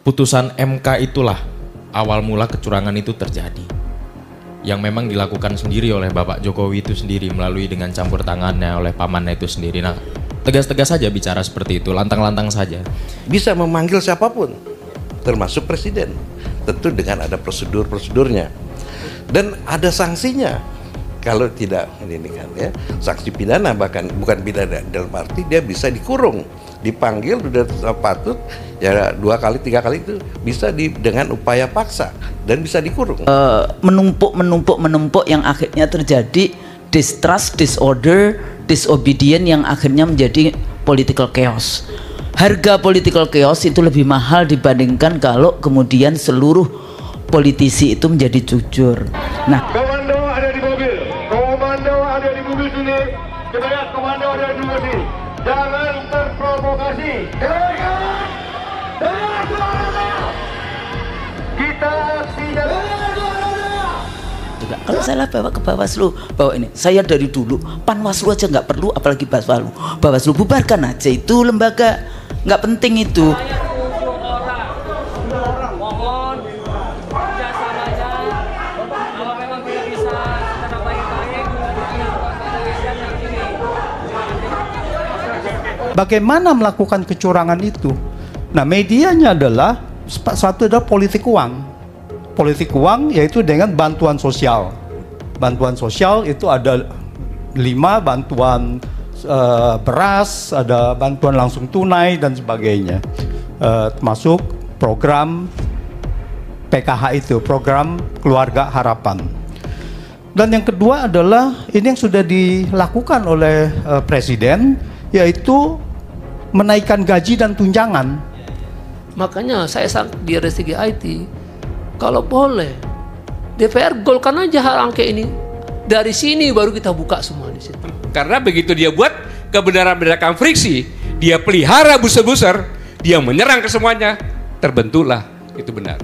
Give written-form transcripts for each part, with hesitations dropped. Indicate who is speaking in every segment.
Speaker 1: putusan MK itulah awal mula kecurangan itu terjadi. Yang memang dilakukan sendiri oleh Bapak Jokowi itu sendiri melalui dengan campur tangannya oleh pamannya itu sendiri. Nah, tegas-tegas saja bicara seperti itu, lantang-lantang saja.
Speaker 2: Bisa memanggil siapapun, termasuk presiden. Tentu dengan ada prosedur-prosedurnya. Dan ada sanksinya. Kalau tidak ini kan ya, sanksi pidana, bahkan bukan pidana dalam arti dia bisa dikurung, dipanggil sudah patut ya 2 kali 3 kali itu bisa dengan upaya paksa dan bisa dikurung.
Speaker 3: Menumpuk yang akhirnya terjadi distrust, disorder, disobedient yang akhirnya menjadi political chaos. Harga political chaos itu lebih mahal dibandingkan kalau kemudian seluruh politisi itu menjadi jujur. Nah,
Speaker 4: komando ada di mobil, komando ada di mobil sini, kita lihat komando ada di mobil sini. Jangan terprovokasi. Kita aksi
Speaker 3: kalau saya bawa ke Bawaslu, bawa ini. Saya dari dulu Panwaslu aja nggak perlu, apalagi Bawaslu. Bawaslu bubarkan aja, itu lembaga nggak penting itu.
Speaker 5: Bagaimana melakukan kecurangan itu? Nah, medianya adalah satu adalah politik uang. Politik uang yaitu dengan bantuan sosial. Bantuan sosial itu ada 5, bantuan beras, ada bantuan langsung tunai dan sebagainya. Termasuk program PKH itu, program Keluarga Harapan. Dan yang kedua adalah ini yang sudah dilakukan oleh Presiden, yaitu menaikkan gaji dan tunjangan.
Speaker 6: Makanya saya di RSTG IT, kalau boleh DPR golkan aja hak angket ini. Dari sini baru kita buka semua di situ.
Speaker 7: Karena begitu dia buat kebenaran berdasarkan friksi, dia pelihara buser-buser, dia menyerang ke semuanya, terbentuklah itu benar.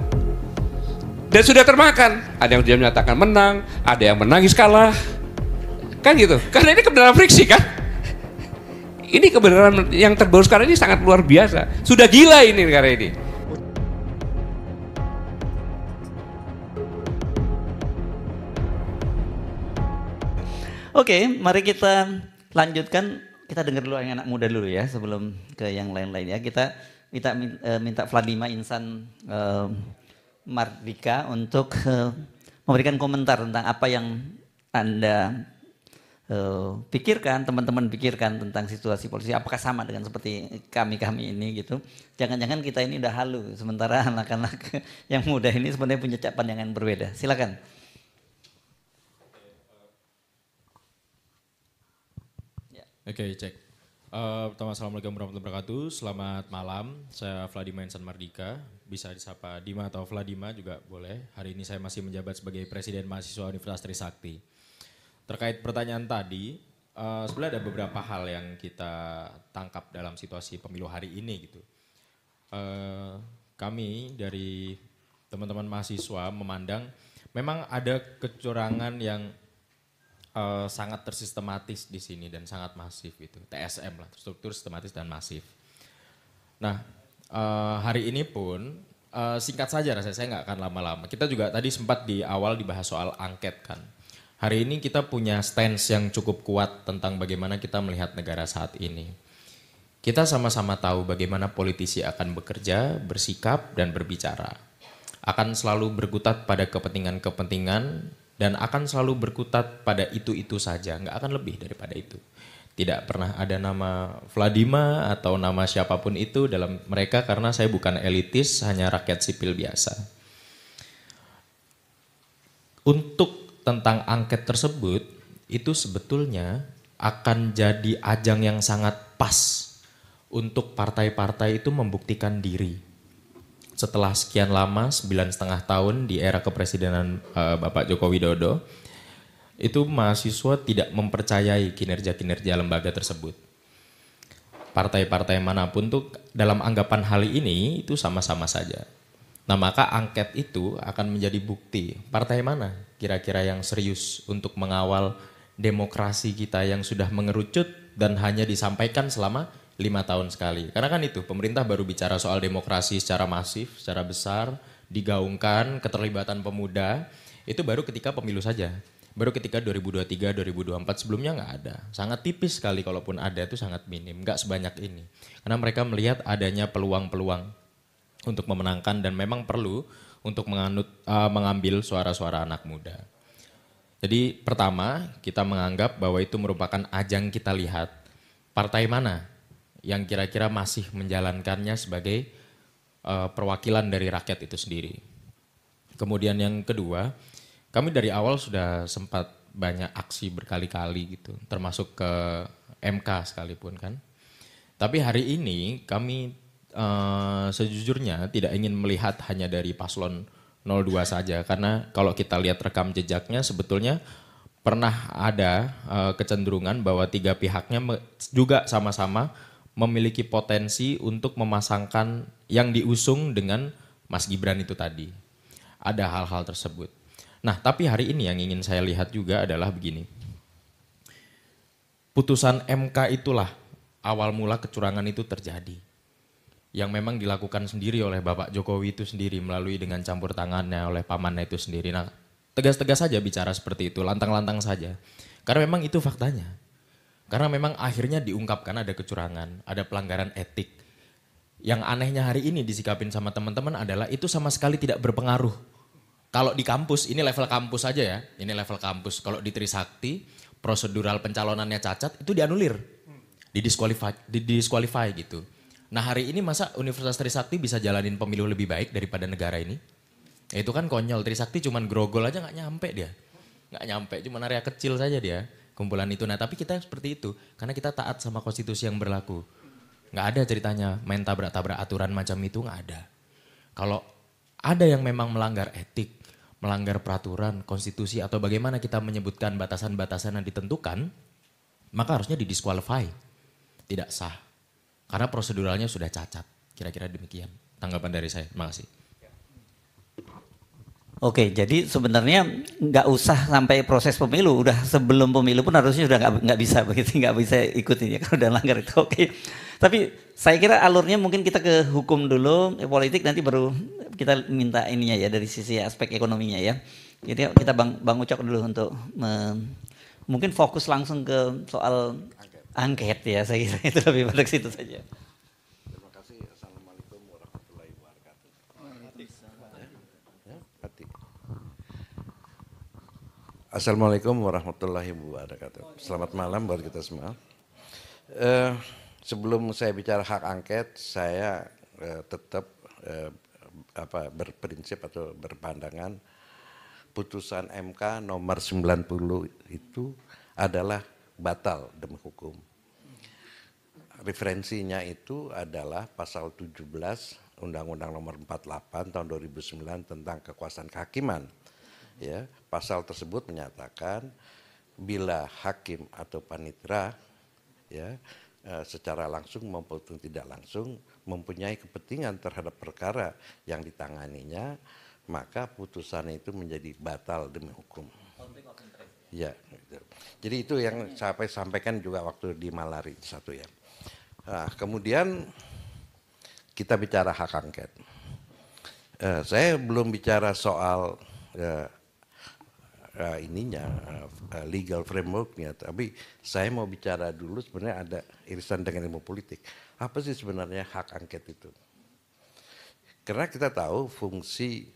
Speaker 7: Dan sudah termakan. Ada yang dia menyatakan menang, ada yang menangis kalah, kan gitu. Karena ini kebenaran friksi kan. Ini kebenaran yang terbaru sekarang ini sangat luar biasa. Sudah gila ini negara ini.
Speaker 3: Oke, mari kita lanjutkan. Kita dengar dulu yang anak muda dulu ya, sebelum ke yang lain-lain ya. Kita minta Vladimir Insan Mardika untuk memberikan komentar tentang apa yang Anda pikirkan, teman-teman pikirkan tentang situasi polisi. Apakah sama dengan seperti kami ini gitu? Jangan-jangan kita ini udah halu, sementara anak-anak yang muda ini sebenarnya punya pandangan berbeda. Silakan.
Speaker 1: Oke, cek. Pertama, assalamualaikum warahmatullahi wabarakatuh. Selamat malam, saya Vladimir Insan Mardika. Bisa disapa Dima atau Vladima juga boleh. Hari ini saya masih menjabat sebagai Presiden Mahasiswa Universitas Trisakti. Terkait pertanyaan tadi, sebenarnya ada beberapa hal yang kita tangkap dalam situasi pemilu hari ini gitu. Kami dari teman-teman mahasiswa memandang memang ada kecurangan yang sangat tersistematis di sini dan sangat masif gitu. TSM lah, struktur sistematis dan masif. Nah, hari ini pun singkat saja rasanya, saya nggak akan lama-lama. Kita juga tadi sempat di awal dibahas soal angket kan. Hari ini kita punya stance yang cukup kuat tentang bagaimana kita melihat negara saat ini. Kita sama-sama tahu bagaimana politisi akan bekerja, bersikap, dan berbicara. Akan selalu berkutat pada kepentingan-kepentingan dan akan selalu berkutat pada itu-itu saja, nggak akan lebih daripada itu. Tidak pernah ada nama Vladima atau nama siapapun itu dalam mereka karena saya bukan elitis, hanya rakyat sipil biasa. Untuk tentang angket tersebut, itu sebetulnya akan jadi ajang yang sangat pas untuk partai-partai itu membuktikan diri. Setelah sekian lama, 9,5 tahun di era kepresidenan Bapak Joko Widodo, itu mahasiswa tidak mempercayai kinerja-kinerja lembaga tersebut. Partai-partai manapun tuh dalam anggapan hal ini itu sama-sama saja. Nah, maka angket itu akan menjadi bukti partai mana kira-kira yang serius untuk mengawal demokrasi kita yang sudah mengerucut dan hanya disampaikan selama 5 tahun sekali. Karena kan itu pemerintah baru bicara soal demokrasi secara masif, secara besar, digaungkan keterlibatan pemuda, itu baru ketika pemilu saja. Baru ketika 2023, 2024 sebelumnya nggak ada. Sangat tipis sekali, kalaupun ada itu sangat minim, nggak sebanyak ini. Karena mereka melihat adanya peluang-peluang untuk memenangkan dan memang perlu untuk mengambil suara-suara anak muda. Jadi pertama kita menganggap bahwa itu merupakan ajang kita lihat partai mana yang kira-kira masih menjalankannya sebagai perwakilan dari rakyat itu sendiri. Kemudian yang kedua, kami dari awal sudah sempat banyak aksi berkali-kali gitu, termasuk ke MK sekalipun kan. Tapi hari ini kami sejujurnya tidak ingin melihat hanya dari paslon 02 saja, karena kalau kita lihat rekam jejaknya sebetulnya pernah ada kecenderungan bahwa tiga pihaknya juga sama-sama memiliki potensi untuk memasangkan yang diusung dengan Mas Gibran itu tadi. Ada hal-hal tersebut. Nah, tapi hari ini yang ingin saya lihat juga adalah begini. Putusan MK itulah awal mula kecurangan itu terjadi. Yang memang dilakukan sendiri oleh Bapak Jokowi itu sendiri melalui dengan campur tangannya oleh pamannya itu sendiri. Nah, tegas-tegas saja bicara seperti itu, lantang-lantang saja. Karena memang itu faktanya. Karena memang akhirnya diungkapkan ada kecurangan, ada pelanggaran etik. Yang anehnya hari ini disikapin sama teman-teman adalah itu sama sekali tidak berpengaruh. Kalau di kampus, ini level kampus saja ya, ini level kampus. Kalau di Trisakti, prosedural pencalonannya cacat, itu dianulir, didisqualify gitu. Nah hari ini masa Universitas Trisakti bisa jalanin pemilu lebih baik daripada negara ini? Ya, itu kan konyol, Trisakti cuman grogol aja gak nyampe dia. Gak nyampe, cuman area kecil saja dia, kumpulan itu. Nah tapi kita seperti itu, karena kita taat sama konstitusi yang berlaku. Gak ada ceritanya main tabrak-tabrak aturan macam itu, gak ada. Kalau ada yang memang melanggar etik, melanggar peraturan, konstitusi, atau bagaimana kita menyebutkan batasan-batasan yang ditentukan, maka harusnya didisqualify. Tidak sah. Karena proseduralnya sudah cacat. Kira-kira demikian. Tanggapan dari saya. Terima kasih.
Speaker 3: Oke, jadi sebenarnya nggak usah sampai proses pemilu. Udah sebelum pemilu pun harusnya sudah nggak bisa begitu, nggak bisa ikutin ya kalau udah langgar itu. Oke. Tapi saya kira alurnya mungkin kita ke hukum dulu, politik nanti baru kita minta ininya ya dari sisi aspek ekonominya ya. Jadi kita Bang Ucok dulu untuk mungkin fokus langsung ke soal angket ya, saya kira itu lebih pada ke situ saja.
Speaker 2: Terima kasih. Assalamualaikum warahmatullahi wabarakatuh. Assalamualaikum warahmatullahi wabarakatuh. Selamat malam buat kita semua. Sebelum saya bicara hak angket, saya tetap berprinsip atau berpandangan putusan MK nomor 90 itu adalah batal demi hukum. Referensinya itu adalah pasal 17 Undang-Undang nomor 48 tahun 2009 tentang kekuasaan kehakiman. Ya, pasal tersebut menyatakan bila hakim atau panitera ya secara langsung maupun tidak langsung mempunyai kepentingan terhadap perkara yang ditanganinya, maka putusan itu menjadi batal demi hukum. Ya, gitu. Jadi itu yang saya sampaikan juga waktu di Malari satu ya. Nah, kemudian kita bicara hak angket. Saya belum bicara soal legal frameworknya, tapi saya mau bicara dulu sebenarnya ada irisan dengan ilmu politik. Apa sih sebenarnya hak angket itu? Karena kita tahu fungsi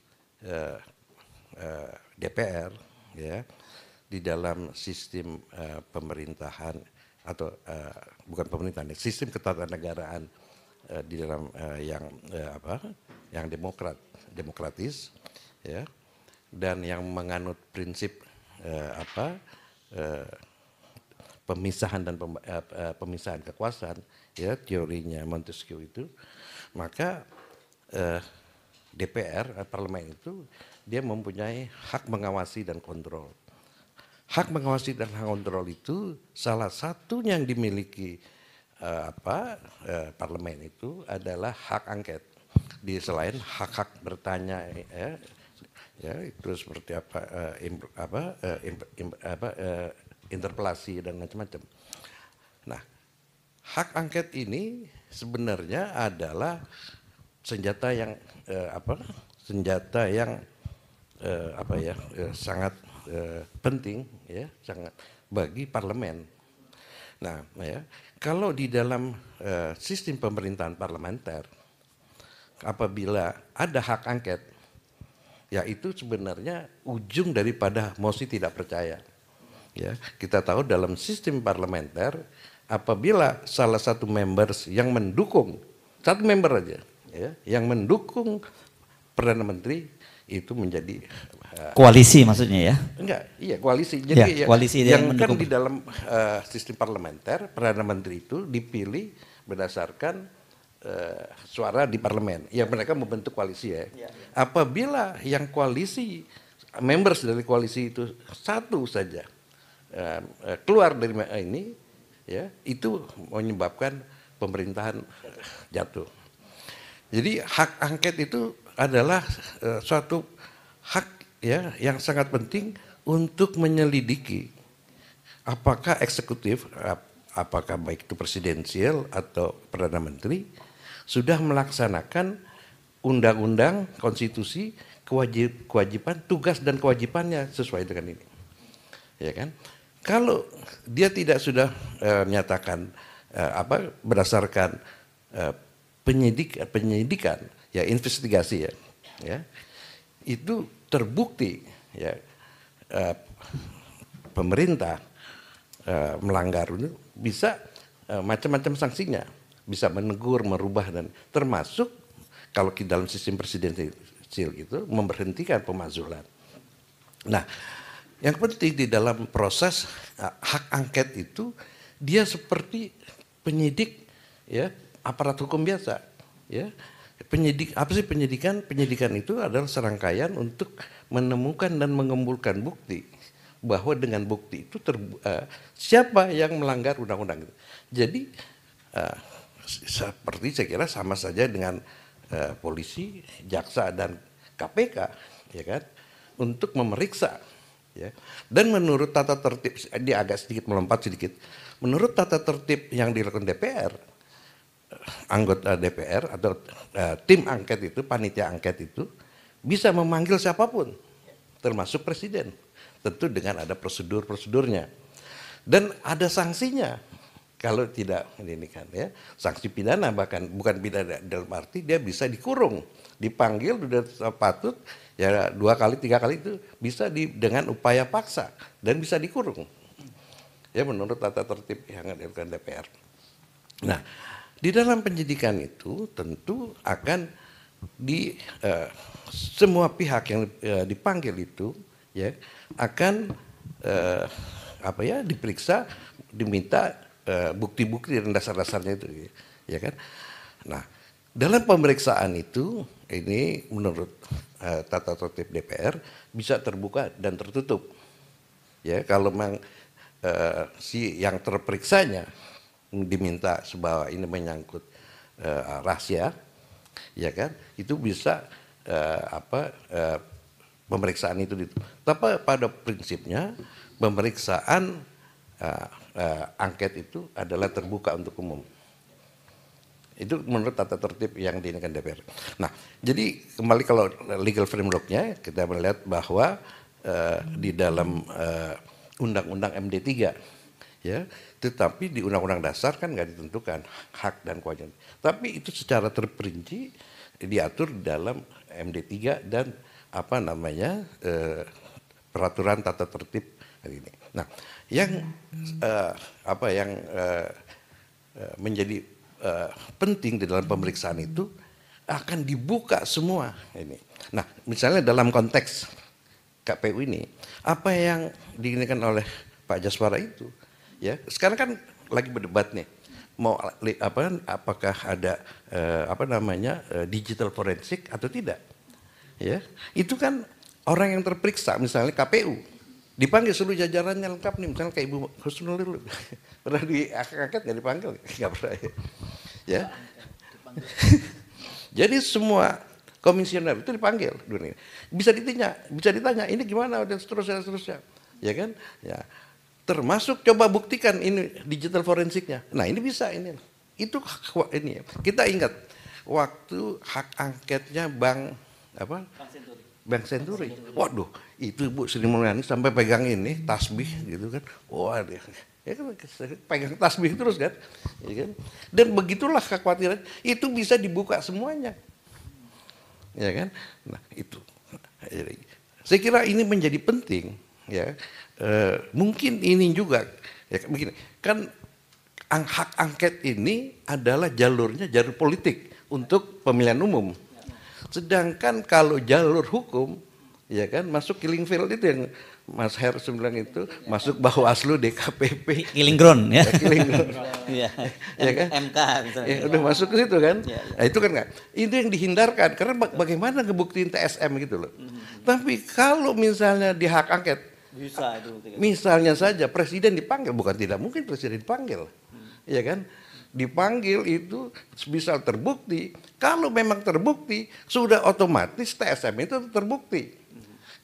Speaker 2: DPR ya di dalam sistem pemerintahan atau bukan pemerintahan, sistem ketatanegaraan di dalam yang demokratis ya. Dan yang menganut prinsip pemisahan dan pemisahan kekuasaan ya, teorinya Montesquieu itu, maka DPR parlemen itu dia mempunyai hak mengawasi dan kontrol. Hak mengawasi dan hak kontrol itu salah satu yang dimiliki parlemen itu adalah hak angket. Di selain hak-hak bertanya ya itu seperti interpelasi dan macam-macam. Nah, hak angket ini sebenarnya adalah senjata yang sangat penting ya, sangat bagi parlemen. Nah, ya, kalau di dalam sistem pemerintahan parlementer, apabila ada hak angket, ya itu sebenarnya ujung daripada mosi tidak percaya. Ya, kita tahu dalam sistem parlementer, apabila salah satu members yang mendukung, satu member aja, ya, yang mendukung Perdana Menteri itu menjadi
Speaker 3: koalisi maksudnya ya?
Speaker 2: Enggak, iya koalisi. Jadi
Speaker 3: ya, koalisi
Speaker 2: yang
Speaker 3: mendukung.
Speaker 2: kan di dalam sistem parlementer, Perdana Menteri itu dipilih berdasarkan suara di parlemen. Ya mereka membentuk koalisi ya. Apabila yang koalisi, members dari koalisi itu satu saja keluar dari ini, ya itu menyebabkan pemerintahan jatuh. Jadi hak angket itu adalah suatu hak ya yang sangat penting untuk menyelidiki apakah eksekutif, apakah baik itu presidensial atau perdana menteri sudah melaksanakan undang-undang, konstitusi, kewajiban, tugas dan kewajibannya sesuai dengan ini, ya kan? Kalau dia tidak sudah menyatakan berdasarkan penyidikan, ya investigasi ya, itu terbukti ya pemerintah melanggar itu bisa macam-macam sanksinya, bisa menegur, merubah dan termasuk kalau di dalam sistem presidensial itu memberhentikan pemakzulan. Nah, yang penting di dalam proses hak angket itu dia seperti penyidik ya, aparat hukum biasa ya. Penyidik apa sih penyidikan? Penyidikan itu adalah serangkaian untuk menemukan dan mengumpulkan bukti bahwa dengan bukti itu siapa yang melanggar undang-undang itu. Jadi seperti saya kira sama saja dengan polisi, jaksa dan KPK ya kan untuk memeriksa. Ya. Dan menurut tata tertib, dia agak sedikit melompat sedikit. Menurut tata tertib yang dilakukan DPR, anggota DPR atau tim angket itu, panitia angket itu bisa memanggil siapapun, termasuk presiden. Tentu dengan ada prosedurnya. Dan ada sanksinya kalau tidak ini kan ya, sanksi pidana bahkan bukan pidana dalam arti dia bisa dikurung, dipanggil sudah patut. Ya 2 kali 3 kali itu bisa dengan upaya paksa dan bisa dikurung. Ya menurut tata tertib yang dilakukan DPR. Nah, di dalam penyidikan itu tentu akan semua pihak yang dipanggil itu ya akan diperiksa, diminta bukti-bukti dan dasar-dasarnya itu ya kan. Nah, dalam pemeriksaan itu ini menurut tata tertib DPR bisa terbuka dan tertutup. Ya, kalau memang si yang terperiksanya diminta bahwa ini menyangkut rahasia, ya kan, itu bisa pemeriksaan itu. Tapi pada prinsipnya pemeriksaan angket itu adalah terbuka untuk umum. Itu menurut tata tertib yang diinginkan DPR. Nah, jadi kembali kalau legal framework-nya kita melihat bahwa di dalam Undang-Undang MD3 ya, tetapi di Undang-Undang Dasar kan nggak ditentukan hak dan kewajiban. Tapi itu secara terperinci diatur di dalam MD3 dan peraturan tata tertib ini. Nah, yang menjadi penting di dalam pemeriksaan itu akan dibuka semua ini. Nah, misalnya dalam konteks KPU ini, apa yang diinginkan oleh Pak Jaswara itu, ya sekarang kan lagi berdebat nih, mau apakah ada digital forensik atau tidak, ya itu kan orang yang terperiksa, misalnya KPU dipanggil seluruh jajarannya lengkap nih, misalnya kayak Ibu Husnul dulu pernah diangkat nggak dipanggil? Nggak pernah ya. Jadi semua komisioner itu dipanggil dunia. Bisa ditanya ini gimana dan seterusnya, ya kan? Ya Termasuk coba buktikan ini digital forensiknya. Nah ini bisa ini. Itu ini. Kita ingat waktu hak angketnya Bank Senturi. Waduh, itu Bu Sri Mulyani sampai pegang ini tasbih gitu kan. Wah dia ya kan pegang tasbih terus kan. Ya kan? Dan begitulah kekhawatiran itu bisa dibuka semuanya. Ya kan? Nah, itu. Saya kira ini menjadi penting ya. Mungkin ini juga ya begini, kan hak angket ini adalah jalurnya jalur politik untuk pemilihan umum. Sedangkan kalau jalur hukum ya kan masuk killing field itu yang Mas Heru bilang itu masuk Bawaslu, DKPP,
Speaker 3: killing ground ya.
Speaker 2: Killing ground.
Speaker 3: Iya.
Speaker 2: Ya kan?
Speaker 3: MK misalnya.
Speaker 2: Ya, udah masuk ke situ kan.
Speaker 3: Ya.
Speaker 2: Nah, itu kan enggak. Itu yang dihindarkan karena bagaimana ngebuktiin TSM gitu loh. Tapi kalau misalnya di hak angket
Speaker 3: Bisa itu.
Speaker 2: misalnya saja presiden dipanggil, bukan tidak mungkin presiden dipanggil, ya kan? Dipanggil itu bisa terbukti. Kalau memang terbukti, sudah otomatis TSM itu terbukti.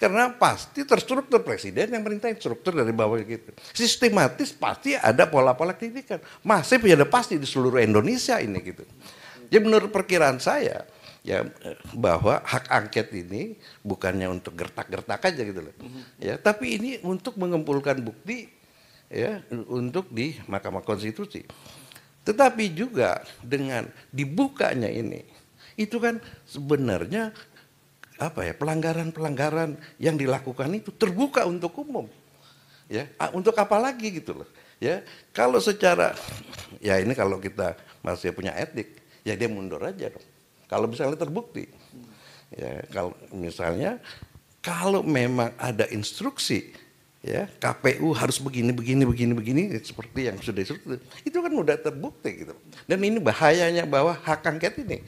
Speaker 2: Karena pasti terstruktur presiden yang merintahin struktur dari bawah gitu. Sistematis pasti ada pola-pola kritikan. Masif ya ada pasti di seluruh Indonesia ini gitu. Jadi menurut perkiraan saya, ya bahwa hak angket ini bukannya untuk gertak-gertak aja gitu loh. Ya, tapi ini untuk mengumpulkan bukti ya untuk di Mahkamah Konstitusi. Tetapi juga dengan dibukanya ini itu kan sebenarnya apa ya pelanggaran-pelanggaran yang dilakukan itu terbuka untuk umum. Ya, untuk apa lagi gitu loh. Ya, kalau secara ya ini kalau kita masih punya etik, ya dia mundur aja dong. Kalau misalnya terbukti, ya kalau misalnya kalau memang ada instruksi, ya KPU harus begini seperti yang sudah disebut, itu kan udah terbukti gitu. Dan ini bahayanya bahwa hak angket ini,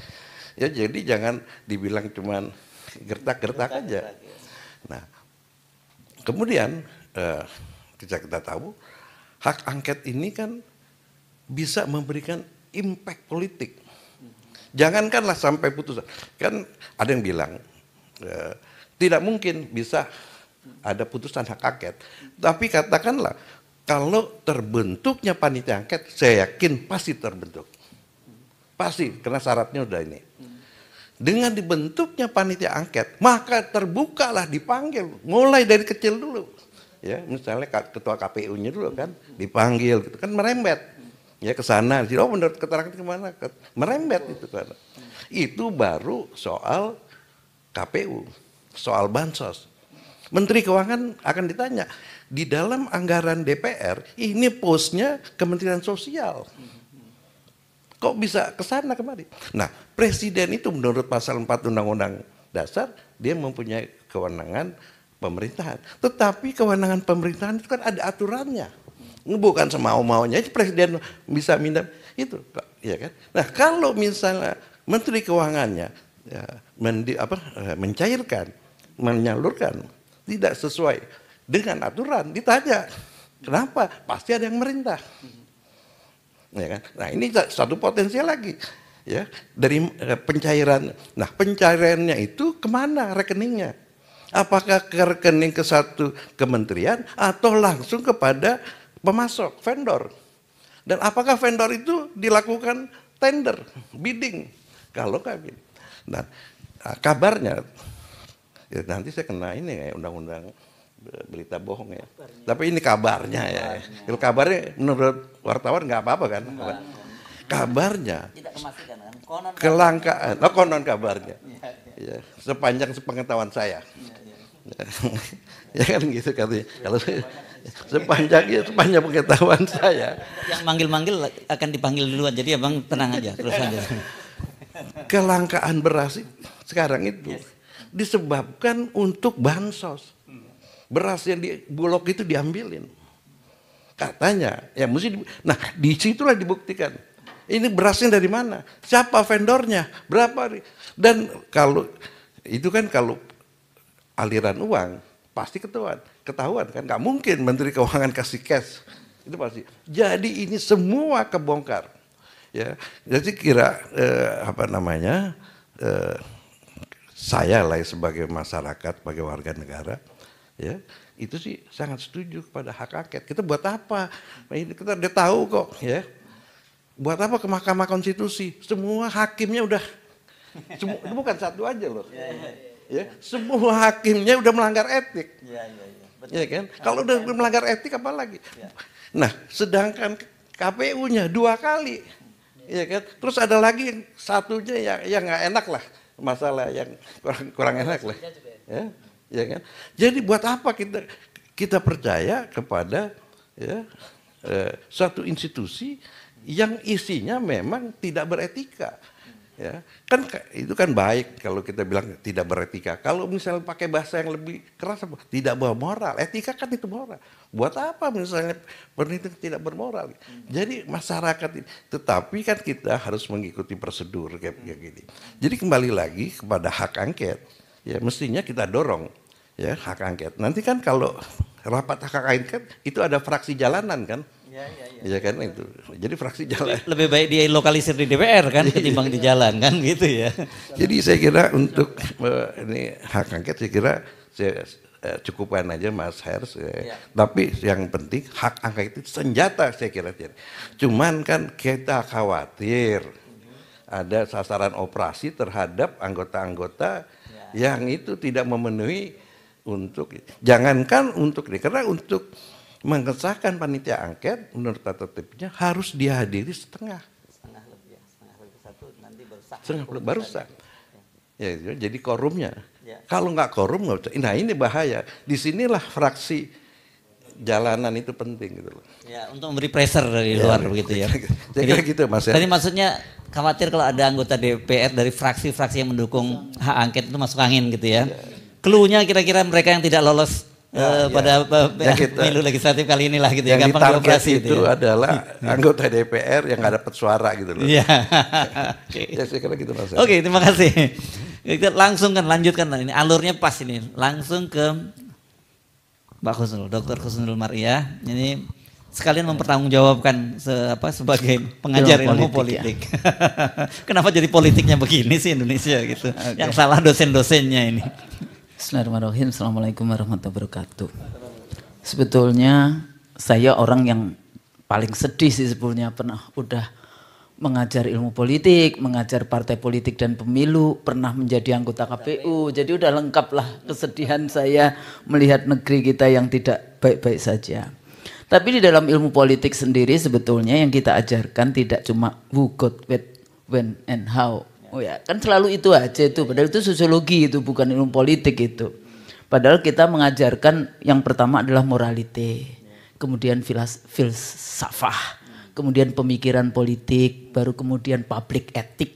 Speaker 2: ya jadi jangan dibilang cuman gertak-gertak aja. Nah, kemudian kita tahu hak angket ini kan bisa memberikan impact politik. Jangankanlah sampai putusan. Kan ada yang bilang tidak mungkin bisa ada putusan hak angket. Tapi katakanlah kalau terbentuknya panitia angket, saya yakin pasti terbentuk. Pasti, karena syaratnya udah ini. Dengan dibentuknya panitia angket, maka terbukalah dipanggil, mulai dari kecil dulu. Ya, misalnya ketua KPU-nya dulu kan dipanggil, gitu kan merembet. Ya ke sana, oh menurut keterangan kemana? Merembet itu kan. Itu baru soal KPU, soal bansos. Menteri Keuangan akan ditanya, di dalam anggaran DPR ini posnya Kementerian Sosial. Kok bisa ke sana kemari? Nah, presiden itu menurut pasal 4 Undang-Undang Dasar, dia mempunyai kewenangan pemerintahan. Tetapi kewenangan pemerintahan itu kan ada aturannya. Bukan semau-maunya, presiden bisa minta itu. Ya kan? Nah, kalau misalnya Menteri Keuangannya ya, mencairkan, menyalurkan, tidak sesuai dengan aturan, ditanya, kenapa? Pasti ada yang merintah. Ya kan? Nah ini satu potensial lagi ya dari pencairan. Nah pencairannya itu kemana rekeningnya? Apakah ke rekening ke satu kementerian atau langsung kepada pemasok vendor? Dan apakah vendor itu dilakukan tender, bidding? Kalau kami, nah kabarnya ya, nanti saya kena ini kayak undang-undang berita bohong ya. Tapi ini kabarnya ya. Kalau kabarnya menurut wartawan nggak apa-apa kan? Kabarnya kelangkaan, konon kabarnya. Ya, sepanjang sepengetahuan saya. Ya kan gitu katanya. Kalau sepanjang pengetahuan saya.
Speaker 3: Yang manggil-manggil akan dipanggil duluan. Jadi abang tenang aja terus aja.
Speaker 2: Kelangkaan beras sekarang itu disebabkan untuk bansos. Beras yang di Bulog itu diambilin. Katanya, ya mesti nah disitulah dibuktikan. Ini berasnya dari mana? Siapa vendornya? Berapa? Dan kalau itu kan kalau aliran uang pasti ketahuan kan? Nggak mungkin Menteri Keuangan kasih cash. Itu pasti. Jadi ini semua kebongkar. Ya, jadi kira saya lah sebagai masyarakat, sebagai warga negara. ya itu sih sangat setuju kepada hak angket. Kita buat apa? Ini kita udah tahu kok, ya. Buat apa ke Mahkamah Konstitusi? Semua hakimnya udah, bukan satu aja loh. Ya, semua hakimnya udah melanggar etik. Ya kan? Kalau udah melanggar etik apa lagi? Nah, sedangkan KPU-nya 2 kali. Ya kan? Terus ada lagi yang satunya yang nggak enak lah, masalah yang kurang enak lah. Ya kan? Jadi buat apa kita percaya kepada ya, suatu institusi yang isinya memang tidak beretika, ya kan itu kan baik kalau kita bilang tidak beretika. Kalau misalnya pakai bahasa yang lebih keras, tidak bermoral. Etika kan itu moral. Buat apa misalnya peneliti tidak bermoral? Jadi masyarakat, tetapi kan kita harus mengikuti prosedur kayak gini. Jadi kembali lagi kepada hak angket, ya mestinya kita dorong ya hak angket. Nanti kan kalau rapat hak angket itu ada fraksi jalanan kan? Iya kan itu. Jadi fraksi jalan.
Speaker 3: Lebih baik dia lokalisir di DPR kan ketimbang di jalan kan gitu ya.
Speaker 2: Jadi saya kira untuk ini hak angket saya kira saya cukupkan aja Mas Hers. Tapi yang penting hak angket itu senjata saya kira. Cuman kan kita khawatir ada sasaran operasi terhadap anggota-anggota yang itu tidak memenuhi untuk jangankan untuk karena untuk mengesahkan panitia angket menurut tata tertibnya harus dihadiri setengah baru sah. Ya, jadi korumnya. Kalau nggak korum nggak bisa. Nah ini bahaya. Disinilah fraksi jalanan itu penting gitu loh.
Speaker 3: Ya, untuk memberi pressure dari luar begitu ya.
Speaker 2: Saya kira gitu Mas.
Speaker 3: Tadi maksudnya khawatir kalau ada anggota DPR dari fraksi-fraksi yang mendukung hak angket itu masuk angin gitu ya. Cluenya kira-kira mereka yang tidak lolos pada pemilu legislatif kali inilah gitu ya, gampang dioperasi
Speaker 2: itu ya. Adalah anggota DPR yang nggak dapat suara gitu loh.
Speaker 3: Iya.
Speaker 2: Ya saya kira gitu Mas.
Speaker 3: Oke, terima kasih. Kita langsung kan lanjutkan ini alurnya pas ini. Langsung ke Mbak Khusnul, Dr. Khusnul Maria. Ini sekalian mempertanggungjawabkan sebagai pengajar ilmu politik. Ya. Kenapa jadi politiknya begini sih Indonesia gitu? Okay. Yang salah dosen-dosennya ini.
Speaker 8: Bismillahirrahmanirrahim. Assalamualaikum warahmatullahi wabarakatuh. Sebetulnya saya orang yang paling sedih sih sebetulnya udah mengajar ilmu politik, mengajar partai politik dan pemilu, pernah menjadi anggota KPU. Jadi udah lengkap lah kesedihan saya melihat negeri kita yang tidak baik-baik saja. Tapi di dalam ilmu politik sendiri sebetulnya yang kita ajarkan tidak cuma who, got, when, and how. Oh ya, kan selalu itu aja itu. Padahal itu sosiologi itu, bukan ilmu politik itu. Padahal kita mengajarkan yang pertama adalah moralite, kemudian filsafah, kemudian pemikiran politik, baru kemudian public ethic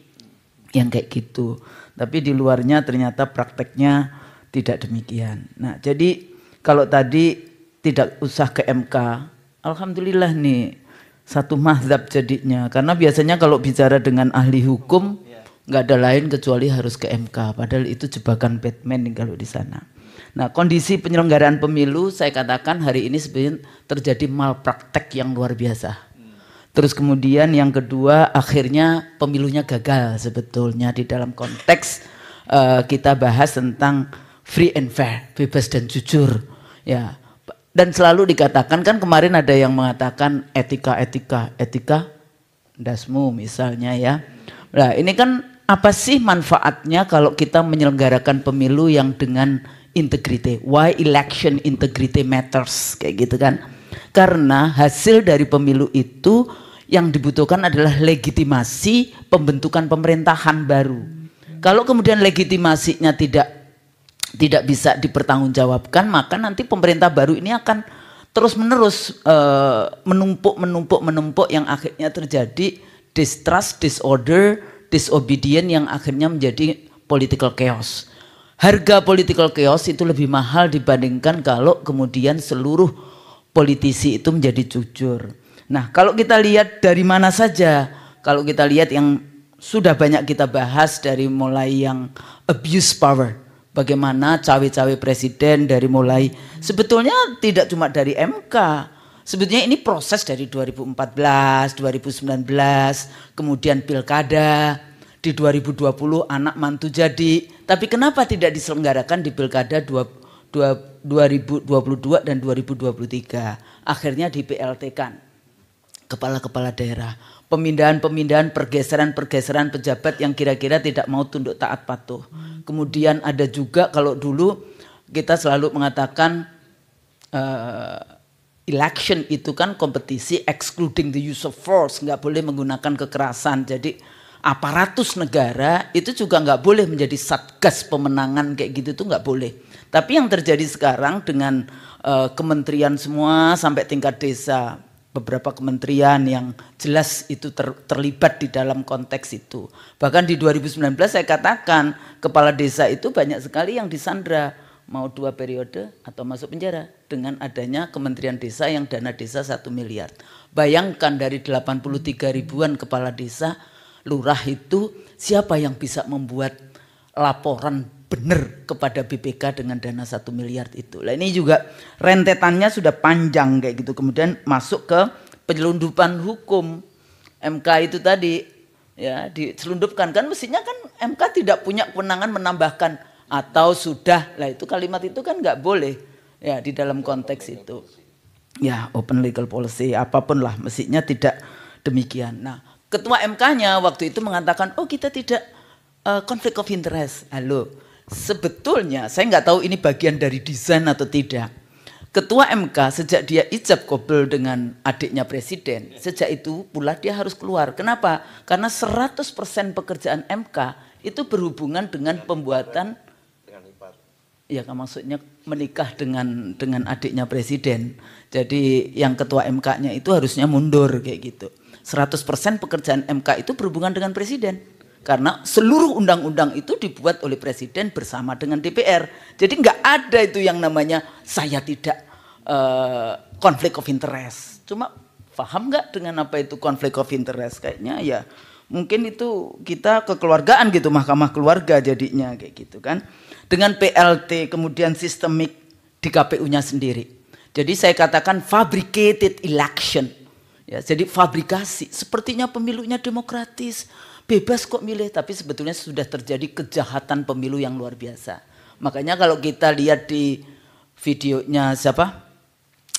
Speaker 8: yang kayak gitu. Tapi di luarnya ternyata prakteknya tidak demikian. Nah, jadi kalau tadi tidak usah ke MK, alhamdulillah nih satu mazhab jadinya. Karena biasanya kalau bicara dengan ahli hukum nggak ada lain kecuali harus ke MK. Padahal itu jebakan Batman nih kalau di sana. Nah, kondisi penyelenggaraan pemilu saya katakan hari ini sebenarnya terjadi malpraktek yang luar biasa. Terus kemudian yang kedua akhirnya pemilunya gagal sebetulnya di dalam konteks kita bahas tentang free and fair, bebas dan jujur. Ya. Dan selalu dikatakan kan kemarin ada yang mengatakan etika dasmu misalnya ya. Nah, ini kan apa sih manfaatnya kalau kita menyelenggarakan pemilu yang dengan integrity? Why election integrity matters? Kayak gitu kan. Karena hasil dari pemilu itu yang dibutuhkan adalah legitimasi pembentukan pemerintahan baru. Kalau kemudian legitimasinya tidak bisa dipertanggungjawabkan, maka nanti pemerintah baru ini akan terus-menerus menumpuk yang akhirnya terjadi distrust, disorder, disobedient yang akhirnya menjadi political chaos. Harga political chaos itu lebih mahal dibandingkan kalau kemudian seluruh politisi itu menjadi jujur. Nah, kalau kita lihat dari mana saja, kalau kita lihat yang sudah banyak kita bahas dari mulai yang abuse power, bagaimana cawe-cawe presiden dari mulai sebetulnya tidak cuma dari MK. Sebetulnya ini proses dari 2014, 2019, kemudian pilkada, di 2020 anak mantu jadi. Tapi kenapa tidak diselenggarakan di pilkada 2019 2022 dan 2023. Akhirnya di PLT-kan kepala-kepala daerah. Pemindahan-pemindahan, pergeseran-pergeseran pejabat yang kira-kira tidak mau tunduk taat patuh. Kemudian ada juga kalau dulu kita selalu mengatakan election itu kan kompetisi excluding the use of force, nggak boleh menggunakan kekerasan. Jadi aparatus negara itu juga nggak boleh menjadi satgas pemenangan kayak gitu tuh nggak boleh. Tapi yang terjadi sekarang dengan kementerian semua sampai tingkat desa, beberapa kementerian yang jelas itu terlibat di dalam konteks itu. Bahkan di 2019 saya katakan kepala desa itu banyak sekali yang disandra, mau 2 periode atau masuk penjara dengan adanya kementerian desa yang dana desa 1 miliar. Bayangkan dari 83 ribuan kepala desa, lurah itu siapa yang bisa membuat laporan benar kepada BPK dengan dana 1 miliar itu. Nah ini juga rentetannya sudah panjang kayak gitu. Kemudian masuk ke penyelundupan hukum. MK itu tadi ya diselundupkan, kan mestinya kan MK tidak punya kewenangan menambahkan atau sudah. Lah itu kalimat itu kan nggak boleh ya di dalam konteks itu. Ya open legal policy apapun lah mestinya tidak demikian. Nah ketua MK-nya waktu itu mengatakan oh kita tidak conflict of interest. Halo, sebetulnya saya nggak tahu ini bagian dari desain atau tidak. Ketua MK sejak dia ijab kabul dengan adiknya presiden, sejak itu pula dia harus keluar. Kenapa? Karena 100% pekerjaan MK itu berhubungan dengan pembuatan, ya maksudnya menikah dengan adiknya presiden. Jadi yang ketua MK-nya itu harusnya mundur kayak gitu. 100% pekerjaan MK itu berhubungan dengan presiden. Karena seluruh undang-undang itu dibuat oleh presiden bersama dengan DPR. Jadi nggak ada itu yang namanya saya tidak conflict of interest. Cuma paham nggak dengan apa itu conflict of interest? Kayaknya ya mungkin itu kita kekeluargaan gitu, mahkamah keluarga jadinya kayak gitu kan. Dengan PLT kemudian sistemik di KPU-nya sendiri. Jadi saya katakan fabricated election. Ya, jadi fabrikasi. Sepertinya pemilunya demokratis. Bebas kok milih, tapi sebetulnya sudah terjadi kejahatan pemilu yang luar biasa. Makanya kalau kita lihat di videonya siapa?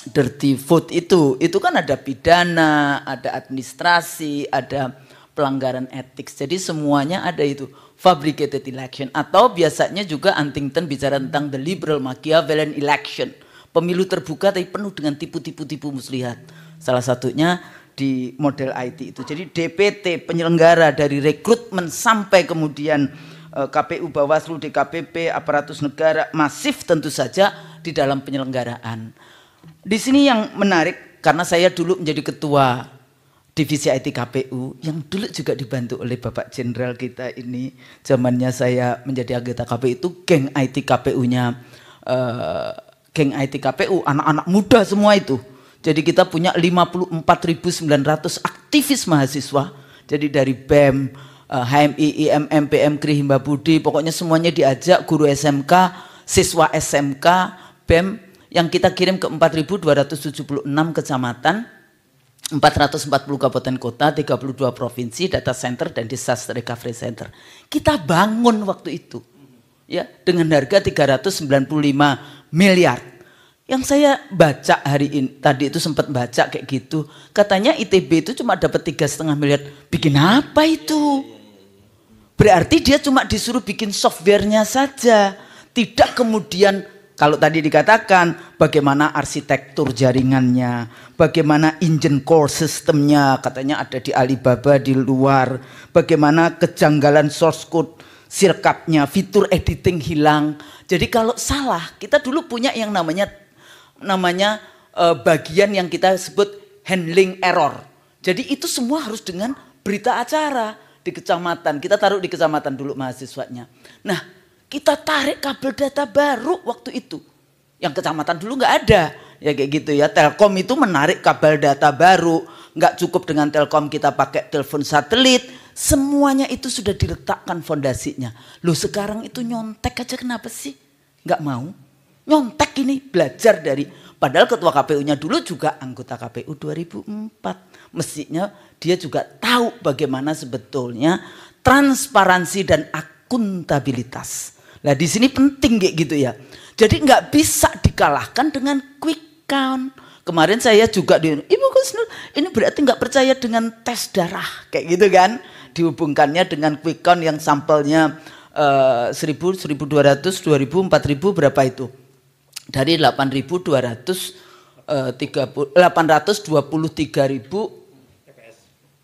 Speaker 8: Dirty Vote itu kan ada pidana, ada administrasi, ada pelanggaran etik. Jadi semuanya ada itu. Fabricated election. Atau biasanya juga Huntington bicara tentang the liberal Machiavellian election. Pemilu terbuka tapi penuh dengan tipu-tipu muslihat. Salah satunya di model IT itu. Jadi DPT penyelenggara dari rekrutmen sampai kemudian KPU, Bawaslu, DKPP, aparatus negara masif tentu saja di dalam penyelenggaraan. Di sini yang menarik karena saya dulu menjadi ketua divisi IT KPU yang dulu juga dibantu oleh Bapak Jenderal kita ini. Zamannya saya menjadi anggota KPU itu geng IT KPU-nya geng IT KPU anak-anak muda semua itu. Jadi kita punya 54.900 aktivis mahasiswa. Jadi dari BEM, HMI, IMM, PMKRI, Himba Budi, pokoknya semuanya diajak, guru SMK, siswa SMK, BEM yang kita kirim ke 4.276 kecamatan, 440 kabupaten kota, 32 provinsi, data center dan disaster recovery center. Kita bangun waktu itu ya dengan harga 395 miliar. Yang saya baca hari ini, tadi itu sempat baca kayak gitu. Katanya ITB itu cuma dapat 3,5 miliar. Bikin apa itu? Berarti dia cuma disuruh bikin softwarenya saja. Tidak kemudian, kalau tadi dikatakan bagaimana arsitektur jaringannya, bagaimana engine core sistemnya, katanya ada di Alibaba di luar. Bagaimana kejanggalan source code, sirkapnya, fitur editing hilang. Jadi kalau salah, kita dulu punya yang namanya bagian yang kita sebut handling error. Jadi itu semua harus dengan berita acara di kecamatan. Kita taruh di kecamatan dulu mahasiswanya. Nah, kita tarik kabel data baru waktu itu. Yang kecamatan dulu nggak ada. Ya kayak gitu ya. Telkom itu menarik kabel data baru. Nggak cukup dengan Telkom kita pakai telepon satelit. Semuanya itu sudah diletakkan fondasinya. Loh sekarang itu nyontek aja kenapa sih? Nggak mau. Nyontek ini belajar dari, padahal ketua KPU-nya dulu juga anggota KPU 2004. Mestinya dia juga tahu bagaimana sebetulnya transparansi dan akuntabilitas. Nah di sini penting kayak gitu ya. Jadi nggak bisa dikalahkan dengan quick count. Kemarin saya juga di Ibu Kusnul, ini berarti nggak percaya dengan tes darah kayak gitu kan? Dihubungkannya dengan quick count yang sampelnya 1000, 1200, 2000, 4000 berapa itu? Dari 823.000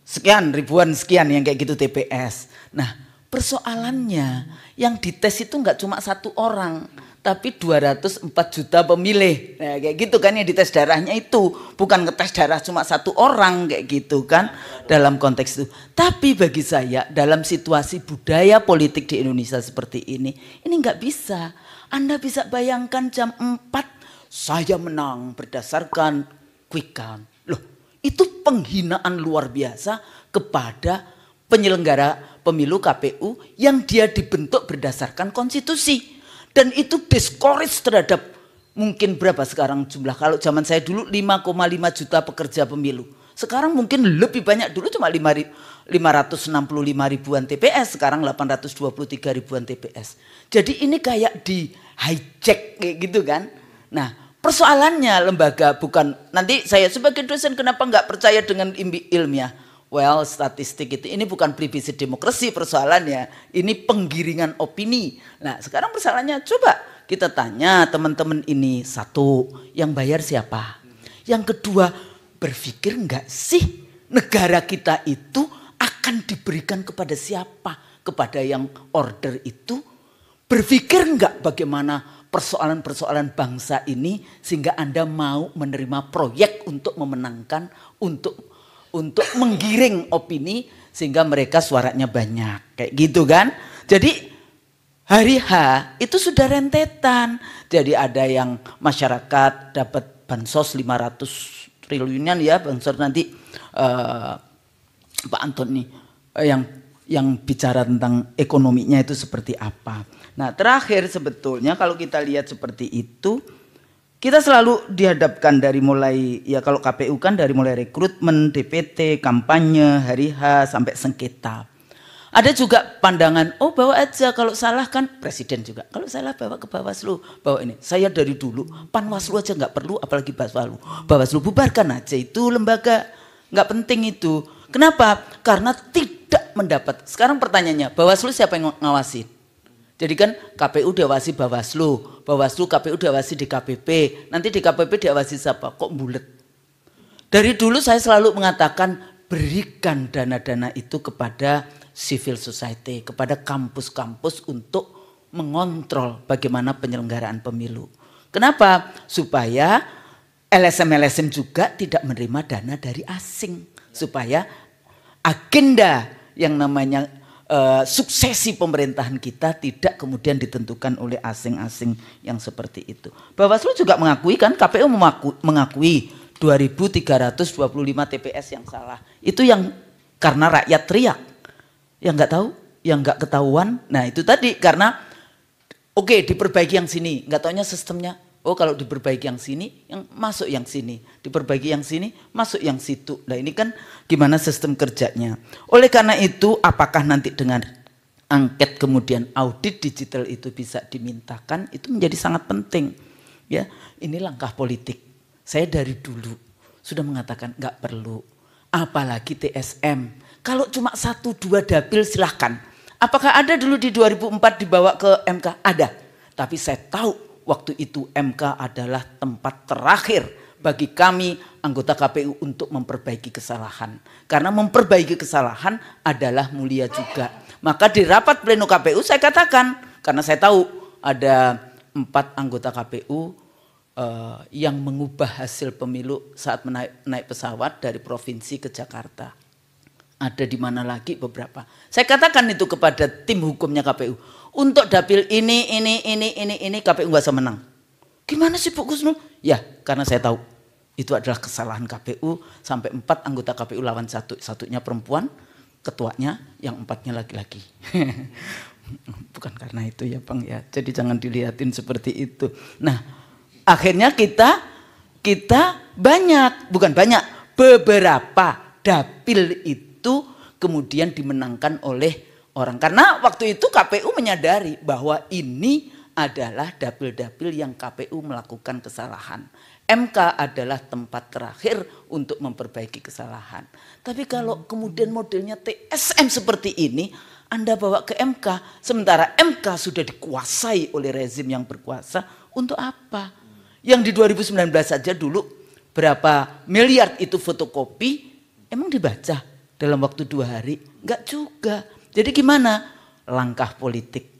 Speaker 8: sekian ribuan sekian yang kayak gitu TPS. Nah persoalannya yang dites itu nggak cuma satu orang, tapi 204 juta pemilih. Nah, kayak gitu kan yang dites darahnya itu bukan ngetes darah cuma satu orang kayak gitu kan dalam konteks itu. Tapi bagi saya dalam situasi budaya politik di Indonesia seperti ini nggak bisa. Anda bisa bayangkan jam 4 saya menang berdasarkan quick count. Loh, itu penghinaan luar biasa kepada penyelenggara pemilu KPU yang dia dibentuk berdasarkan konstitusi. Dan itu discourage terhadap mungkin berapa sekarang jumlah. Kalau zaman saya dulu 5,5 juta pekerja pemilu. Sekarang mungkin lebih banyak, dulu cuma 565 ribuan TPS, sekarang 823 ribuan TPS. Jadi ini kayak di hijack kayak gitu kan. Nah persoalannya lembaga bukan, nanti saya sebagai dosen kenapa nggak percaya dengan ilmiah. Well, statistik itu ini bukan privilege demokrasi persoalannya, ini penggiringan opini. Nah, sekarang persoalannya coba kita tanya teman-teman ini, satu, yang bayar siapa? Yang kedua, berpikir enggak sih negara kita itu akan diberikan kepada siapa? Kepada yang order itu? Berpikir enggak bagaimana persoalan-persoalan bangsa ini sehingga Anda mau menerima proyek untuk memenangkan, untuk menggiring opini sehingga mereka suaranya banyak kayak gitu kan. Jadi hari H itu sudah rentetan. Jadi ada yang masyarakat dapat bansos 500 triliunan ya, bansos nanti Pak Antoni yang bicara tentang ekonominya itu seperti apa. Nah terakhir sebetulnya kalau kita lihat seperti itu, kita selalu dihadapkan dari mulai, ya kalau KPU kan dari mulai rekrutmen, DPT, kampanye, hari H, sampai sengketa. Ada juga pandangan, oh bawa aja, kalau salah kan presiden juga. Kalau salah bawa ke Bawaslu, bawa ini. Saya dari dulu, Panwaslu aja nggak perlu, apalagi Bawaslu. Bawaslu bubarkan aja, itu lembaga nggak penting itu. Kenapa? Karena tidak mendapat. Sekarang pertanyaannya, Bawaslu siapa yang ngawasin? Jadi kan KPU diawasi Bawaslu, Bawaslu KPU diawasi DKPP, nanti DKPP diawasi siapa? Kok bulet? Dari dulu saya selalu mengatakan berikan dana-dana itu kepada civil society, kepada kampus-kampus untuk mengontrol bagaimana penyelenggaraan pemilu. Kenapa? Supaya LSM-LSM juga tidak menerima dana dari asing. Supaya agenda yang namanya suksesi pemerintahan kita tidak kemudian ditentukan oleh asing-asing yang seperti itu. Bawaslu juga mengakui kan, KPU mengakui 2.325 TPS yang salah. Itu yang karena rakyat teriak. Yang nggak tahu, yang nggak ketahuan. Nah itu tadi karena oke, diperbaiki yang sini, nggak taunya sistemnya. Oh kalau diperbaiki yang sini, yang masuk yang sini. Diperbaiki yang sini, masuk yang situ. Nah ini kan gimana sistem kerjanya. Oleh karena itu, apakah nanti dengan angket kemudian audit digital itu bisa dimintakan, itu menjadi sangat penting. Ya, ini langkah politik. Saya dari dulu sudah mengatakan nggak perlu. Apalagi TSM. Kalau cuma 1-2 dapil silahkan. Apakah ada dulu di 2004 dibawa ke MK? Ada. Tapi saya tahu waktu itu MK adalah tempat terakhir bagi kami anggota KPU untuk memperbaiki kesalahan. Karena memperbaiki kesalahan adalah mulia juga. Maka di rapat pleno KPU saya katakan, karena saya tahu ada 4 anggota KPU yang mengubah hasil pemilu saat naik pesawat dari provinsi ke Jakarta. Ada di mana lagi beberapa. Saya katakan itu kepada tim hukumnya KPU. Untuk dapil ini KPU nggak bisa menang. Gimana sih Bu Kusnul? Ya karena saya tahu itu adalah kesalahan KPU sampai 4 anggota KPU lawan 1. Satunya perempuan, ketuanya, yang 4-nya laki-laki. Bukan karena itu ya Bang ya. Jadi jangan dilihatin seperti itu. Nah akhirnya kita beberapa dapil itu kemudian dimenangkan oleh orang. Karena waktu itu KPU menyadari bahwa ini adalah dapil-dapil yang KPU melakukan kesalahan. MK adalah tempat terakhir untuk memperbaiki kesalahan. Tapi kalau kemudian modelnya TSM seperti ini, Anda bawa ke MK, sementara MK sudah dikuasai oleh rezim yang berkuasa, untuk apa? Yang di 2019 saja dulu berapa miliar itu fotokopi, emang dibaca dalam waktu 2 hari? Enggak juga. Jadi gimana? Langkah politik.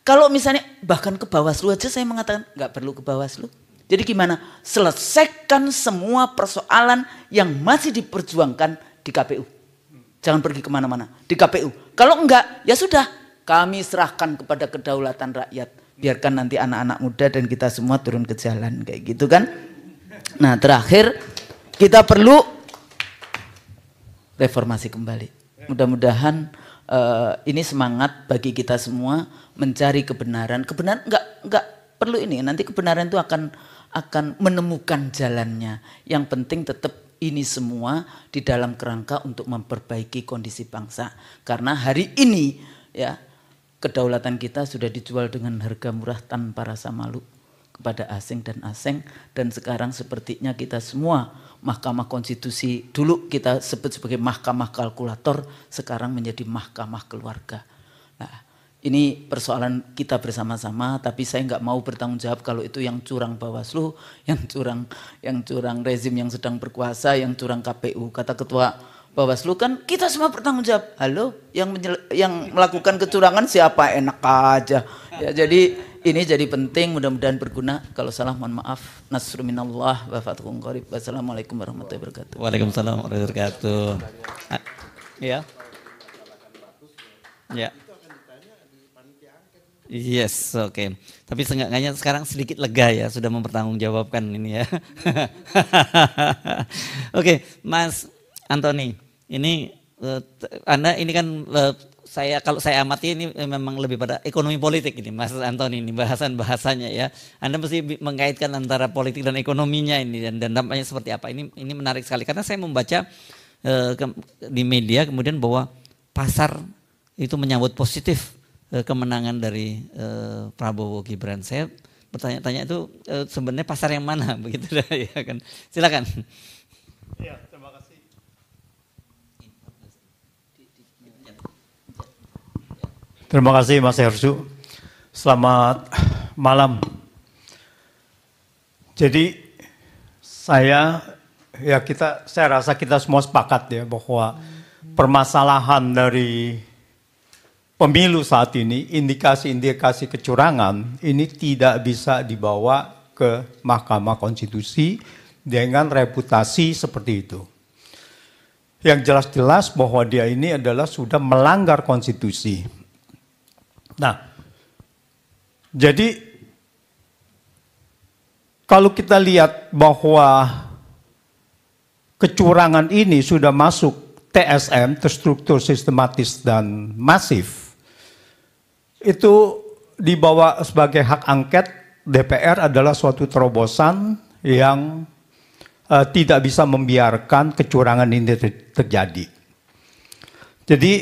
Speaker 8: Kalau misalnya bahkan ke Bawaslu aja saya mengatakan enggak perlu ke Bawaslu. Jadi gimana? Selesaikan semua persoalan yang masih diperjuangkan di KPU. Jangan pergi kemana-mana, di KPU. Kalau enggak, ya sudah, kami serahkan kepada kedaulatan rakyat. Biarkan nanti anak-anak muda dan kita semua turun ke jalan, kayak gitu kan. Nah terakhir, kita perlu reformasi kembali. Mudah-mudahan ini semangat bagi kita semua mencari kebenaran. Kebenaran enggak perlu ini, nanti kebenaran itu akan menemukan jalannya. Yang penting tetap ini semua di dalam kerangka untuk memperbaiki kondisi bangsa. Karena hari ini ya kedaulatan kita sudah dijual dengan harga murah tanpa rasa malu kepada asing dan asing. Dan sekarang sepertinya kita semua, Mahkamah Konstitusi dulu kita sebut sebagai mahkamah kalkulator, sekarang menjadi mahkamah keluarga. Nah, ini persoalan kita bersama-sama, tapi saya nggak mau bertanggung jawab kalau itu yang curang Bawaslu, yang curang rezim yang sedang berkuasa, yang curang KPU. Kata Ketua Bawaslu kan kita semua bertanggung jawab. Halo, yang melakukan kecurangan siapa? Enak aja. Ya, jadi ini jadi penting, mudah-mudahan berguna. Kalau salah mohon maaf. Nasrul minallah wa fathun qarib. Wassalamualaikum warahmatullahi wabarakatuh.
Speaker 3: Waalaikumsalam warahmatullahi wabarakatuh. Ya. Ya. Yes, oke. Tapi seenggaknya sekarang sedikit lega ya, sudah mempertanggungjawabkan ini ya. Oke, Mas Antoni, ini Anda ini kan kalau saya amati ini memang lebih pada ekonomi politik ini, Mas Antoni ini bahasanya ya. Anda mesti mengaitkan antara politik dan ekonominya ini dan dampaknya seperti apa. Ini menarik sekali karena saya membaca di media kemudian bahwa pasar itu menyambut positif kemenangan dari Prabowo Gibran. Saya bertanya-tanya itu sebenarnya pasar yang mana begitu ya kan. Silakan.
Speaker 5: Ya, terima kasih. Terima kasih Mas Hersu. Selamat malam. Jadi saya rasa kita semua sepakat ya bahwa permasalahan dari pemilu saat ini, indikasi-indikasi kecurangan ini tidak bisa dibawa ke Mahkamah Konstitusi dengan reputasi seperti itu. Yang jelas-jelas bahwa dia ini adalah sudah melanggar konstitusi. Nah, jadi kalau kita lihat bahwa kecurangan ini sudah masuk TSM, terstruktur, sistematis, dan masif, itu dibawa sebagai hak angket DPR adalah suatu terobosan yang tidak bisa membiarkan kecurangan ini terjadi. Jadi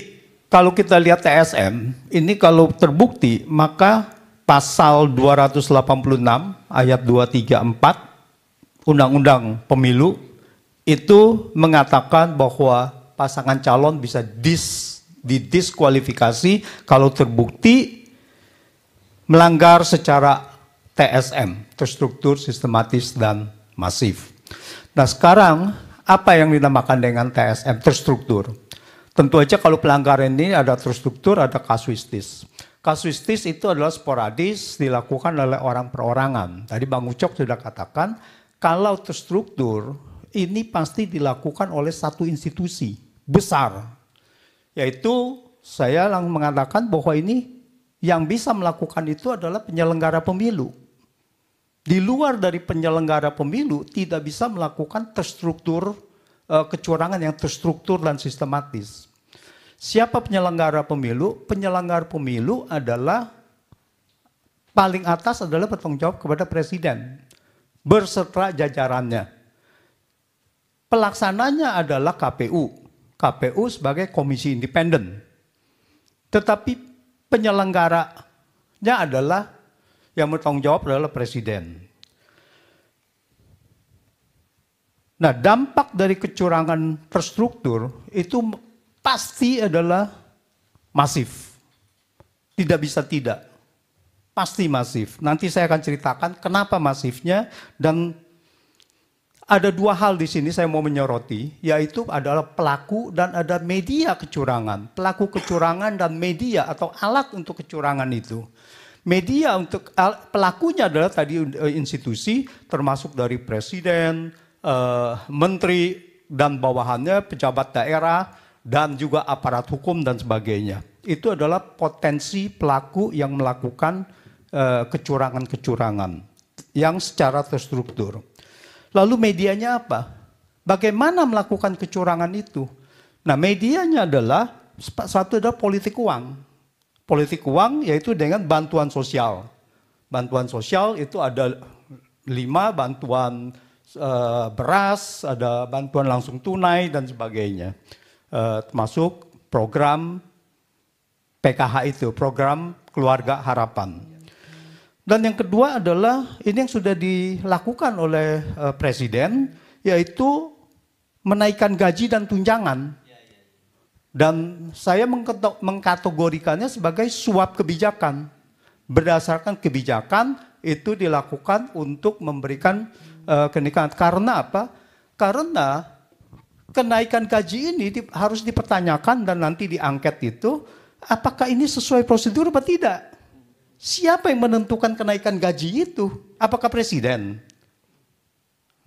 Speaker 5: kalau kita lihat TSM, ini kalau terbukti maka pasal 286 ayat 234 Undang-Undang Pemilu itu mengatakan bahwa pasangan calon bisa didiskualifikasi kalau terbukti melanggar secara TSM, terstruktur, sistematis, dan masif. Nah sekarang apa yang dinamakan dengan TSM, terstruktur? Tentu aja kalau pelanggaran ini ada terstruktur, ada kasuistis. Kasuistis itu adalah sporadis, dilakukan oleh orang perorangan. Tadi Bang Ucok sudah katakan, kalau terstruktur ini pasti dilakukan oleh satu institusi besar. Yaitu saya langsung mengatakan bahwa ini yang bisa melakukan itu adalah penyelenggara pemilu. Di luar dari penyelenggara pemilu tidak bisa melakukan terstruktur kecurangan yang terstruktur dan sistematis. Siapa penyelenggara pemilu? Penyelenggara pemilu adalah paling atas adalah bertanggung jawab kepada presiden berserta jajarannya. Pelaksananya adalah KPU. KPU sebagai komisi independen. Tetapi penyelenggaranya adalah, yang bertanggung jawab adalah presiden. Nah, dampak dari kecurangan terstruktur itu pasti adalah masif. Tidak bisa tidak. Pasti masif. Nanti saya akan ceritakan kenapa masifnya, dan ada dua hal di sini saya mau menyoroti, yaitu adalah pelaku dan ada media kecurangan. Pelaku kecurangan dan media atau alat untuk kecurangan itu. Media untuk pelakunya adalah tadi institusi, termasuk dari presiden, menteri dan bawahannya, pejabat daerah, dan juga aparat hukum dan sebagainya. Itu adalah potensi pelaku yang melakukan kecurangan-kecurangan yang secara terstruktur. Lalu medianya apa? Bagaimana melakukan kecurangan itu? Nah, medianya adalah satu adalah politik uang. Politik uang yaitu dengan bantuan sosial. Bantuan sosial itu ada 5, bantuan beras, ada bantuan langsung tunai dan sebagainya. Termasuk program PKH itu, program Keluarga Harapan. Dan yang kedua adalah ini yang sudah dilakukan oleh presiden, yaitu menaikkan gaji dan tunjangan. Dan saya mengkategorikannya sebagai suap kebijakan. Berdasarkan kebijakan itu dilakukan untuk memberikan kenaikan. Karena apa? Karena kenaikan gaji ini harus dipertanyakan dan nanti diangket itu, apakah ini sesuai prosedur atau tidak? Siapa yang menentukan kenaikan gaji itu? Apakah presiden?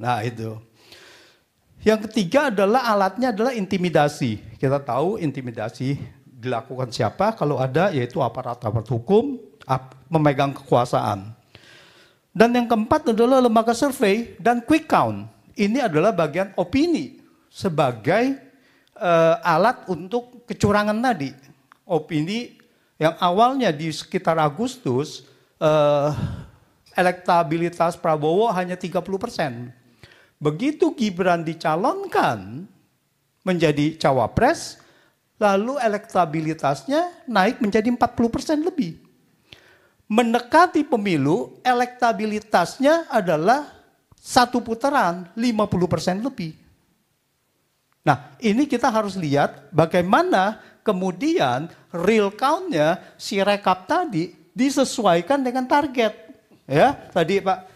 Speaker 5: Nah, itu. Yang ketiga adalah alatnya adalah intimidasi. Kita tahu intimidasi dilakukan siapa? Kalau ada yaitu aparat-aparat hukum memegang kekuasaan. Dan yang keempat adalah lembaga survei dan quick count. Ini adalah bagian opini sebagai alat untuk kecurangan tadi. Opini yang awalnya di sekitar Agustus, elektabilitas Prabowo hanya 30%. Begitu Gibran dicalonkan menjadi cawapres, lalu elektabilitasnya naik menjadi 40% lebih. Mendekati pemilu, elektabilitasnya adalah satu putaran 50% lebih. Nah, ini kita harus lihat bagaimana kemudian real count-nya si rekap tadi disesuaikan dengan target. Ya, tadi Pak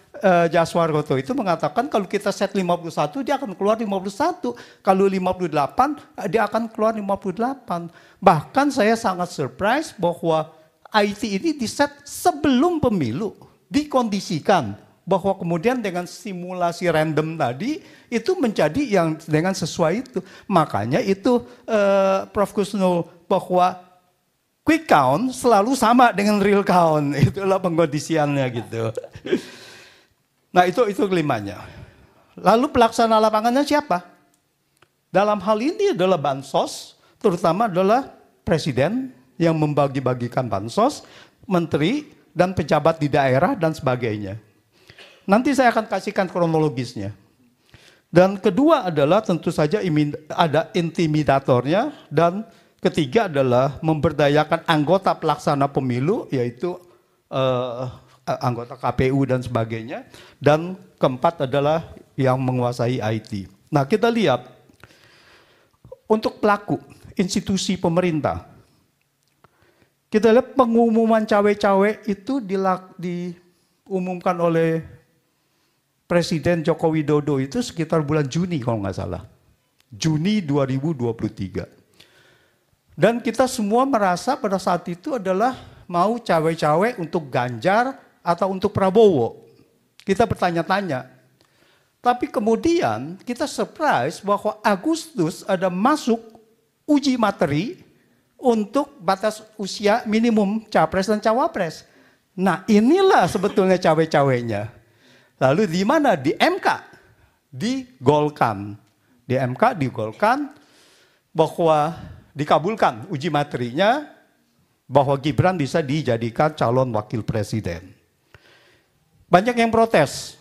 Speaker 5: Jaswargoto itu mengatakan kalau kita set 51 dia akan keluar 51, kalau 58 dia akan keluar 58. Bahkan saya sangat surprise bahwa IT ini diset sebelum pemilu, dikondisikan bahwa kemudian dengan simulasi random tadi itu menjadi yang dengan sesuai itu. Makanya itu Prof. Kusnul bahwa quick count selalu sama dengan real count. Itulah pengkondisiannya gitu. Nah itu kelimanya. Lalu pelaksana lapangannya siapa? Dalam hal ini adalah bansos, terutama adalah presiden yang membagi-bagikan bansos, menteri dan pejabat di daerah dan sebagainya. Nanti saya akan kasihkan kronologisnya. Dan kedua adalah tentu saja ada intimidatornya, dan ketiga adalah memberdayakan anggota pelaksana pemilu, yaitu anggota KPU dan sebagainya. Dan keempat adalah yang menguasai IT. Nah kita lihat, untuk pelaku institusi pemerintah, kita lihat pengumuman cawe-cawe itu diumumkan oleh Presiden Joko Widodo itu sekitar bulan Juni kalau nggak salah. Juni 2023. Dan kita semua merasa pada saat itu adalah mau cawe-cawe untuk Ganjar atau untuk Prabowo. Kita bertanya-tanya. Tapi kemudian kita surprise bahwa Agustus ada masuk uji materi untuk batas usia minimum capres dan cawapres. Nah inilah sebetulnya cawe-cawenya. Lalu di mana? Di MK. Digolkan. Di MK digolkan bahwa dikabulkan uji materinya bahwa Gibran bisa dijadikan calon wakil presiden. Banyak yang protes.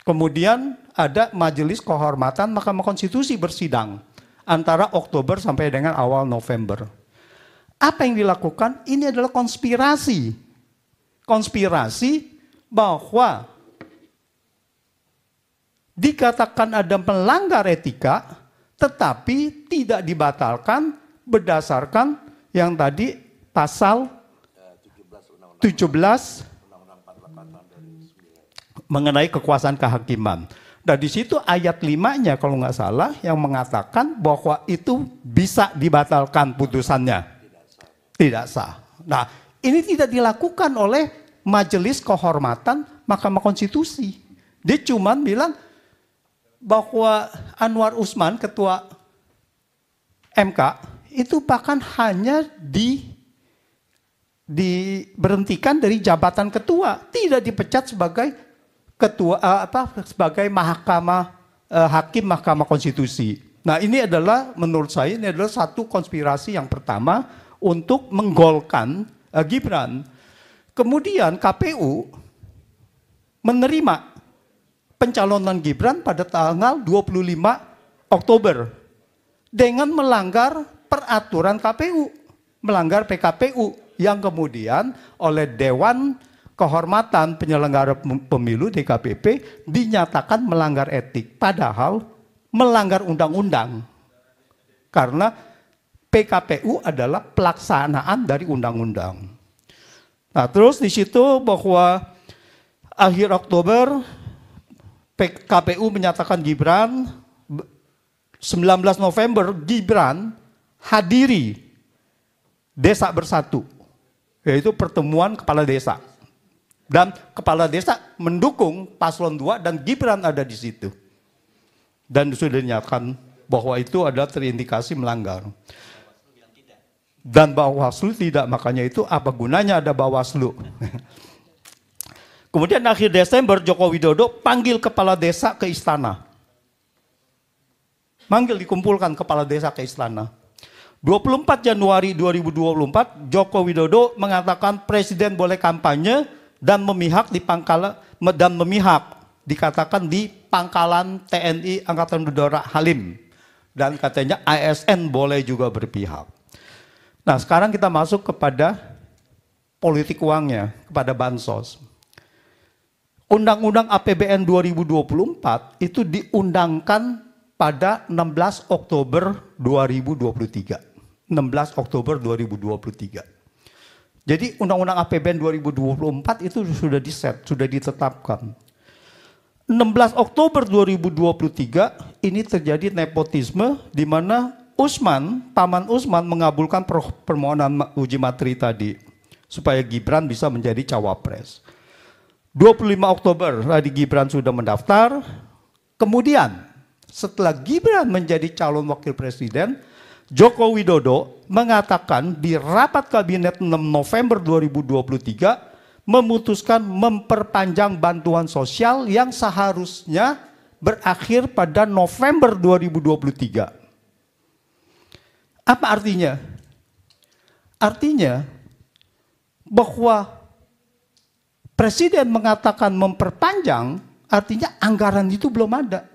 Speaker 5: Kemudian ada Majelis Kehormatan Mahkamah Konstitusi bersidang antara Oktober sampai dengan awal November. Apa yang dilakukan? Ini adalah konspirasi. Konspirasi bahwa dikatakan ada melanggar etika, tetapi tidak dibatalkan berdasarkan yang tadi pasal 17 mengenai kekuasaan kehakiman. Nah di situ ayat 5-nya kalau nggak salah yang mengatakan bahwa itu bisa dibatalkan putusannya. Tidak sah. Nah ini tidak dilakukan oleh Majelis Kehormatan Mahkamah Konstitusi. Dia cuma bilang bahwa Anwar Usman, ketua MK, itu bahkan hanya diberhentikan dari jabatan ketua, tidak dipecat sebagai ketua sebagai hakim Mahkamah Konstitusi. Nah, ini adalah menurut saya ini adalah satu konspirasi yang pertama untuk menggolkan Gibran. Kemudian KPU menerima pencalonan Gibran pada tanggal 25 Oktober dengan melanggar peraturan KPU, melanggar PKPU yang kemudian oleh Dewan Kehormatan Penyelenggara Pemilu DKPP dinyatakan melanggar etik, padahal melanggar undang-undang. Karena PKPU adalah pelaksanaan dari undang-undang. Nah, terus di situ bahwa akhir Oktober KPU menyatakan Gibran, 19 November Gibran hadiri Desa Bersatu, yaitu pertemuan kepala desa. Dan kepala desa mendukung paslon 2 dan Gibran ada di situ. Dan sudah dinyatakan bahwa itu adalah terindikasi melanggar. Dan Bawaslu tidak, makanya itu apa gunanya ada Bawaslu. Kemudian akhir Desember Joko Widodo panggil kepala desa ke istana. Dikumpulkan kepala desa ke istana. 24 Januari 2024 Joko Widodo mengatakan presiden boleh kampanye dan memihak dikatakan di pangkalan TNI Angkatan Udara Halim. Dan katanya ASN boleh juga berpihak. Nah, sekarang kita masuk kepada politik uangnya, kepada bansos. Undang-Undang APBN 2024 itu diundangkan pada 16 Oktober 2023. 16 Oktober 2023. Jadi Undang-Undang APBN 2024 itu sudah diset, sudah ditetapkan. 16 Oktober 2023 ini terjadi nepotisme di mana Paman Usman mengabulkan permohonan uji materi tadi supaya Gibran bisa menjadi cawapres. 25 Oktober tadi Gibran sudah mendaftar. Kemudian setelah Gibran menjadi calon wakil presiden, Joko Widodo mengatakan di rapat kabinet 6 November 2023 memutuskan memperpanjang bantuan sosial yang seharusnya berakhir pada November 2023. Apa artinya? Artinya bahwa presiden mengatakan memperpanjang, artinya anggaran itu belum ada.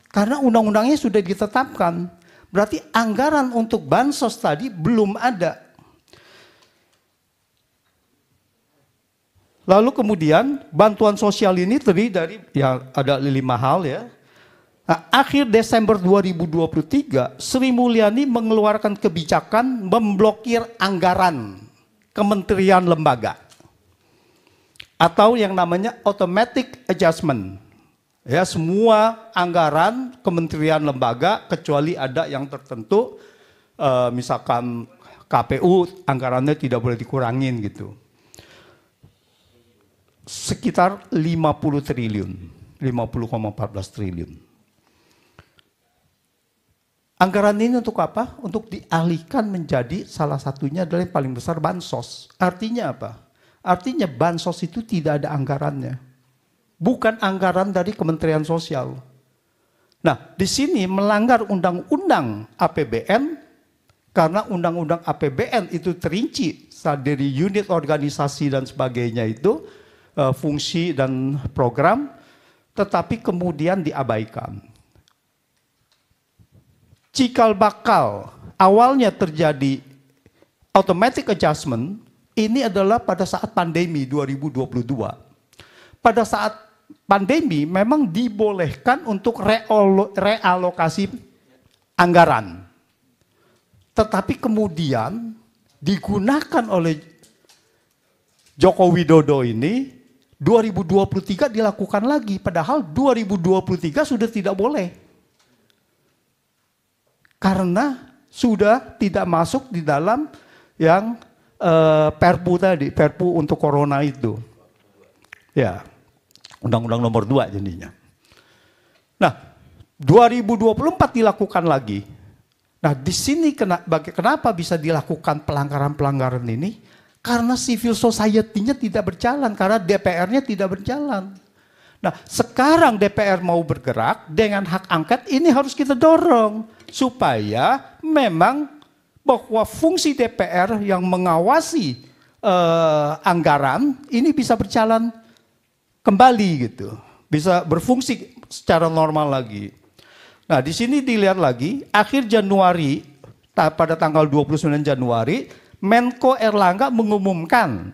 Speaker 5: Karena undang-undangnya sudah ditetapkan. Berarti anggaran untuk bansos tadi belum ada. Lalu kemudian bantuan sosial ini terdiri dari ada 5 hal ya. Nah, akhir Desember 2023 Sri Mulyani mengeluarkan kebijakan memblokir anggaran kementerian lembaga atau yang namanya automatic adjustment. Ya, semua anggaran kementerian lembaga kecuali ada yang tertentu, misalkan KPU anggarannya tidak boleh dikurangin gitu. Sekitar 50 triliun, 50,14 triliun. Anggaran ini untuk apa? Untuk dialihkan menjadi salah satunya adalah yang paling besar bansos. Artinya apa? Artinya bansos itu tidak ada anggarannya. Bukan anggaran dari Kementerian Sosial. Nah, di sini melanggar undang-undang APBN karena undang-undang APBN itu terinci dari unit organisasi dan sebagainya itu fungsi dan program, tetapi kemudian diabaikan. Cikal bakal awalnya terjadi automatic adjustment ini adalah pada saat pandemi 2022. Pada saat pandemi memang dibolehkan untuk realokasi anggaran. Tetapi kemudian digunakan oleh Joko Widodo ini 2023 dilakukan lagi, padahal 2023 sudah tidak boleh. Karena sudah tidak masuk di dalam yang Perpu tadi, Perpu untuk Corona itu. Ya, Undang-Undang nomor 2 jadinya. Nah, 2024 dilakukan lagi. Nah, di sini kenapa bisa dilakukan pelanggaran-pelanggaran ini? Karena civil society-nya tidak berjalan, karena DPR-nya tidak berjalan. Nah, sekarang DPR mau bergerak dengan hak angket, ini harus kita dorong. Supaya memang bahwa fungsi DPR yang mengawasi anggaran ini bisa berjalan kembali gitu. Bisa berfungsi secara normal lagi. Nah, di sini dilihat lagi, akhir Januari, pada tanggal 29 Januari, Menko Erlangga mengumumkan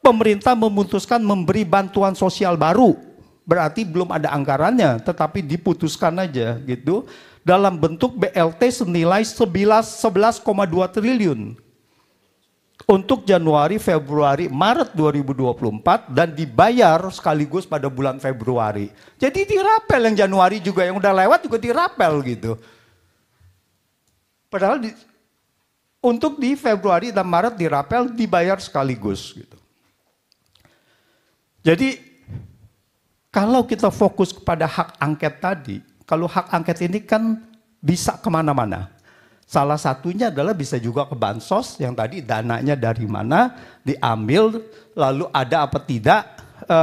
Speaker 5: pemerintah memutuskan memberi bantuan sosial baru. Berarti belum ada anggarannya, tetapi diputuskan aja gitu. Dalam bentuk BLT senilai 11,2 triliun. Untuk Januari, Februari, Maret 2024 dan dibayar sekaligus pada bulan Februari. Jadi dirapel yang Januari juga, yang udah lewat juga dirapel gitu. Padahal untuk di Februari dan Maret dirapel, dibayar sekaligus gitu. Jadi kalau kita fokus kepada hak angket tadi, kalau hak angket ini kan bisa kemana-mana. Salah satunya adalah bisa juga ke bansos yang tadi dananya dari mana diambil, lalu ada apa tidak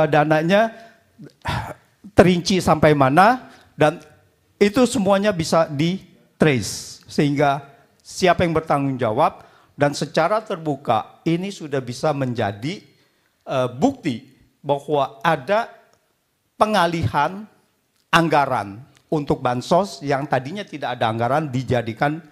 Speaker 5: dananya, terinci sampai mana, dan itu semuanya bisa di-trace. Sehingga siapa yang bertanggung jawab dan secara terbuka ini sudah bisa menjadi bukti bahwa ada pengalihan anggaran untuk bansos yang tadinya tidak ada anggaran dijadikan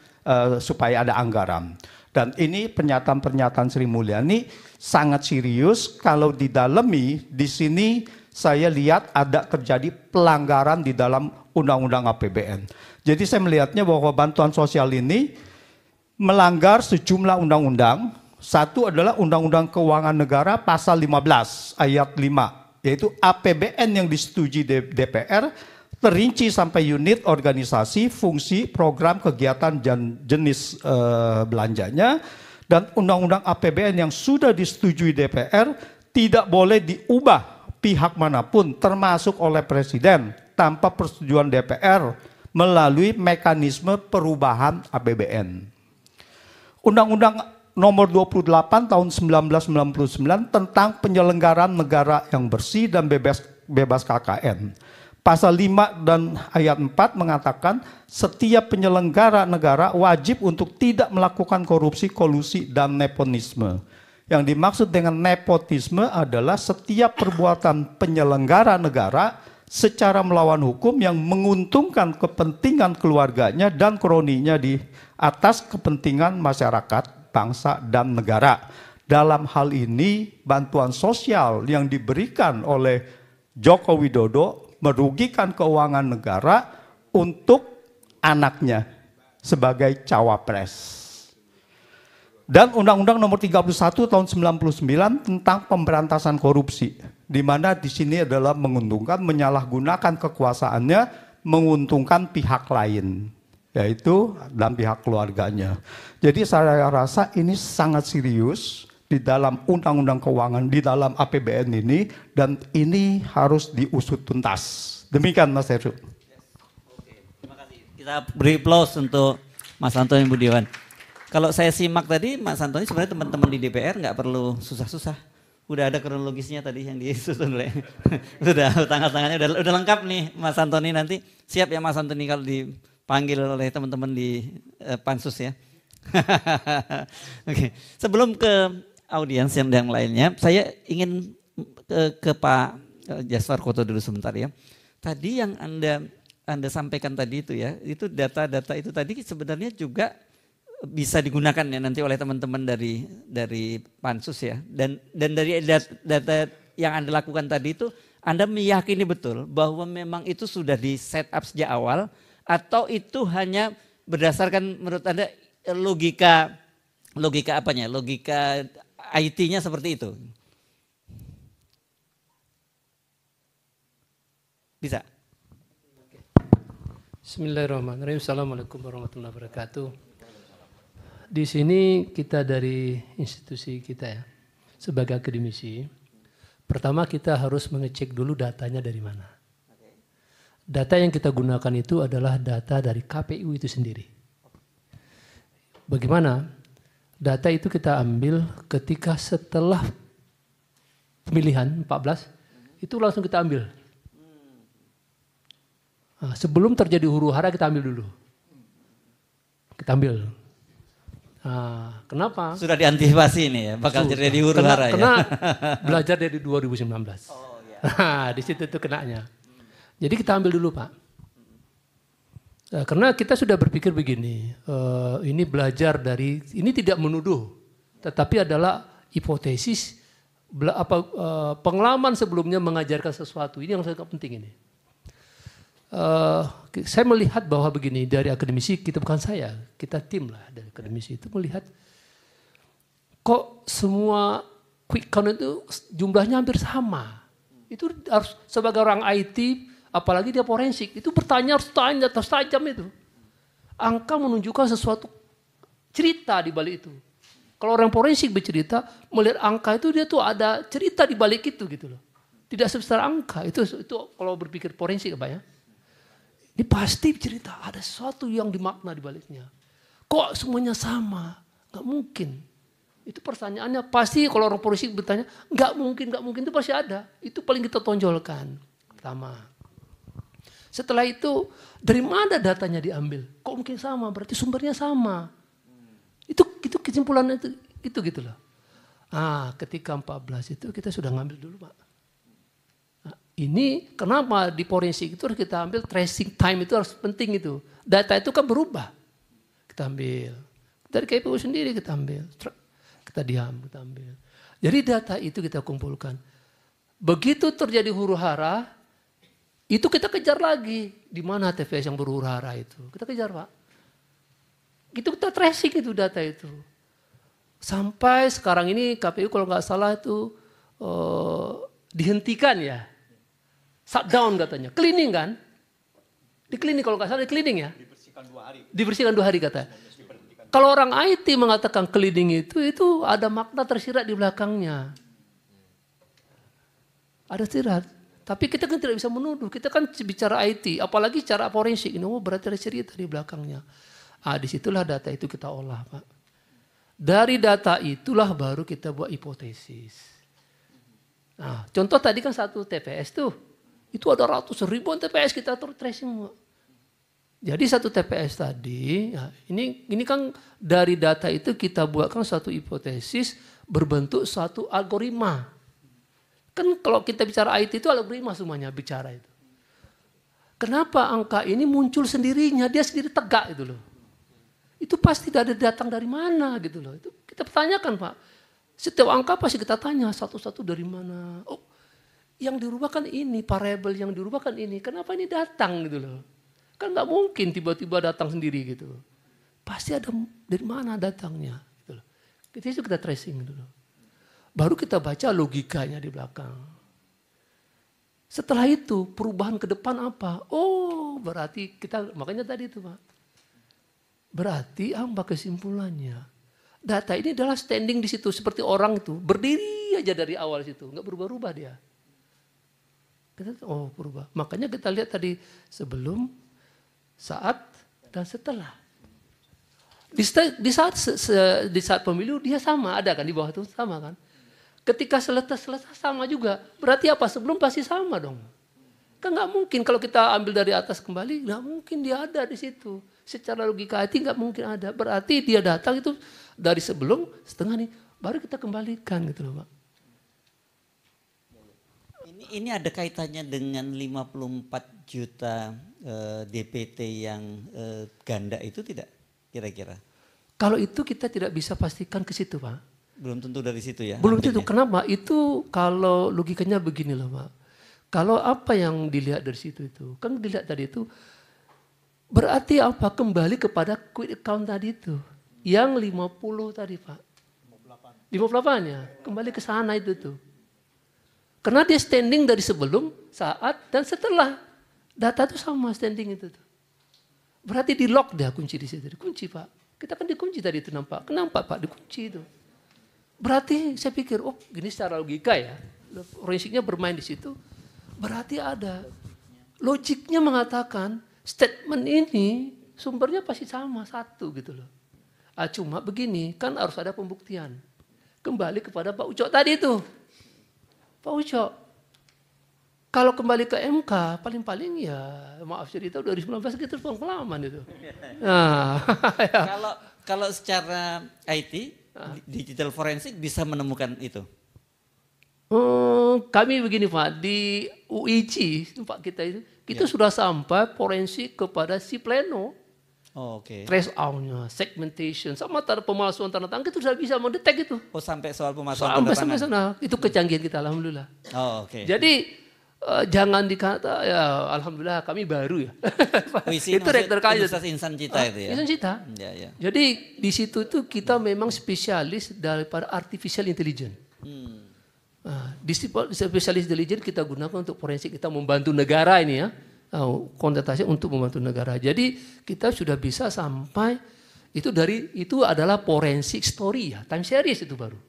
Speaker 5: supaya ada anggaran. Dan ini pernyataan-pernyataan Sri Mulyani sangat serius. Kalau didalami di sini saya lihat ada terjadi pelanggaran di dalam Undang-Undang APBN. Jadi saya melihatnya bahwa bantuan sosial ini melanggar sejumlah undang-undang. Satu adalah Undang-Undang Keuangan Negara pasal 15 ayat 5, yaitu APBN yang disetujui DPR terinci sampai unit, organisasi, fungsi, program, kegiatan, dan jenis belanjanya. Dan Undang-Undang APBN yang sudah disetujui DPR tidak boleh diubah pihak manapun, termasuk oleh Presiden, tanpa persetujuan DPR melalui mekanisme perubahan APBN. Undang-Undang nomor 28 tahun 1999 tentang penyelenggaraan negara yang bersih dan bebas KKN. Pasal 5 dan ayat 4 mengatakan setiap penyelenggara negara wajib untuk tidak melakukan korupsi, kolusi, dan nepotisme. Yang dimaksud dengan nepotisme adalah setiap perbuatan penyelenggara negara secara melawan hukum yang menguntungkan kepentingan keluarganya dan kroninya di atas kepentingan masyarakat, bangsa, dan negara. Dalam hal ini, bantuan sosial yang diberikan oleh Joko Widodo merugikan keuangan negara untuk anaknya sebagai cawapres. Dan Undang-Undang nomor 31 tahun 99 tentang pemberantasan korupsi, di mana di sini adalah menguntungkan, menyalahgunakan kekuasaannya, menguntungkan pihak lain, yaitu dan pihak keluarganya. Jadi saya rasa ini sangat serius di dalam Undang-Undang Keuangan, di dalam APBN ini, dan ini harus diusut tuntas. Demikian Mas Heru.
Speaker 3: Terima kasih. Kita beri applause untuk Mas Antoni Budiawan. Kalau saya simak tadi, Mas Antoni sebenarnya teman-teman di DPR nggak perlu susah-susah. Udah ada kronologisnya tadi yang disusun oleh, sudah tangan-tangannya udah lengkap nih Mas Antoni. Nanti siap ya Mas Antoni kalau dipanggil oleh teman-teman di Pansus ya. Oke. Sebelum ke audiens yang lainnya, saya ingin ke Pak Jaswar Koto dulu sebentar ya. Tadi yang Anda sampaikan tadi itu ya, itu data-data itu tadi sebenarnya juga bisa digunakan ya nanti oleh teman-teman dari pansus ya. Dan dari data yang Anda lakukan tadi itu Anda meyakini betul bahwa memang itu sudah di set up sejak awal atau itu hanya berdasarkan menurut Anda logika apanya? Logika IT-nya seperti itu. Bisa.
Speaker 6: Bismillahirrahmanirrahim. Assalamualaikum warahmatullahi wabarakatuh. Di sini kita dari institusi kita ya, sebagai akademisi, pertama kita harus mengecek dulu datanya dari mana. Data yang kita gunakan itu adalah data dari KPU itu sendiri. Bagaimana? Data itu kita ambil ketika setelah pemilihan 14, itu langsung kita ambil. Nah, sebelum terjadi huru hara kita ambil dulu. Kita ambil. Nah, kenapa?
Speaker 3: Sudah diantisipasi ini ya, bakal terjadi huru hara ya.
Speaker 6: Karena belajar dari 2019. Oh, iya. Nah, di situ tuh kenanya. Jadi kita ambil dulu Pak. Karena kita sudah berpikir begini, ini belajar dari, ini tidak menuduh, tetapi adalah hipotesis, pengalaman sebelumnya mengajarkan sesuatu. Ini yang sangat penting ini. Saya melihat bahwa begini, dari akademisi, kita bukan saya, kita tim lah dari akademisi itu melihat kok semua quick count itu jumlahnya hampir sama. Itu harus sebagai orang IT, apalagi dia forensik, itu bertanya harus tanya terus tajam itu. Angka menunjukkan sesuatu cerita di balik itu. Kalau orang forensik bercerita, melihat angka itu dia tuh ada cerita di balik itu gitu loh. Tidak sebesar angka, itu kalau berpikir forensik apa ya. Ini pasti cerita, ada sesuatu yang dimakna di baliknya. Kok semuanya sama? Gak mungkin. Itu pertanyaannya pasti kalau orang forensik bertanya, gak mungkin itu pasti ada. Itu paling kita tonjolkan. Pertama. Setelah itu, dari mana datanya diambil? Kok mungkin sama? Berarti sumbernya sama. Itu kesimpulan itu gitu loh. Ah, ketika 14 itu kita sudah ngambil dulu Pak. Ini kenapa di forensik itu harus kita ambil tracing time itu harus penting itu. Data itu kan berubah. Kita ambil. Dari KPU sendiri kita ambil. Kita diam, kita ambil. Jadi data itu kita kumpulkan. Begitu terjadi huru hara, itu kita kejar lagi. Di mana TPS yang berhuru hara itu. Kita kejar Pak. Itu kita tracing itu data itu. Sampai sekarang ini KPU kalau nggak salah itu dihentikan ya. Shutdown katanya, cleaning kan? Di cleaning kalau nggak salah di cleaning ya? Dibersihkan 2 hari kata. Kalau orang IT mengatakan cleaning itu ada makna tersirat di belakangnya. Ada tersirat. Tapi kita kan tidak bisa menuduh, kita kan bicara IT, apalagi cara forensik. Ini berarti ada cerita di belakangnya. Disitulah data itu kita olah Pak. Dari data itulah baru kita buat hipotesis. Nah, contoh tadi kan 1 TPS tuh. Itu ada ratus ribuan TPS kita tracing. Jadi 1 TPS tadi, ya ini kan dari data itu kita buatkan satu hipotesis berbentuk suatu algoritma. Kan kalau kita bicara IT itu algoritma semuanya bicara itu. Kenapa angka ini muncul sendirinya, dia sendiri tegak gitu loh. Itu pasti datang dari mana gitu loh. Itu kita pertanyakan Pak. Setiap angka pasti kita tanya satu-satu dari mana. Oh, yang dirubah kan ini, variabel yang dirubah kan ini. Kenapa ini datang gitu loh. Kan gak mungkin tiba-tiba datang sendiri gitu. Pasti ada dari mana datangnya. Gitu loh. Itu kita tracing gitu loh. Baru kita baca logikanya di belakang. Setelah itu perubahan ke depan apa? Oh berarti kita, makanya tadi itu Pak. Berarti apa kesimpulannya? Data ini adalah standing di situ. Seperti orang itu berdiri aja dari awal situ. Gak berubah-ubah dia. Oh berubah. Makanya kita lihat tadi sebelum, saat, dan setelah. Di saat pemilu dia sama, ada kan di bawah itu sama kan. Ketika selesai sama juga. Berarti apa? Sebelum pasti sama dong. Kan nggak mungkin kalau kita ambil dari atas kembali, nggak mungkin dia ada di situ. Secara logika IT nggak mungkin ada. Berarti dia datang itu dari sebelum setengah nih, baru kita kembalikan gitu loh Pak.
Speaker 3: Ini ada kaitannya dengan 54 juta DPT yang ganda itu tidak kira-kira?
Speaker 6: Kalau itu kita tidak bisa pastikan ke situ, Pak.
Speaker 3: Belum tentu dari situ ya.
Speaker 6: Belum tentu.
Speaker 3: ambilnya.
Speaker 6: Kenapa? Itu kalau logikanya begini loh, Pak. Kalau apa yang dilihat dari situ itu, kan dilihat tadi itu, berarti apa? Kembali kepada quick account tadi itu. Yang 50 tadi, Pak. 58 ya, kembali ke sana itu tuh. Karena dia standing dari sebelum, saat, dan setelah. Data itu sama standing itu tuh. Berarti di lock dia kunci di situ. Dikunci, Pak. Kita kan dikunci tadi itu nampak. Kenapa, Pak? Dikunci itu. Berarti saya pikir, oh gini secara logika ya. Forensiknya bermain di situ. Berarti ada. Logiknya mengatakan statement ini sumbernya pasti sama, satu gitu loh. Cuma begini, kan harus ada pembuktian. Kembali kepada Pak Ucok tadi itu. Pak Ucok, kalau kembali ke MK, paling-paling ya maaf cerita 2019 kita pengalaman itu. Nah,
Speaker 3: Kalau secara IT, digital forensik bisa menemukan itu.
Speaker 6: Kami begini Pak, di UIC Pak kita itu, kita sudah sampai forensik kepada si pleno.
Speaker 3: Oh, oke.
Speaker 6: Trace out-nya, segmentation, sama pemalsuan tanda tangan, kita sudah bisa mendetek itu.
Speaker 3: Oh, sampai soal pemalsuan tanda
Speaker 6: Sampai
Speaker 3: tangan.
Speaker 6: sana, itu kecanggihan kita alhamdulillah.
Speaker 3: Oh, oke.
Speaker 6: Jadi jangan dikata ya alhamdulillah kami baru ya.
Speaker 3: Puisi
Speaker 6: Itu rektor kaya.
Speaker 3: Universitas Insan Cita itu ya.
Speaker 6: Insan Cita.
Speaker 3: Ya, ya.
Speaker 6: Jadi di situ tuh kita memang spesialis daripada artificial intelligence. Nah, di spesialis intelligence kita gunakan untuk forensik, kita membantu negara ini ya. Konsentrasi untuk membantu negara. Jadi kita sudah bisa sampai itu adalah forensik story ya, time series itu baru.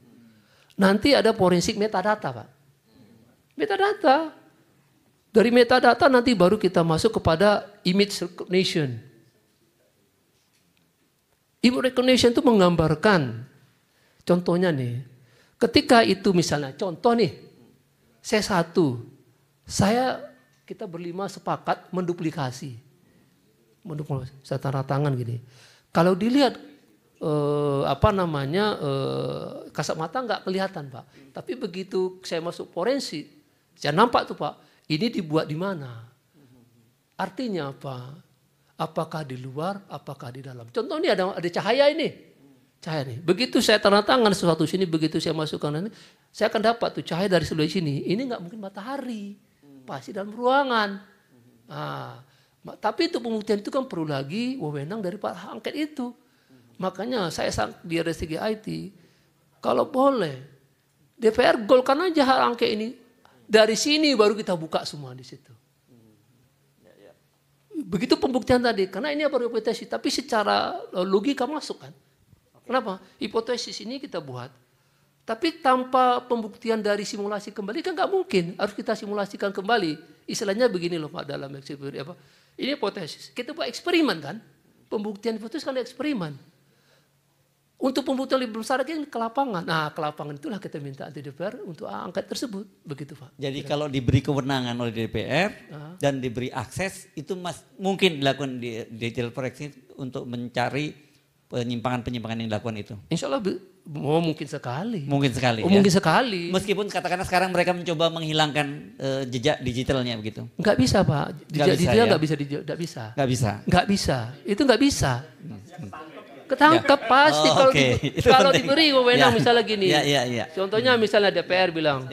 Speaker 6: Nanti ada forensik metadata, Pak. Metadata. Dari metadata nanti baru kita masuk kepada image recognition. Image recognition itu menggambarkan, contohnya nih, ketika itu misalnya, contoh nih, kita berlima sepakat menduplikasi. Saya tanda tangan gini. Kalau dilihat kasat mata nggak kelihatan Pak. Tapi begitu saya masuk forensik, saya nampak tuh Pak, ini dibuat di mana? Artinya apa? Apakah di luar, apakah di dalam? Contoh ini ada cahaya ini. Cahaya nih. Begitu saya tanda tangan sesuatu sini, begitu saya masukkan ini, saya akan dapat tuh cahaya dari sebelah sini. Ini nggak mungkin matahari. Pasti dalam ruangan. Tapi itu pembuktian itu kan perlu lagi wewenang dari para angket itu. Makanya saya di segi IT, kalau boleh, DPR golkan aja hak angket ini. Dari sini baru kita buka semua di situ. Begitu pembuktian tadi, karena ini baru hipotesis, tapi secara logika masuk kan. Kenapa? Hipotesis ini kita buat. Tapi tanpa pembuktian dari simulasi kembali kan nggak mungkin. Harus kita simulasikan kembali. Istilahnya begini loh Pak dalam eksperimen. Ini hipotesis. Kita buat eksperimen kan. Pembuktian hipotesis kan eksperimen. Untuk pembuktian lebih besar lagi ke lapangan. Nah ke lapangan itulah kita minta anti DPR untuk angket tersebut. Begitu Pak.
Speaker 3: Jadi kalau diberi kewenangan oleh DPR dan diberi akses, itu mungkin dilakukan di digital forensik untuk mencari penyimpangan-penyimpangan yang dilakukan itu.
Speaker 6: Insya Allah mungkin sekali.
Speaker 3: Mungkin sekali.
Speaker 6: Mungkin sekali.
Speaker 3: Meskipun katakanlah sekarang mereka mencoba menghilangkan jejak digitalnya begitu.
Speaker 6: Nggak bisa Pak. Jejak digital nggak bisa.
Speaker 3: Nggak bisa.
Speaker 6: Nggak bisa. Itu nggak bisa. Ketangkap pasti kalau diberi wewenang misalnya gini. Contohnya misalnya DPR bilang,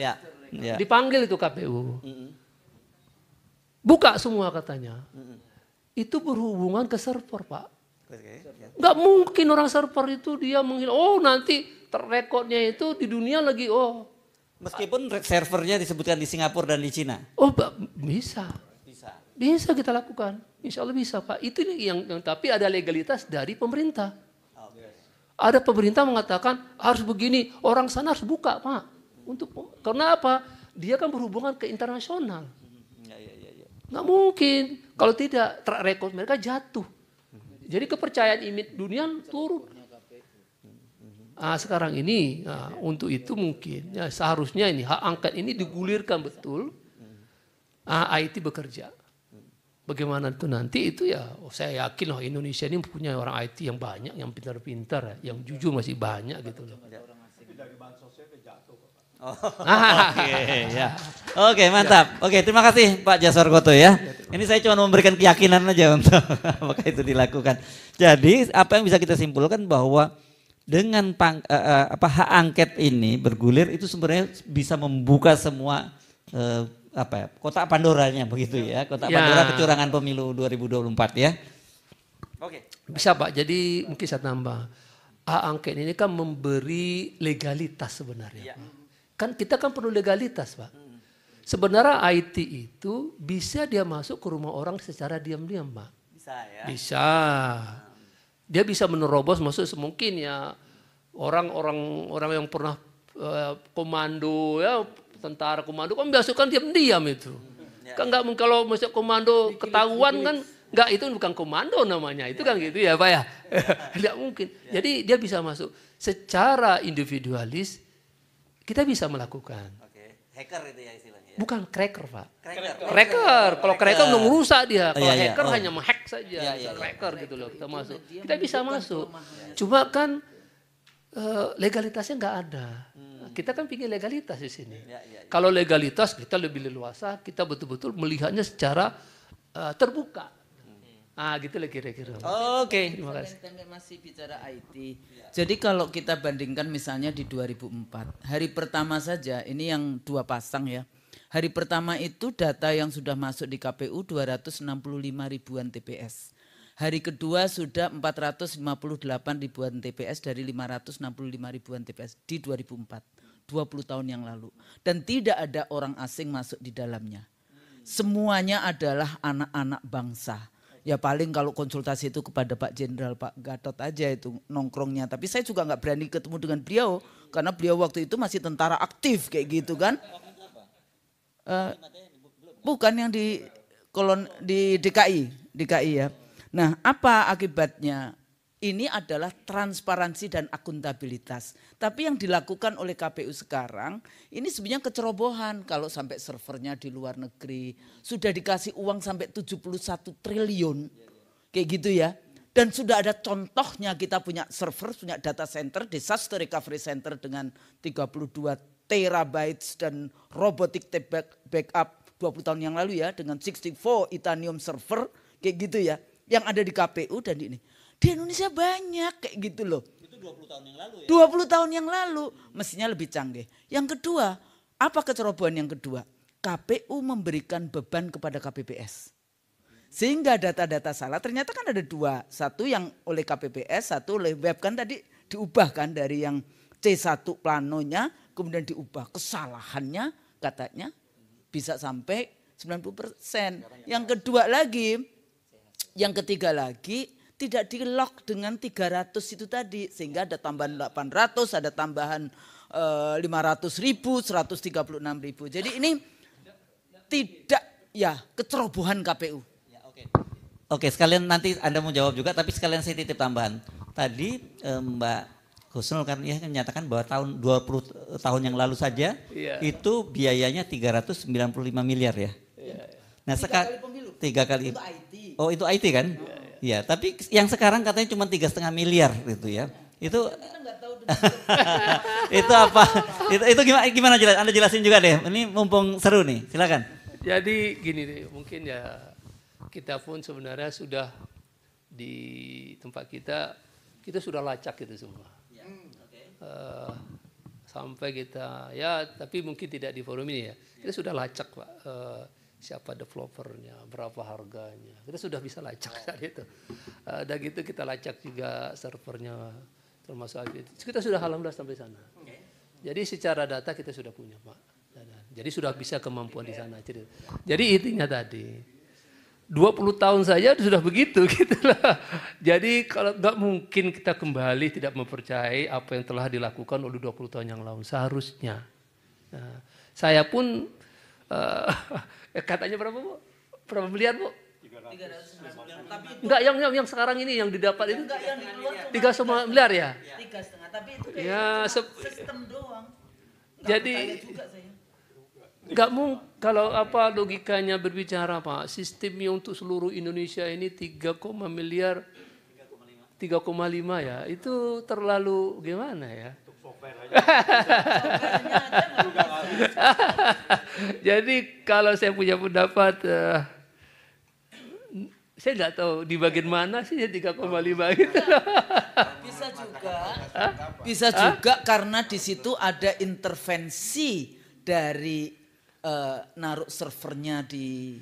Speaker 6: dipanggil itu KPU. Buka semua katanya. Itu berhubungan ke server Pak. Nggak mungkin orang server itu dia menghilang. Oh nanti terrekodnya itu di dunia lagi. Oh.
Speaker 3: Meskipun servernya disebutkan di Singapura dan di Cina.
Speaker 6: Oh bisa. Bisa kita lakukan. Insya Allah bisa Pak. Itu yang tapi ada legalitas dari pemerintah. Ada pemerintah mengatakan harus begini. Orang sana harus buka Pak. Karena apa? Dia kan berhubungan ke internasional. Nggak mungkin. Kalau tidak track record mereka jatuh. Jadi kepercayaan image dunia turun. Sekarang ini untuk itu mungkin seharusnya ini hak angket ini digulirkan betul. IT bekerja. Bagaimana itu nanti itu ya saya yakin loh Indonesia ini punya orang IT yang banyak, yang pintar-pintar, yang jujur masih banyak gitu loh.
Speaker 3: Oke, ya. Oke, mantap. Oke, terima kasih Pak Jaswar Koto ya. Ini saya cuma memberikan keyakinan aja untuk apakah itu dilakukan. Jadi apa yang bisa kita simpulkan bahwa dengan hak angket ini bergulir itu sebenarnya bisa membuka semua kotak Pandoranya begitu ya. Kotak Pandora kecurangan pemilu 2024 ya. Oke.
Speaker 6: Bisa Pak, jadi mungkin saya tambah. Hak angket ini kan memberi legalitas sebenarnya. Kan kita kan perlu legalitas Pak. Sebenarnya IT itu bisa dia masuk ke rumah orang secara diam-diam Pak.
Speaker 3: Bisa ya.
Speaker 6: Bisa. Dia bisa menerobos masuk semungkin ya orang yang pernah komando ya, tentara komando kan biasa kan diam-diam itu. Kan enggak kalau masuk komando ketahuan kan enggak, itu bukan komando namanya. Itu kan gitu ya Pak ya. Tidak mungkin. Jadi dia bisa masuk secara individualis, kita bisa melakukan.
Speaker 3: Oke. Hacker itu ya istilahnya.
Speaker 6: Bukan cracker Pak.
Speaker 3: Cracker.
Speaker 6: Kalau cracker udah ngerusak dia. Kalau
Speaker 3: Iya,
Speaker 6: hacker
Speaker 3: oh.
Speaker 6: hanya menghack saja. Cracker gitu loh, kita masuk. Kita bisa masuk. Cuma kan legalitasnya nggak ada. Kita kan pikir legalitas di sini. Kalau legalitas kita lebih leluasa, kita betul-betul melihatnya secara terbuka. Gitu lah kira-kira.
Speaker 3: Oke.
Speaker 6: Terima kasih.
Speaker 8: Kita masih bicara IT. Jadi kalau kita bandingkan misalnya di 2004, hari pertama saja, ini yang 2 pasang ya. Hari pertama itu data yang sudah masuk di KPU 265 ribuan TPS. Hari kedua sudah 458 ribuan TPS dari 565 ribuan TPS di 2004. 20 tahun yang lalu. Dan tidak ada orang asing masuk di dalamnya. Semuanya adalah anak-anak bangsa. Ya paling kalau konsultasi itu kepada Pak Jenderal Pak Gatot aja itu nongkrongnya. Tapi saya juga nggak berani ketemu dengan beliau. Karena beliau waktu itu masih tentara aktif kayak gitu kan. Bukan yang di DKI ya. Nah apa akibatnya? Ini adalah transparansi dan akuntabilitas. Tapi yang dilakukan oleh KPU sekarang ini sebenarnya kecerobohan. Kalau sampai servernya di luar negeri sudah dikasih uang sampai 71 triliun. Kayak gitu ya. Dan sudah ada contohnya, kita punya server, punya data center, disaster recovery center dengan 32 terabytes dan robotic backup 20 tahun yang lalu ya. Dengan 64 Itanium server kayak gitu ya. Yang ada di KPU dan di ini. Di Indonesia banyak kayak gitu loh.
Speaker 3: Itu 20 tahun yang lalu ya?
Speaker 8: 20 tahun yang lalu. Mestinya lebih canggih. Yang kedua, apa kecerobohan yang kedua? KPU memberikan beban kepada KPPS. Sehingga data-data salah ternyata kan ada 2. Satu yang oleh KPPS, satu oleh web kan tadi diubahkan dari yang C1 planonya kemudian diubah. Kesalahannya katanya bisa sampai 90%. Yang kedua lagi, yang ketiga lagi, tidak di-lock dengan 300 itu tadi. Sehingga ada tambahan 800, ada tambahan 500 ribu, 136 ribu. Jadi ini tidak ya kecerobohan KPU.
Speaker 3: Ya, oke, sekalian nanti Anda mau jawab juga, tapi sekalian saya titip tambahan. Tadi Mbak Husnul kan ya menyatakan bahwa tahun 20 tahun yang lalu saja itu biayanya 395 miliar ya. Nah, 3 kali. Itu IT. Oh, itu IT kan? Iya, tapi yang sekarang katanya cuma 3,5 miliar gitu ya. Itu itu apa? Itu gimana jelas? Anda jelasin juga deh. Ini mumpung seru nih. Silakan.
Speaker 6: Jadi gini deh, mungkin ya kita pun sebenarnya sudah di tempat kita sudah lacak itu semua. Sampai kita ya, tapi mungkin tidak di forum ini ya. Kita sudah lacak Pak. Siapa developernya, berapa harganya. Kita sudah bisa lacak saat itu. Dan gitu kita lacak juga servernya termasuk IP. Kita sudah alhamdulillah sampai sana. Jadi secara data kita sudah punya Pak. Jadi sudah bisa kemampuan di sana. Jadi intinya tadi 20 tahun saja sudah begitu gitu lah. Jadi kalau nggak mungkin kita kembali tidak mempercayai apa yang telah dilakukan oleh 20 tahun yang lalu seharusnya. Nah, saya pun katanya berapa Bu? Berapa miliar Bu? 300. Enggak, yang sekarang ini yang didapat itu 3,5 miliar ya?
Speaker 8: 3,5 tapi itu
Speaker 6: ya,
Speaker 8: sistem doang.
Speaker 6: Jadi enggak mungkin kalau apa logikanya berbicara Pak, sistemnya untuk seluruh Indonesia ini 3,5 miliar 3,5 ya, itu terlalu gimana ya? Jadi kalau saya punya pendapat, saya nggak tahu di bagian mana sih 3,5 gitu.
Speaker 8: Bisa juga karena di situ ada intervensi dari naruh servernya di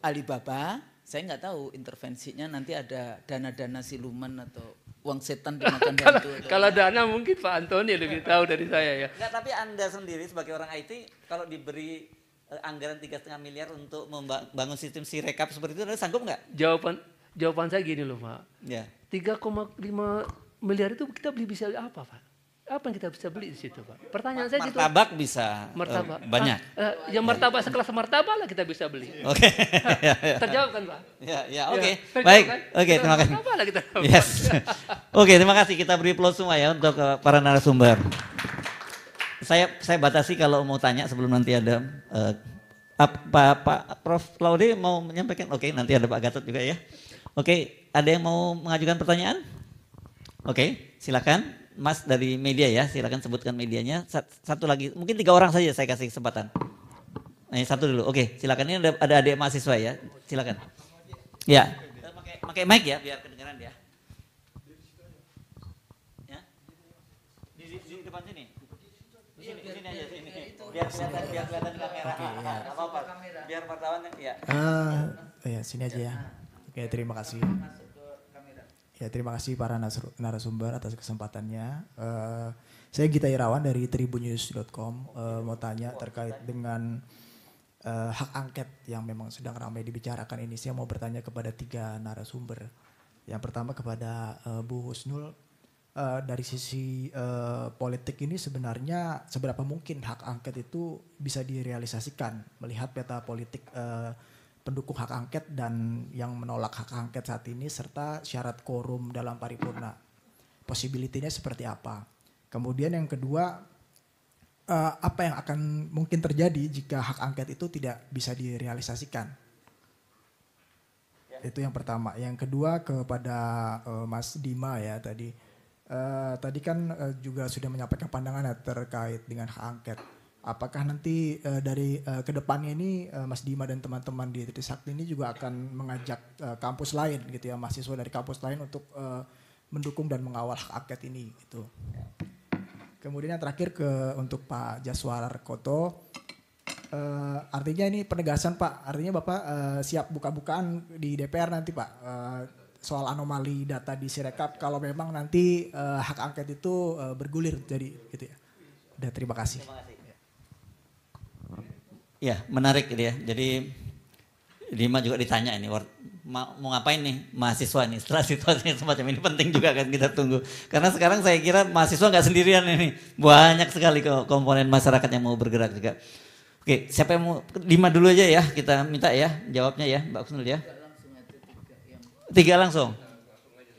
Speaker 8: Alibaba. Saya nggak tahu intervensinya nanti ada dana-dana siluman atau uang setan dimakan hantu.
Speaker 6: Kalau dana mungkin Pak Antoni lebih tahu dari saya ya.
Speaker 3: Enggak, tapi Anda sendiri sebagai orang IT kalau diberi anggaran 3,5 miliar untuk membangun sistem Sirekap seperti itu, Anda sanggup nggak?
Speaker 6: Jawaban saya gini loh Pak.
Speaker 3: Ya.
Speaker 6: 3,5 miliar itu kita beli bisa apa Pak? Apa yang kita bisa beli di situ Pak? Pertanyaan saya gitu.
Speaker 3: Martabak bisa
Speaker 6: Martabak.
Speaker 3: banyak.
Speaker 6: Yang martabak sekelas martabak lah kita bisa beli.
Speaker 3: Oke.
Speaker 6: Terjawab kan Pak?
Speaker 3: Ya, oke.
Speaker 6: terjawab
Speaker 3: Baik.
Speaker 6: kan?
Speaker 3: Oke, terima kasih.
Speaker 6: Martabak lah kita dapat.
Speaker 3: Yes. Oke, terima kasih. Kita beri applause semua ya untuk para narasumber. Saya batasi kalau mau tanya sebelum nanti ada Pak Prof Laude mau menyampaikan. Oke, nanti ada Pak Gatot juga ya. Oke, ada yang mau mengajukan pertanyaan? Oke, silakan. Mas dari media ya, silakan sebutkan medianya. Satu lagi, mungkin 3 orang saja saya kasih kesempatan. Nah, satu dulu. Oke, silakan. Ini ada adik mahasiswa ya, silakan. Ya, pakai mic ya, biar kedengaran ya. Ya, di depan sini. Di sini aja, sini. Biar kelihatan kamera. Nggak apa-apa. Biar wartawan ya.
Speaker 9: Ya, sini aja ya. Oke, terima kasih. Ya, terima kasih para narasumber atas kesempatannya. Saya Gita Irawan dari tribunnews.com, mau tanya terkait dengan hak angket yang memang sedang ramai dibicarakan ini. Saya mau bertanya kepada 3 narasumber. Yang pertama kepada Bu Husnul, dari sisi politik ini sebenarnya seberapa mungkin hak angket itu bisa direalisasikan melihat peta politik pendukung hak angket dan yang menolak hak angket saat ini serta syarat quorum dalam paripurna. Possibility-nya seperti apa? Kemudian yang kedua, apa yang akan mungkin terjadi jika hak angket itu tidak bisa direalisasikan? Itu yang pertama. Yang kedua kepada Mas Dima ya tadi. Tadi kan juga sudah menyampaikan pandangannya terkait dengan hak angket. Apakah nanti dari kedepannya ini Mas Dima dan teman-teman di Trisakti ini juga akan mengajak kampus lain gitu ya, mahasiswa dari kampus lain untuk mendukung dan mengawal hak angket ini gitu. Kemudian yang terakhir untuk Pak Jaswar Koto, artinya ini penegasan Pak, artinya Bapak siap buka-bukaan di DPR nanti Pak soal anomali data di Sirekap kalau memang nanti hak angket itu bergulir jadi gitu ya. Udah, terima kasih.
Speaker 3: Ya, menarik gitu ya. Jadi Dima juga ditanya ini, mau ngapain nih mahasiswa nih setelah situasi semacam ini, penting juga kan kita tunggu. Karena sekarang saya kira mahasiswa nggak sendirian ini, banyak sekali komponen masyarakat yang mau bergerak juga. Oke, siapa yang mau, Dima dulu aja ya, kita minta ya jawabnya ya Mbak Husnul ya. 3 langsung.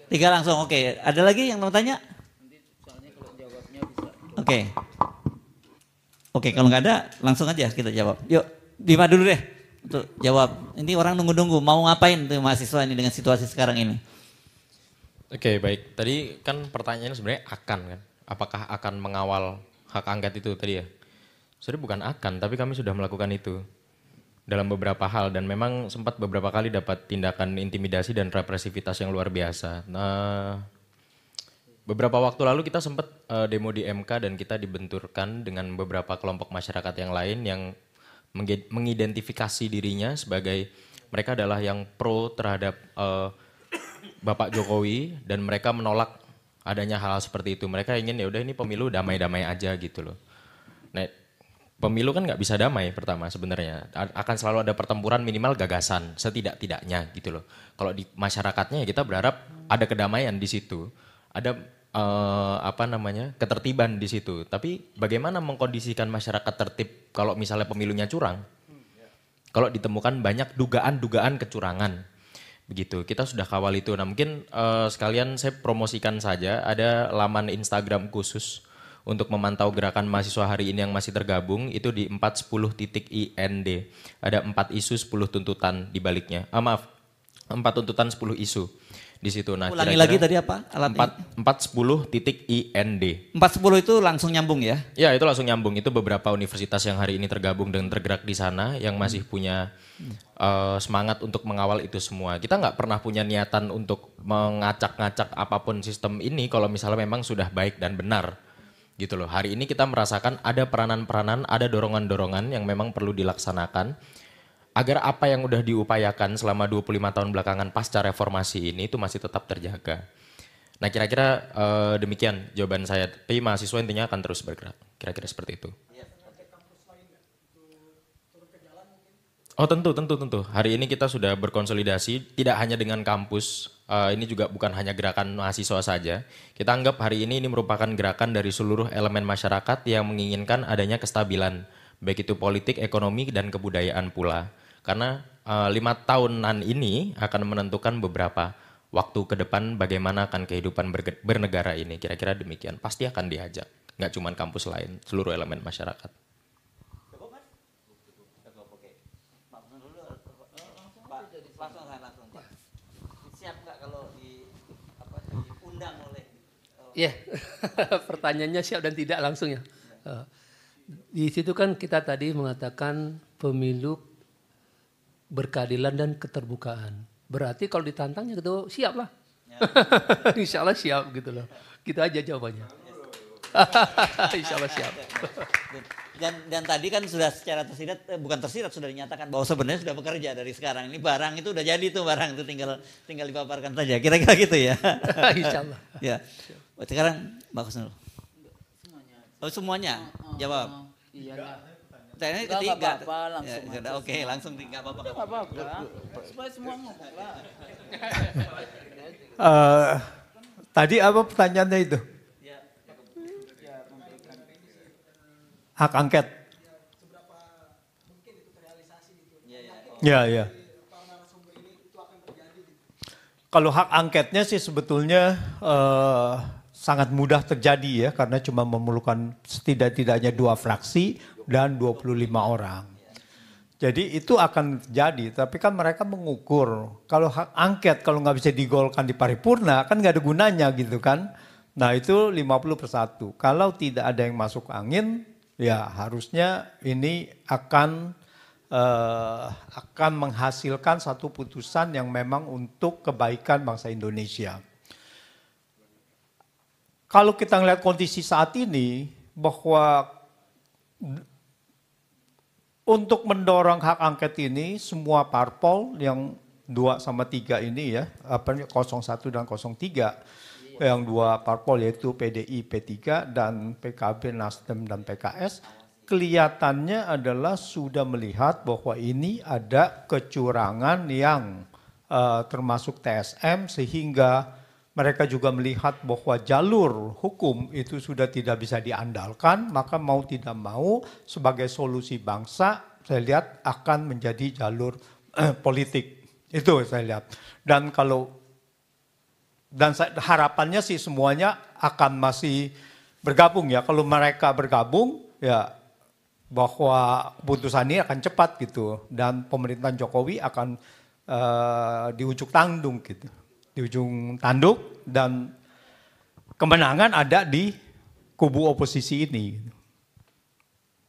Speaker 3: 3 langsung, oke. Ada lagi yang mau tanya? Oke. Oke, kalau nggak ada langsung aja kita jawab. Yuk, Dima dulu deh untuk jawab. Ini orang nunggu-nunggu mau ngapain tuh mahasiswa ini dengan situasi sekarang ini?
Speaker 1: Oke, baik. Tadi kan pertanyaannya sebenarnya akan kan. Apakah akan mengawal hak angket itu tadi ya? Sebenarnya bukan akan, tapi kami sudah melakukan itu dalam beberapa hal dan memang sempat beberapa kali dapat tindakan intimidasi dan represivitas yang luar biasa. Nah, beberapa waktu lalu kita sempat demo di MK dan kita dibenturkan dengan beberapa kelompok masyarakat yang lain yang mengidentifikasi dirinya sebagai mereka adalah yang pro terhadap Bapak Jokowi dan mereka menolak adanya hal seperti itu. Mereka ingin ya udah ini pemilu damai-damai aja gitu loh. Nah, pemilu kan nggak bisa damai pertama sebenarnya. Akan selalu ada pertempuran minimal gagasan setidak-tidaknya gitu loh. Kalau di masyarakatnya ya kita berharap ada kedamaian di situ. Ada ketertiban di situ. Tapi bagaimana mengkondisikan masyarakat tertib kalau misalnya pemilunya curang? Kalau ditemukan banyak dugaan-dugaan kecurangan. Begitu, kita sudah kawal itu. Nah mungkin sekalian saya promosikan saja, ada laman Instagram khusus untuk memantau gerakan mahasiswa hari ini yang masih tergabung, itu di 410.ind. Ada 4 isu 10 tuntutan di baliknya. 4 tuntutan 10 isu. di situ. Nah,
Speaker 3: Ulangi lagi tadi apa?
Speaker 1: 410.IND.
Speaker 3: 410 itu langsung nyambung ya?
Speaker 1: Ya, itu langsung nyambung. Itu beberapa universitas yang hari ini tergabung dan tergerak di sana yang masih punya semangat untuk mengawal itu semua. Kita nggak pernah punya niatan untuk mengacak-ngacak apapun sistem ini kalau misalnya memang sudah baik dan benar. Gitu loh. Hari ini kita merasakan ada peranan-peranan, ada dorongan-dorongan yang memang perlu dilaksanakan agar apa yang udah diupayakan selama 25 tahun belakangan pasca reformasi ini itu masih tetap terjaga. Nah, kira-kira demikian jawaban saya. Tapi mahasiswa intinya akan terus bergerak. Kira-kira seperti itu. Oh, tentu. Hari ini kita sudah berkonsolidasi tidak hanya dengan kampus. Ini juga bukan hanya gerakan mahasiswa saja. Kita anggap hari ini merupakan gerakan dari seluruh elemen masyarakat yang menginginkan adanya kestabilan, baik itu politik, ekonomi, dan kebudayaan pula. Karena 5 tahunan ini akan menentukan beberapa waktu ke depan bagaimana akan kehidupan bernegara ini. Kira-kira demikian. Pasti akan diajak. Nggak cuma kampus lain, seluruh elemen masyarakat.
Speaker 3: Siap nggak kalau diundang oleh?
Speaker 6: Ya, pertanyaannya siap dan tidak langsung ya. Di situ kan kita tadi mengatakan pemilu berkeadilan dan keterbukaan. Berarti kalau ditantangnya gitu siap lah. Ya. Insya Allah siap gitu loh. Gitu aja jawabannya. Insya Allah siap.
Speaker 3: Dan tadi kan sudah secara tersirat, bukan tersirat, sudah dinyatakan bahwa sebenarnya sudah bekerja dari sekarang. Ini barang itu udah jadi tuh barang itu tinggal dipaparkan saja. Kira-kira gitu ya.
Speaker 6: Insya Allah.
Speaker 3: Ya. Sekarang Mbak Kusnul. Oh semuanya? Jawab.
Speaker 8: Iya.
Speaker 3: Ini ketiga. Langsung. Ya, oke, langsung nggak apa-apa.
Speaker 8: Supaya semua ngomong lah.
Speaker 5: Tadi apa pertanyaannya itu? Hak angket. Ya. Kalau hak angketnya sih sebetulnya sangat mudah terjadi ya, karena cuma memerlukan setidak-tidaknya 2 fraksi dan 25 orang. Jadi itu akan terjadi, tapi kan mereka mengukur. Kalau hak angket kalau nggak bisa digolkan di paripurna kan nggak ada gunanya gitu kan. Nah itu 50/1. Kalau tidak ada yang masuk angin, ya harusnya ini akan menghasilkan satu putusan yang memang untuk kebaikan bangsa Indonesia. Kalau kita melihat kondisi saat ini, bahwa untuk mendorong hak angket ini, semua parpol yang 2 sama 3 ini ya, 01 dan 03, yang 2 parpol yaitu PDI, P3, dan PKB, Nasdem, dan PKS, kelihatannya adalah sudah melihat bahwa ini ada kecurangan yang termasuk TSM, sehingga mereka juga melihat bahwa jalur hukum itu sudah tidak bisa diandalkan, maka mau tidak mau sebagai solusi bangsa, saya lihat akan menjadi jalur politik. Itu saya lihat. Dan harapannya sih semuanya akan masih bergabung ya. Kalau mereka bergabung ya bahwa putusan ini akan cepat gitu. Dan pemerintahan Jokowi akan di ujung tanduk gitu. Di ujung tanduk, dan kemenangan ada di kubu oposisi ini.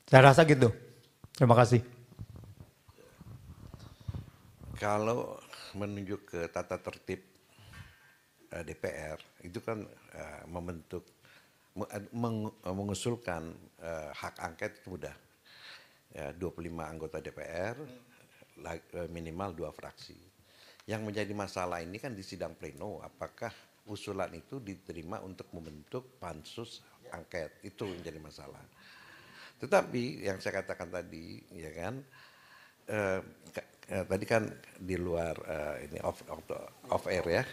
Speaker 5: Saya rasa gitu. Terima kasih.
Speaker 2: Kalau menunjuk ke tata tertib DPR, itu kan mengusulkan hak angket itu mudah. 25 anggota DPR, minimal 2 fraksi. Yang menjadi masalah ini kan di sidang pleno, apakah usulan itu diterima untuk membentuk pansus angket, itu menjadi masalah. Tetapi yang saya katakan tadi, ya kan, tadi kan di luar ini off air ya,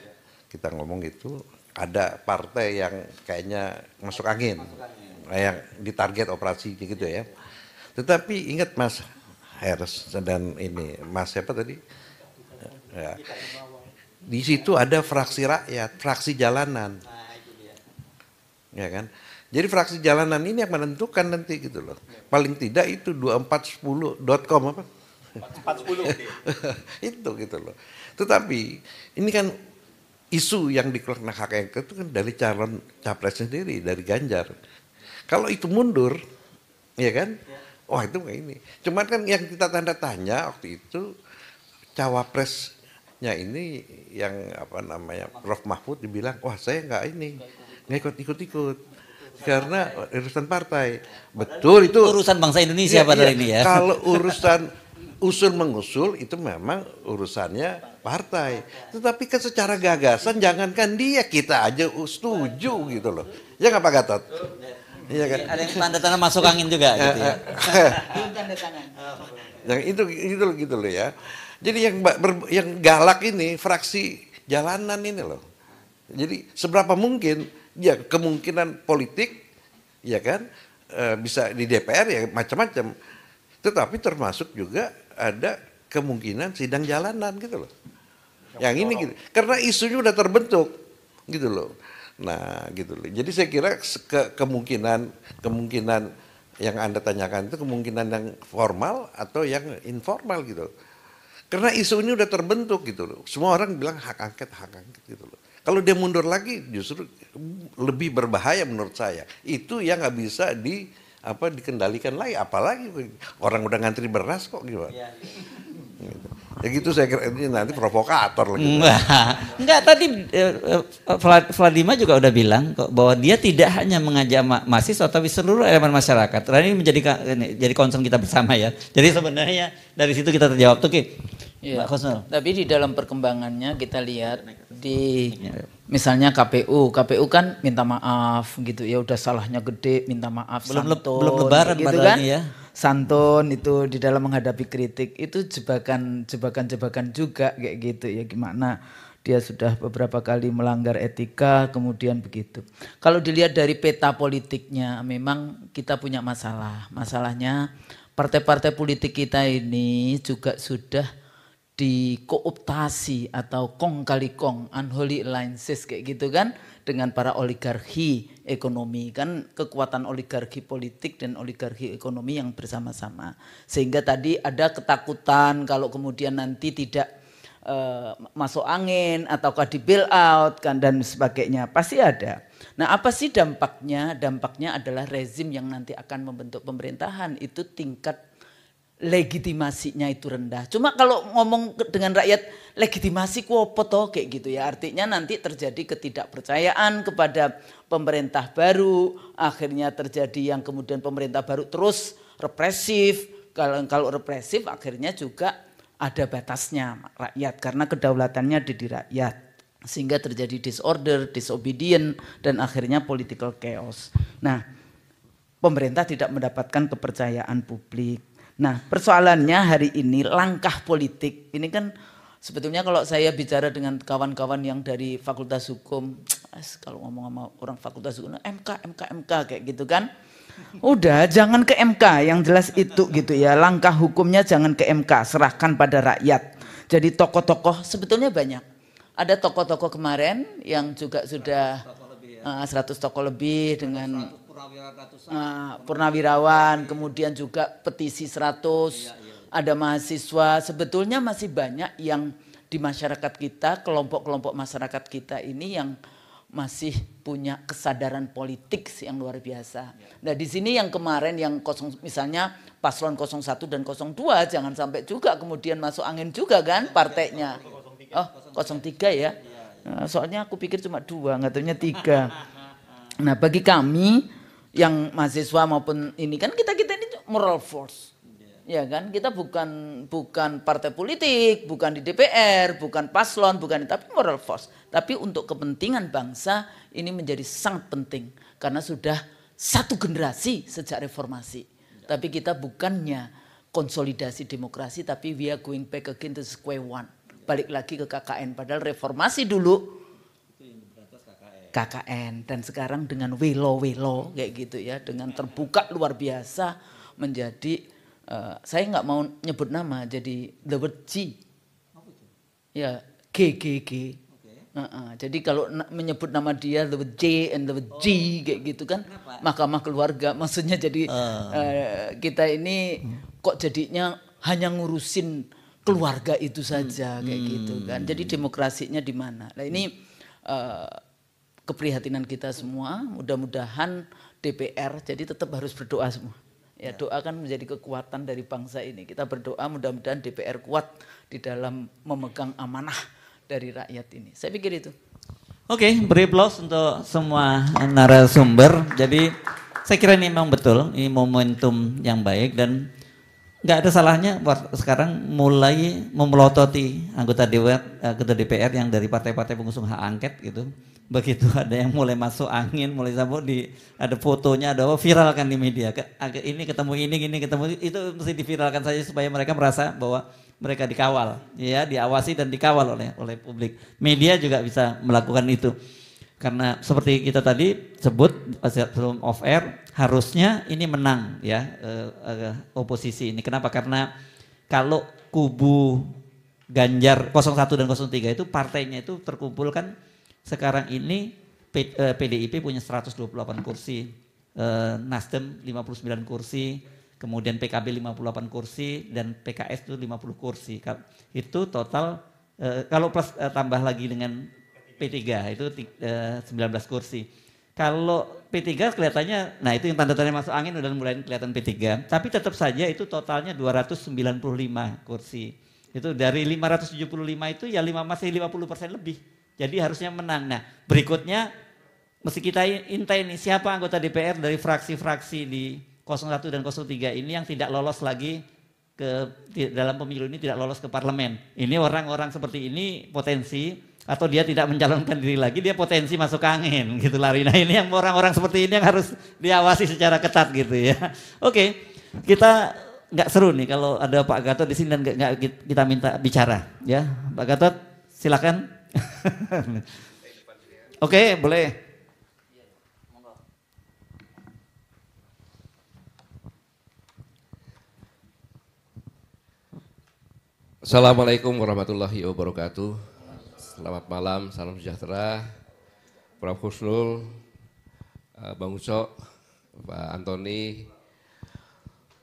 Speaker 2: kita ngomong gitu, ada partai yang kayaknya masuk angin, yang ditarget operasi gitu ya. Tetapi ingat Mas Heres dan ini Mas siapa tadi? Ya. Di situ ada fraksi rakyat, fraksi jalanan, ya kan. Jadi fraksi jalanan ini yang menentukan nanti gitu loh. Paling tidak itu 2410.com apa? 410 itu gitu loh. Tetapi ini kan isu yang dikeluarkan hak angket itu kan dari calon capres sendiri, dari Ganjar. Kalau itu mundur, ya kan? Wah itu kayak ini. Cuman kan yang kita tanda tanya waktu itu cawapresnya ini yang apa namanya Prof Mahfud dibilang, wah saya nggak ikut-ikut karena urusan partai. Betul itu
Speaker 3: urusan bangsa Indonesia padahal ini ya.
Speaker 2: Kalau urusan usul mengusul itu memang urusannya partai. Tetapi kan secara gagasan jangankan dia, kita aja setuju gitu loh. Ya nggak Pak Gatot? Iya kan?
Speaker 3: Ada yang tanda tangan masuk angin juga gitu ya.
Speaker 8: Tanda tangan.
Speaker 2: Yang itu loh ya. Jadi yang galak ini fraksi jalanan ini loh. Jadi seberapa mungkin ya kemungkinan politik ya kan bisa di DPR ya macam-macam. Tetapi termasuk juga ada kemungkinan sidang jalanan gitu loh. Yang ini gitu. Karena isunya udah terbentuk gitu loh. Nah gitu loh. Jadi saya kira kemungkinan yang Anda tanyakan itu kemungkinan yang formal atau yang informal gitu loh. Karena isu ini udah terbentuk gitu loh. Semua orang bilang hak angket gitu loh. Kalau dia mundur lagi justru lebih berbahaya menurut saya. Itu yang nggak bisa dikendalikan lagi, apalagi orang udah ngantri beras kok gimana? Ya. Gitu. Ya gitu saya kira ini nanti provokator lagi.
Speaker 3: Enggak, tadi Vladimir juga udah bilang kok bahwa dia tidak hanya mengajak mahasiswa tapi seluruh elemen masyarakat. Karena ini jadi concern kita bersama ya. Jadi sebenarnya dari situ kita terjawab tuh Ki.
Speaker 8: Ya, tapi di dalam perkembangannya kita lihat di misalnya KPU kan minta maaf gitu ya, udah salahnya gede minta maaf,
Speaker 3: belum
Speaker 8: lebaran
Speaker 3: gitu kan ya.
Speaker 8: Santun itu di dalam menghadapi kritik itu jebakan juga kayak gitu ya, gimana dia sudah beberapa kali melanggar etika kemudian begitu. Kalau dilihat dari peta politiknya memang kita punya masalahnya partai-partai politik kita ini juga sudah dikooptasi atau kong kali kong, unholy alliances kayak gitu kan dengan para oligarki ekonomi, kan kekuatan oligarki politik dan oligarki ekonomi yang bersama-sama. Sehingga tadi ada ketakutan kalau kemudian nanti tidak masuk angin ataukah di bail out kan dan sebagainya, pasti ada. Nah apa sih dampaknya? Dampaknya adalah rezim yang nanti akan membentuk pemerintahan itu tingkat legitimasinya itu rendah. Cuma kalau ngomong dengan rakyat legitimasi ku apa toh kayak gitu ya. Artinya nanti terjadi ketidakpercayaan kepada pemerintah baru. Akhirnya terjadi yang kemudian pemerintah baru terus represif. Kalau represif akhirnya juga ada batasnya rakyat. Karena kedaulatannya ada di rakyat. Sehingga terjadi disorder, disobedient dan akhirnya political chaos. Nah pemerintah tidak mendapatkan kepercayaan publik. Nah persoalannya hari ini langkah politik ini kan sebetulnya kalau saya bicara dengan kawan-kawan yang dari Fakultas Hukum, kalau ngomong sama orang Fakultas Hukum MK kayak gitu kan, udah jangan ke MK yang jelas itu gitu ya, langkah hukumnya jangan ke MK, serahkan pada rakyat. Jadi tokoh-tokoh sebetulnya banyak, ada tokoh-tokoh kemarin yang juga sudah 100 tokoh lebih dengan purnawirawan, kemudian juga petisi 100, ada mahasiswa, sebetulnya masih banyak yang di masyarakat kita, kelompok-kelompok masyarakat kita ini yang masih punya kesadaran politik yang luar biasa. Nah di sini yang kemarin yang misalnya paslon 01 dan 02 jangan sampai juga kemudian masuk angin juga kan partainya. Oh 03 ya, soalnya aku pikir cuma 2, nggak taunya 3. Nah bagi kami yang mahasiswa maupun ini kan kita ini moral force, ya kan, kita bukan partai politik, bukan di DPR, bukan paslon, bukan, tapi moral force. Tapi untuk kepentingan bangsa ini menjadi sangat penting karena sudah satu generasi sejak reformasi. Tapi kita bukannya konsolidasi demokrasi, tapi we are going back again to square one, balik lagi ke KKN. Padahal reformasi dulu KKN dan sekarang dengan welo kayak gitu ya, dengan terbuka luar biasa menjadi saya nggak mau nyebut nama, jadi the word G ya, GGG. Jadi kalau menyebut nama dia the word J and the word G kayak gitu kan. Kenapa? Mahkamah Keluarga, maksudnya jadi kita ini kok jadinya hanya ngurusin keluarga itu saja kayak gitu kan. Jadi demokrasinya di mana? Nah ini keprihatinan kita semua. Mudah-mudahan DPR jadi tetap harus berdoa semua. Ya, doa kan menjadi kekuatan dari bangsa ini. Kita berdoa mudah-mudahan DPR kuat di dalam memegang amanah dari rakyat ini. Saya pikir itu.
Speaker 3: Oke, beri aplaus untuk semua narasumber. Jadi saya kira ini memang betul, ini momentum yang baik dan nggak ada salahnya sekarang mulai memelototi anggota DPR yang dari partai-partai pengusung hak angket gitu. Begitu ada yang mulai masuk angin, mulai sabuk ada fotonya, ada viralkan di media. Ini ketemu ini ketemu itu mesti diviralkan saja supaya mereka merasa bahwa mereka dikawal, ya, diawasi dan dikawal oleh publik. Media juga bisa melakukan itu. Karena seperti kita tadi sebut sebelum off air, harusnya ini menang ya oposisi ini. Kenapa? Karena kalau kubu Ganjar 01 dan 03 itu partainya itu terkumpulkan sekarang ini PDIP punya 128 kursi, Nasdem 59 kursi, kemudian PKB 58 kursi dan PKS itu 50 kursi. Itu total kalau plus tambah lagi dengan P3 itu 19 kursi. Kalau P3 kelihatannya, nah itu yang tanda-tanda masuk angin udah mulai kelihatan P3. Tapi tetap saja itu totalnya 295 kursi. Itu dari 575 itu ya masih 50% lebih. Jadi harusnya menang. Nah berikutnya mesti kita intai nih siapa anggota DPR dari fraksi-fraksi di 01 dan 03 ini yang tidak lolos lagi dalam pemilu ini, tidak lolos ke parlemen. Ini orang-orang seperti ini potensi, atau dia tidak mencalonkan diri lagi, dia potensi masuk angin gitu lari. Nah ini yang orang-orang seperti ini yang harus diawasi secara ketat gitu ya. Oke, kita nggak seru nih kalau ada Pak Gatot di sini dan nggak kita minta bicara ya. Pak Gatot silakan. Oke, boleh.
Speaker 10: Assalamualaikum warahmatullahi wabarakatuh. Selamat malam, salam sejahtera. Prof. Husnul, Bang Ucok, Pak Antoni,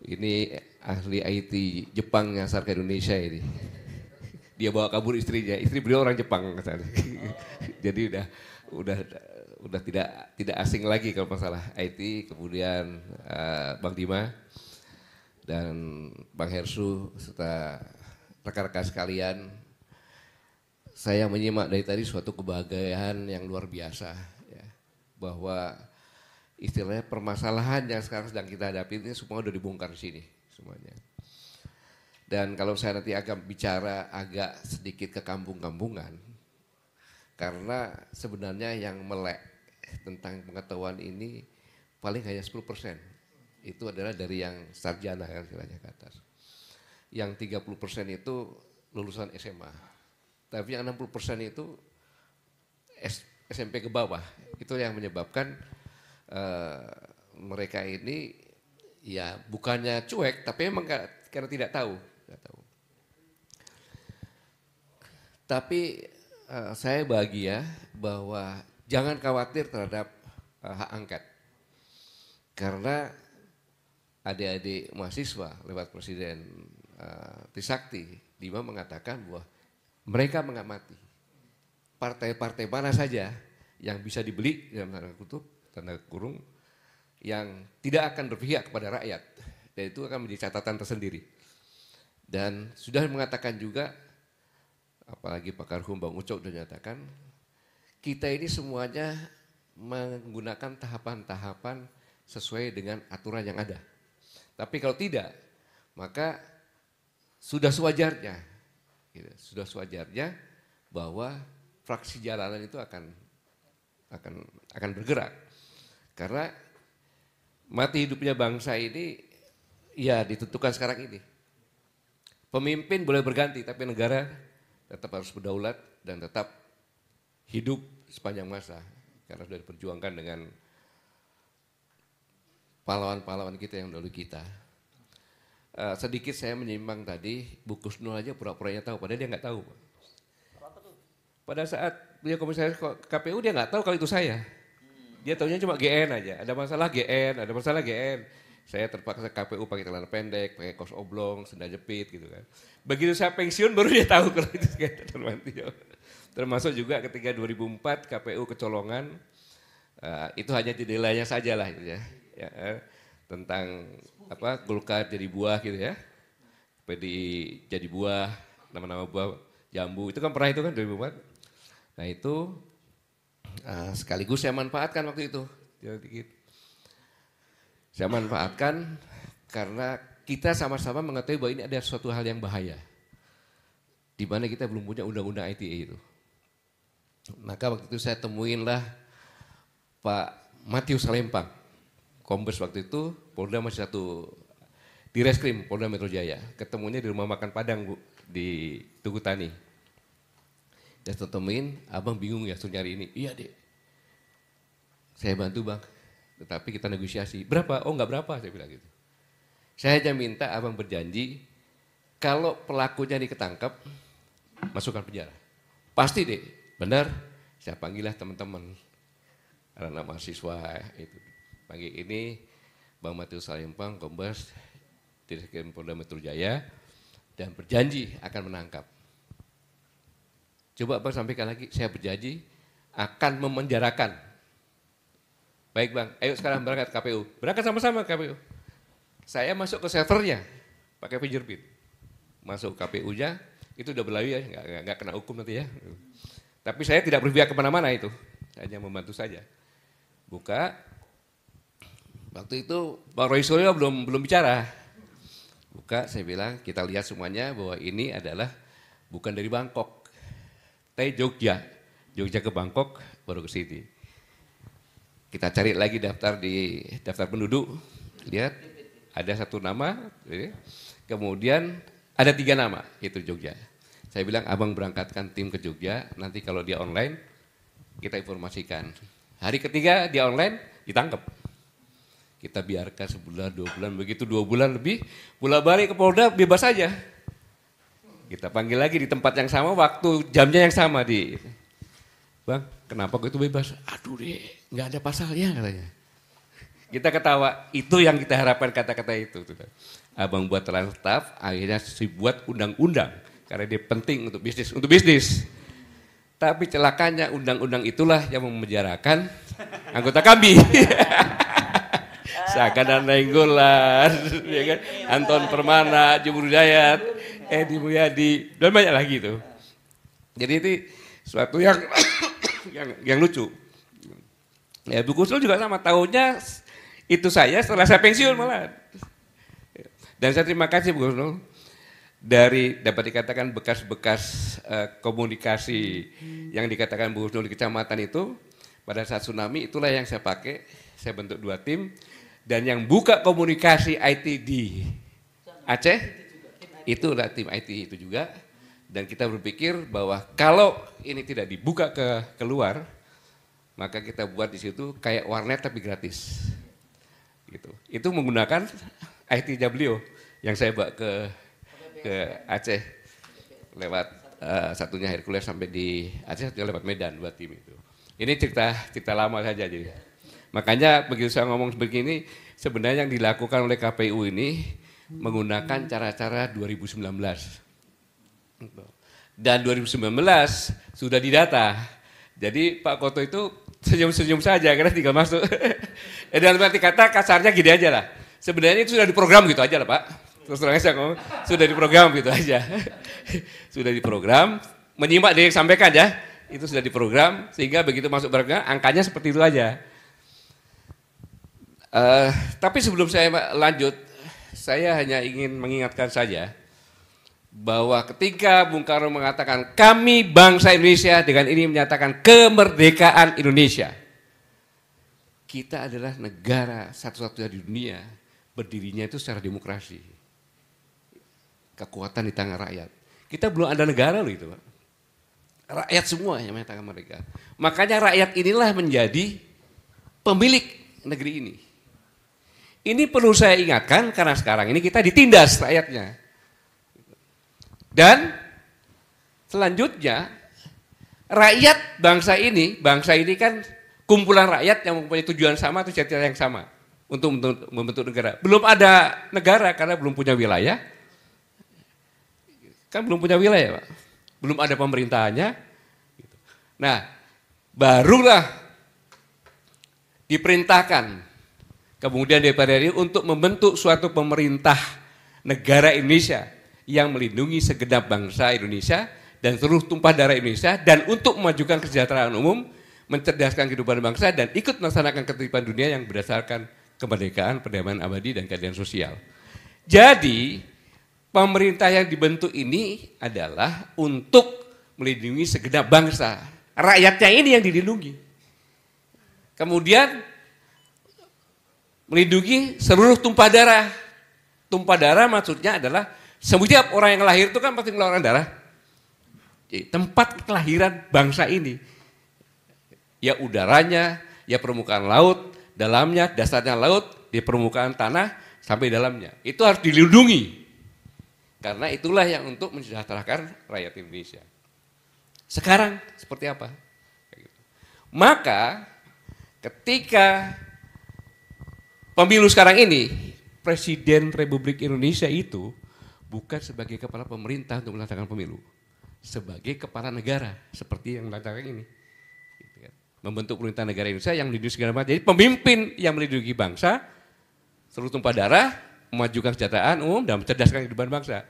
Speaker 10: ini ahli IT Jepang nyasar ke Indonesia ini. Dia bawa kabur istrinya, istri beliau orang Jepang katanya. Jadi udah tidak asing lagi kalau masalah IT. Kemudian Bang Dima dan Bang Hersu serta rekan-rekan sekalian, saya menyimak dari tadi suatu kebahagiaan yang luar biasa ya, bahwa istilahnya permasalahan yang sekarang sedang kita hadapi ini semua udah dibongkar di sini semuanya. Dan kalau saya nanti akan bicara agak sedikit ke kampung-kampungan, karena sebenarnya yang melek tentang pengetahuan ini paling hanya 10%. Itu adalah dari yang sarjana kan istilahnya ke atas. Yang 30% itu lulusan SMA. Tapi yang 60% itu SMP ke bawah. Itu yang menyebabkan mereka ini ya bukannya cuek, tapi memang karena tidak tahu. Tapi saya bahagia bahwa jangan khawatir terhadap hak angket. Karena adik-adik mahasiswa lewat Presiden Trisakti, Dima mengatakan bahwa mereka mengamati partai-partai mana saja yang bisa dibeli dalam tanda kurung, yang tidak akan berpihak kepada rakyat. Dan itu akan menjadi catatan tersendiri. Dan sudah mengatakan juga, apalagi Pak Karhum, Bang Ucok sudah menyatakan, kita ini semuanya menggunakan tahapan-tahapan sesuai dengan aturan yang ada. Tapi kalau tidak, maka sudah sewajarnya bahwa fraksi jalanan itu akan bergerak. Karena mati hidupnya bangsa ini ya ditentukan sekarang ini. Pemimpin boleh berganti, tapi negara tetap harus berdaulat dan tetap hidup sepanjang masa. Karena sudah diperjuangkan dengan pahlawan-pahlawan kita yang dahulu kita. Sedikit saya menyimpang tadi, Bu Kusnul aja pura-puranya tahu, padahal dia nggak tahu. Pada saat dia komisaris KPU dia nggak tahu kalau itu saya. Dia tahunya cuma GN aja, ada masalah GN. Saya terpaksa KPU pakai celana pendek, pakai kaos oblong, sendal jepit gitu kan. Begitu saya pensiun baru dia tahu kalau itu Gatot Nurmantio. Termasuk juga ketika 2004 KPU kecolongan, itu hanya jendelanya saja lah gitu ya. Tentang apa Golkar jadi buah gitu ya. PDI jadi buah, nama-nama buah jambu, itu kan pernah itu kan 2004. Nah itu sekaligus saya manfaatkan waktu itu. Saya manfaatkan karena kita sama-sama mengetahui bahwa ini ada suatu hal yang bahaya. Di mana kita belum punya undang-undang ITE itu. Maka waktu itu saya temuinlah Pak Matius Salempang, Kombes waktu itu, Polda masih satu di Reskrim Polda Metro Jaya. Ketemunya di rumah makan Padang Bu, di Tugu Tani. Dan saya temuin, abang bingung ya suruh nyari ini. Iya dek, saya bantu bang, tetapi kita negosiasi. Berapa? Oh enggak berapa, saya bilang gitu. Saya hanya minta abang berjanji, kalau pelakunya diketangkap, masukkan penjara. Pasti deh, benar. Saya panggillah teman-teman, anak mahasiswa itu. Panggil ini, Bang Matius Salempang, Kombes, Direskrim Polda Metro Jaya, dan berjanji akan menangkap. Coba abang sampaikan lagi, saya berjanji akan memenjarakan. Baik bang, ayo sekarang berangkat KPU. Berangkat sama-sama KPU. Saya masuk ke servernya, pakai fingerprint. Masuk KPU-nya, itu udah berlalu ya, nggak kena hukum nanti ya. Tapi saya tidak berpihak kemana-mana itu, hanya membantu saja. Buka, waktu itu Bang Roy Suryo belum bicara. Buka, saya bilang kita lihat semuanya bahwa ini adalah bukan dari Bangkok, tapi Jogja ke Bangkok, baru ke sini. Kita cari lagi daftar di daftar penduduk, lihat ada satu nama, kemudian ada 3 nama, itu Jogja. Saya bilang abang berangkatkan tim ke Jogja, nanti kalau dia online kita informasikan. Hari ketiga dia online, ditangkap. Kita biarkan sebulan, 2 bulan, begitu 2 bulan lebih, bola balik ke Polda bebas saja. Kita panggil lagi di tempat yang sama, waktu jamnya yang sama di, bang kenapa kok itu bebas? Aduh deh, nggak ada pasalnya katanya. Kita ketawa, itu yang kita harapkan kata-kata itu. Abang buat terlalu staff, akhirnya dibuat undang-undang. Karena dia penting untuk bisnis. Tapi celakanya undang-undang itulah yang memenjarakan anggota kami. Saka Nainggolan, ya kan? Anton Permana, Jumur Hidayat, Edi Mulyadi, dan banyak lagi itu. Jadi itu suatu yang lucu. Ya Bu Kusnul juga sama, tahunnya itu saya setelah saya pensiun malah. Dan saya terima kasih Bu Kusnul, dari dapat dikatakan bekas-bekas komunikasi yang dikatakan Bu Kusnul di kecamatan itu, pada saat tsunami itulah yang saya pakai, saya bentuk 2 tim, dan yang buka komunikasi IT di Aceh, itulah tim IT itu juga. Dan kita berpikir bahwa kalau ini tidak dibuka keluar, maka kita buat di situ kayak warnet tapi gratis. Gitu. Itu menggunakan IT-nya beliau yang saya bawa ke Aceh lewat satunya Hercules sampai di Aceh, satunya lewat Medan, 2 tim itu. Ini cerita lama saja jadi. Makanya begitu saya ngomong begini, sebenarnya yang dilakukan oleh KPU ini menggunakan cara-cara 2019. Dan 2019 sudah didata. Jadi Pak Koto itu senyum-senyum saja karena tinggal masuk. Dan berarti kata kasarnya gini aja lah. Sebenarnya itu sudah diprogram gitu aja lah Pak. Terus terang saya ngomong, sudah diprogram gitu aja. Sudah diprogram, menyimak dia sampaikan ya. Itu sudah diprogram sehingga begitu masuk barangnya angkanya seperti itu aja. Tapi sebelum saya lanjut, saya hanya ingin mengingatkan saja bahwa ketika Bung Karno mengatakan kami bangsa Indonesia dengan ini menyatakan kemerdekaan Indonesia. Kita adalah negara satu-satunya di dunia berdirinya itu secara demokrasi. Kekuatan di tangan rakyat. Kita belum ada negara loh itu Pak. Rakyat semua yang menyatakan mereka. Makanya rakyat inilah menjadi pemilik negeri ini. Ini perlu saya ingatkan karena sekarang ini kita ditindas rakyatnya. Dan selanjutnya rakyat bangsa ini kan kumpulan rakyat yang mempunyai tujuan sama atau cita-cita yang sama untuk membentuk negara. Belum ada negara karena belum punya wilayah. Kan belum punya wilayah Pak. Belum ada pemerintahannya,
Speaker 7: Nah, barulah diperintahkan kemudian DPR RI untuk membentuk suatu pemerintah negara Indonesia yang melindungi segenap bangsa Indonesia dan seluruh tumpah darah Indonesia, dan untuk memajukan kesejahteraan umum, mencerdaskan kehidupan bangsa, dan ikut melaksanakan ketertiban dunia yang berdasarkan kemerdekaan, perdamaian abadi, dan keadilan sosial. Jadi, pemerintah yang dibentuk ini adalah untuk melindungi segenap bangsa. Rakyatnya ini yang dilindungi. Kemudian, melindungi seluruh tumpah darah. Tumpah darah maksudnya adalah setiap orang yang lahir itu kan pasti mengeluarkan darah. Jadi, tempat kelahiran bangsa ini, ya udaranya, ya permukaan laut, dalamnya, dasarnya laut, di permukaan tanah, sampai dalamnya. Itu harus dilindungi. Karena itulah yang untuk mensejahterakan rakyat Indonesia. Sekarang seperti apa? Maka ketika pemilu sekarang ini, Presiden Republik Indonesia itu bukan sebagai kepala pemerintah untuk melaksanakan pemilu, sebagai kepala negara seperti yang melaksanakan ini. Membentuk pemerintah negara Indonesia yang melindungi segala macam. Jadi pemimpin yang melindungi bangsa, seluruh tumpah darah, memajukan kesejahteraan umum dan mencerdaskan kehidupan bangsa.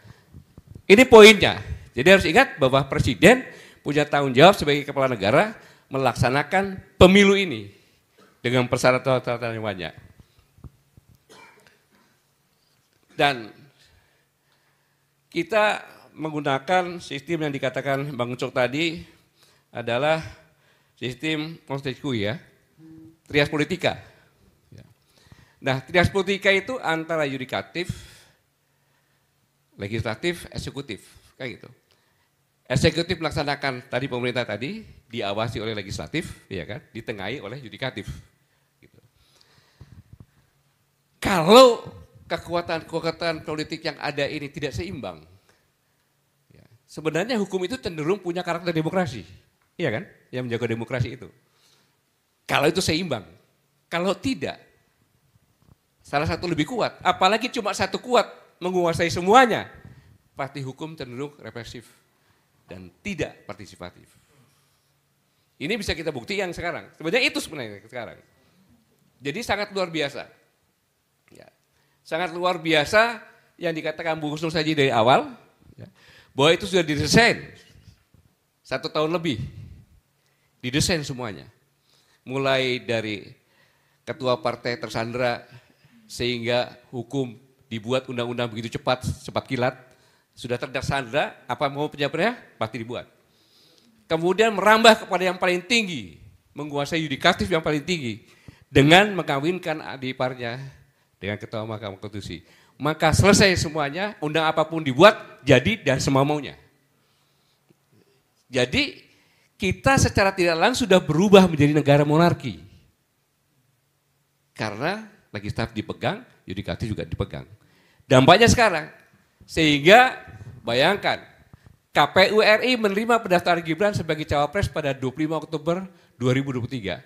Speaker 7: Ini poinnya. Jadi harus ingat bahwa Presiden punya tanggung jawab sebagai kepala negara melaksanakan pemilu ini dengan persyaratan yang banyak. Dan kita menggunakan sistem yang dikatakan Bang Ucok tadi adalah sistem Montesquieu ya, trias politika. Nah, trias politika itu antara yudikatif, legislatif, eksekutif, kayak gitu. Eksekutif melaksanakan tadi pemerintah tadi, diawasi oleh legislatif, ya kan, ditengahi oleh yudikatif. Gitu. Kalau kekuatan politik yang ada ini tidak seimbang, ya, sebenarnya hukum itu cenderung punya karakter demokrasi, iya kan, yang menjaga demokrasi itu. Kalau itu seimbang, kalau tidak, salah satu lebih kuat, apalagi cuma satu kuat menguasai semuanya, pasti hukum cenderung represif dan tidak partisipatif. Ini bisa kita buktikan sekarang. Sebenarnya itu sebenarnya sekarang. Jadi sangat luar biasa. Ya. Sangat luar biasa yang dikatakan Bu Husnul saja dari awal, ya, bahwa itu sudah didesain 1 tahun lebih. Didesain semuanya. Mulai dari ketua partai tersandera, sehingga hukum dibuat undang-undang begitu cepat kilat, sudah tersandra, apa mau penjabarannya pasti dibuat. Kemudian merambah kepada yang paling tinggi, menguasai yudikatif yang paling tinggi, dengan mengkawinkan adik iparnya dengan ketua Mahkamah Konstitusi. Maka selesai semuanya, undang apapun dibuat, jadi dan semau-maunya. Jadi kita secara tidak langsung sudah berubah menjadi negara monarki. Karena legislatif dipegang, yudikatif juga dipegang. Dampaknya sekarang, sehingga bayangkan KPU RI menerima pendaftaran Gibran sebagai cawapres pada 25 Oktober 2023.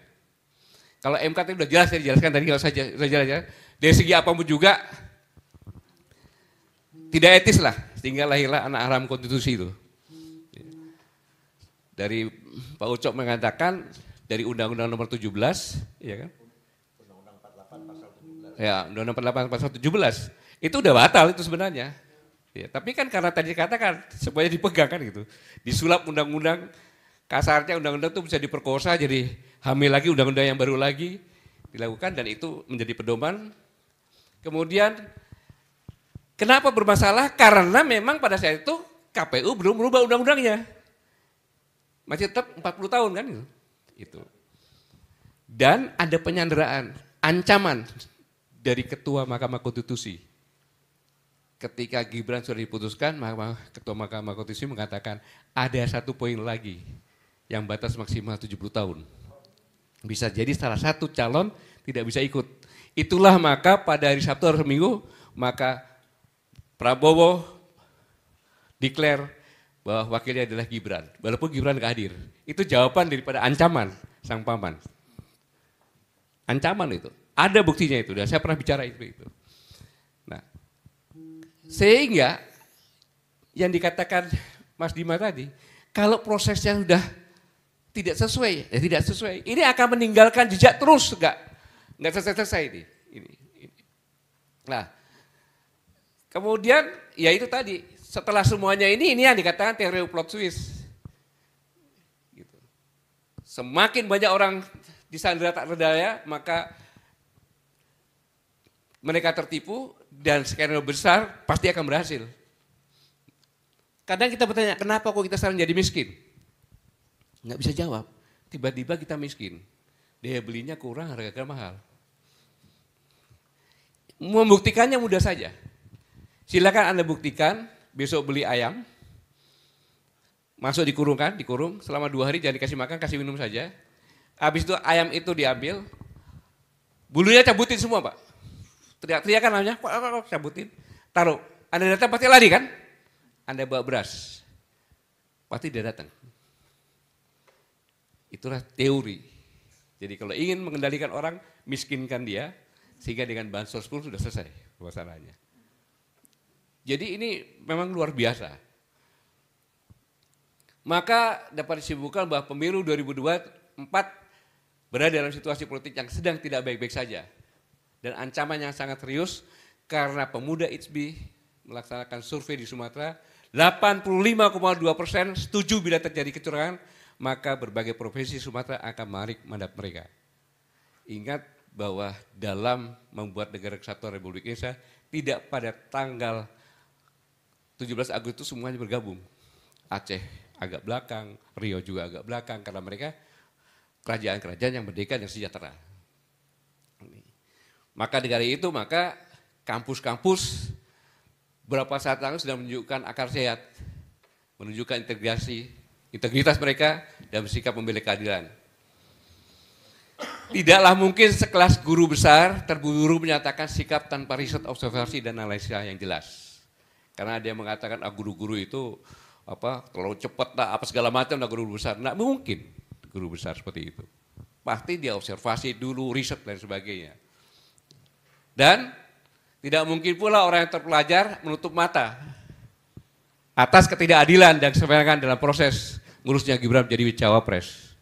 Speaker 7: Kalau MK tadi sudah jelas, saya dijelaskan tadi, kalau saya jelas, dari segi apapun juga tidak etis lah, sehingga lahirlah anak haram konstitusi itu. Dari Pak Ucok mengatakan dari Undang-Undang Nomor 17, ya kan? Undang-Undang 48 Pasal 17. Ya, Undang-Undang 48 Pasal 17 itu udah batal itu sebenarnya. Ya, tapi kan karena tadi dikatakan semuanya dipegang kan gitu, disulap undang-undang, kasarnya undang-undang itu bisa diperkosa jadi hamil lagi undang-undang yang baru lagi dilakukan, dan itu menjadi pedoman. Kemudian kenapa bermasalah? Karena memang pada saat itu KPU belum merubah undang-undangnya. Masih tetap 40 tahun kan itu. Dan ada penyanderaan, ancaman dari Ketua Mahkamah Konstitusi. Ketika Gibran sudah diputuskan, Ketua Mahkamah Konstitusi mengatakan ada satu poin lagi yang batas maksimal 70 tahun. Bisa jadi salah satu calon tidak bisa ikut. Itulah maka pada hari Sabtu atau Minggu, maka Prabowo declare bahwa wakilnya adalah Gibran, walaupun Gibran nggak hadir. Itu jawaban daripada ancaman sang paman. Ancaman itu, ada buktinya itu, dan saya pernah bicara itu. Nah, sehingga yang dikatakan Mas Dima tadi, kalau prosesnya sudah tidak sesuai, tidak sesuai. Ini akan meninggalkan jejak terus, nggak selesai ini. Nah, kemudian ya itu tadi, setelah semuanya ini yang dikatakan teori plot twist. Gitu. Semakin banyak orang disandera tak berdaya, maka mereka tertipu dan skenario besar pasti akan berhasil. Kadang kita bertanya, kenapa kok kita sekarang jadi miskin? Nggak bisa jawab. Tiba-tiba kita miskin. Daya belinya kurang, harga mahal. Membuktikannya mudah saja. Silakan Anda buktikan, besok beli ayam, masuk dikurung, selama 2 hari jangan dikasih makan, kasih minum saja. Habis itu ayam itu diambil, bulunya cabutin semua Pak. Teriak-teriak kan namanya, cabutin, taruh. Anda datang pasti lari kan? Anda bawa beras, pasti dia datang. Itulah teori. Jadi kalau ingin mengendalikan orang, miskinkan dia, sehingga dengan bansos pun sudah selesai masalahnya. Jadi ini memang luar biasa. Maka dapat disimpulkan bahwa pemilu 2024 berada dalam situasi politik yang sedang tidak baik-baik saja. Dan ancaman yang sangat serius karena pemuda HB melaksanakan survei di Sumatera, 85,2% setuju bila terjadi kecurangan, maka berbagai profesi Sumatera akan menarik mandat mereka. Ingat bahwa dalam membuat negara kesatuan Republik Indonesia, tidak pada tanggal 17 Agustus semuanya bergabung. Aceh agak belakang, Riau juga agak belakang, karena mereka kerajaan-kerajaan yang merdeka dan sejahtera. Maka dari itu, maka kampus-kampus beberapa saat lalu sudah menunjukkan akar sehat, menunjukkan integritas mereka dan bersikap membela keadilan. Tidaklah mungkin sekelas guru besar terburu-buru menyatakan sikap tanpa riset, observasi dan analisa yang jelas. Karena ada yang mengatakan guru-guru itu terlalu cepat apa segala macam guru besar. Nggak mungkin guru besar seperti itu. Pasti dia observasi dulu, riset dan sebagainya. Dan tidak mungkin pula orang yang terpelajar menutup mata atas ketidakadilan dan kesewengan dalam proses ngurusnya Gibran menjadi cawapres.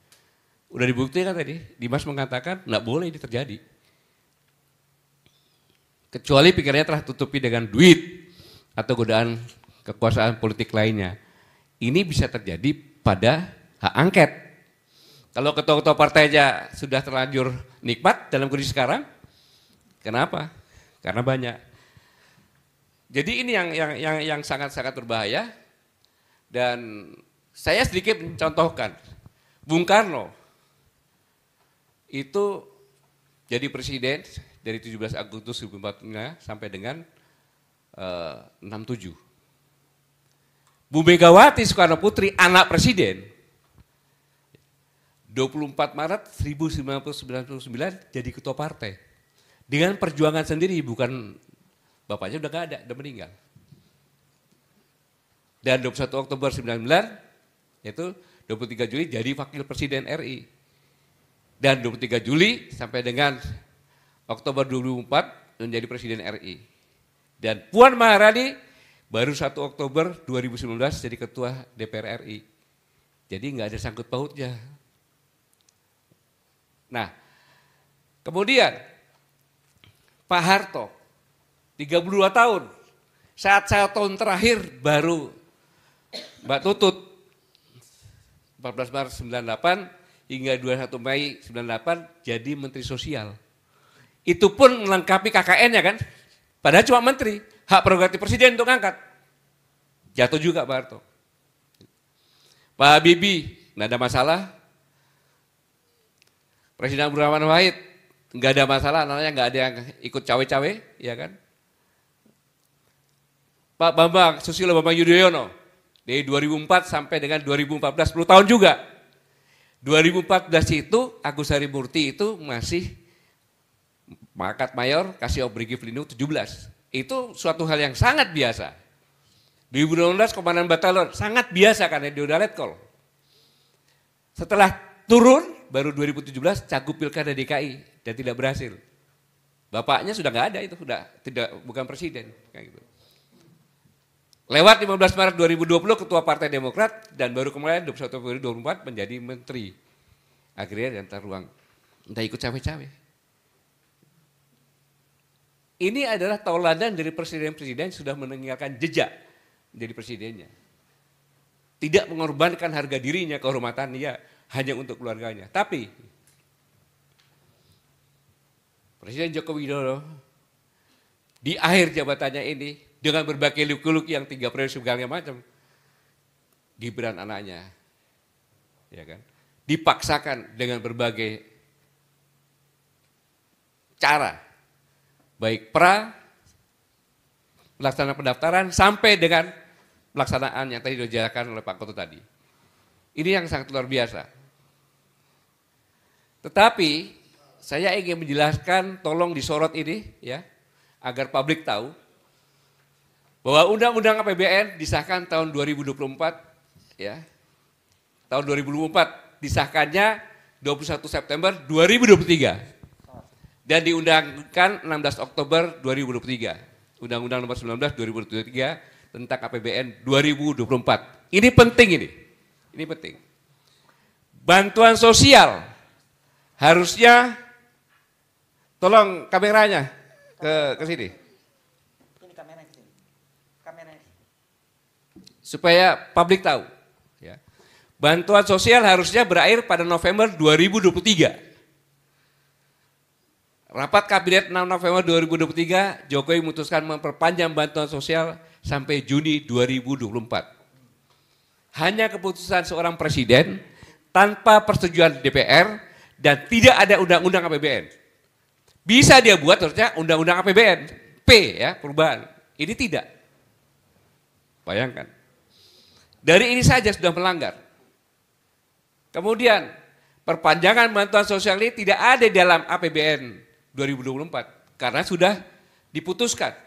Speaker 7: Udah dibuktikan tadi, Dimas mengatakan nggak boleh ini terjadi. Kecuali pikirannya telah tutupi dengan duit atau godaan kekuasaan politik lainnya. Ini bisa terjadi pada hak angket. Kalau ketua-ketua partainya sudah terlanjur nikmat dalam kondisi sekarang, kenapa? Karena banyak. Jadi ini yang sangat-sangat berbahaya. Dan saya sedikit mencontohkan, Bung Karno itu jadi presiden dari 17 Agustus 1945 sampai dengan 67. Bu Megawati Soekarno Putri, anak presiden, 24 Maret 1999 jadi ketua partai. Dengan perjuangan sendiri, bukan bapaknya udah gak ada, udah meninggal. Dan 21 Oktober 99, yaitu 23 Juli jadi wakil presiden RI. Dan 23 Juli sampai dengan Oktober 2004 menjadi presiden RI. Dan Puan Maharani baru 1 Oktober 2019 jadi ketua DPR RI. Jadi nggak ada sangkut pautnya. Nah, kemudian Pak Harto 32 tahun. Saat saya tahun terakhir baru Mbak Tutut 14 Maret 98 hingga 21 Mei 98 jadi Menteri Sosial. Itu pun melengkapi KKN-nya kan. Padahal cuma menteri, hak prerogatif presiden untuk ngangkat. Jatuh juga Pak Harto. Pak Habibie, nggak ada masalah. Presiden Abdurrahman Wahid, nggak ada masalah, anaknya nggak ada yang ikut cawe-cawe, ya kan. Pak Bambang Susilo Bambang Yudhoyono, dari 2004 sampai dengan 2014, 10 tahun juga. 2014 itu Agus Harimurti itu masih pangkat mayor, kasih obrigi pelindung 17. Itu suatu hal yang sangat biasa. 2016 Komandan Batalion, sangat biasa karena dia udah letkol. Setelah turun, baru 2017 Cagup Pilkada DKI dan tidak berhasil. Bapaknya sudah nggak ada itu, sudah bukan presiden. Kayak gitu. Lewat 15 Maret 2020 Ketua Partai Demokrat dan baru kemarin 21 Februari 2024 menjadi Menteri Agraria dan Tata Ruang. Entah ikut cawe-cawe. Ini adalah tauladan dari presiden-presiden sudah meninggalkan jejak menjadi presidennya. Tidak mengorbankan harga dirinya, kehormatannya hanya untuk keluarganya. Tapi Presiden Joko Widodo di akhir jabatannya ini dengan berbagai luk-luk yang 3 periode segala macam, Gibran anaknya, ya kan, dipaksakan dengan berbagai cara, baik pelaksanaan pendaftaran sampai dengan pelaksanaan yang tadi dijelaskan oleh Pak Koto tadi. Ini yang sangat luar biasa. Tetapi saya ingin menjelaskan, tolong disorot ini ya, agar publik tahu bahwa Undang-Undang APBN disahkan tahun 2024 ya. Tahun 2024 disahkannya 21 September 2023 dan diundangkan 16 Oktober 2023. Undang-Undang Nomor 19 2023 tentang APBN 2024. Ini penting ini. Ini penting. Bantuan sosial harusnya, tolong kameranya ke sini. Supaya publik tahu. Ya. Bantuan sosial harusnya berakhir pada November 2023. Rapat Kabinet 6 November 2023, Jokowi memutuskan memperpanjang bantuan sosial sampai Juni 2024. Hanya keputusan seorang presiden tanpa persetujuan DPR dan tidak ada undang-undang APBN. Bisa dia buat harusnya undang-undang APBN, P ya, perubahan. Ini tidak. Bayangkan. Dari ini saja sudah melanggar. Kemudian perpanjangan bantuan sosial ini tidak ada di dalam APBN 2024 karena sudah diputuskan.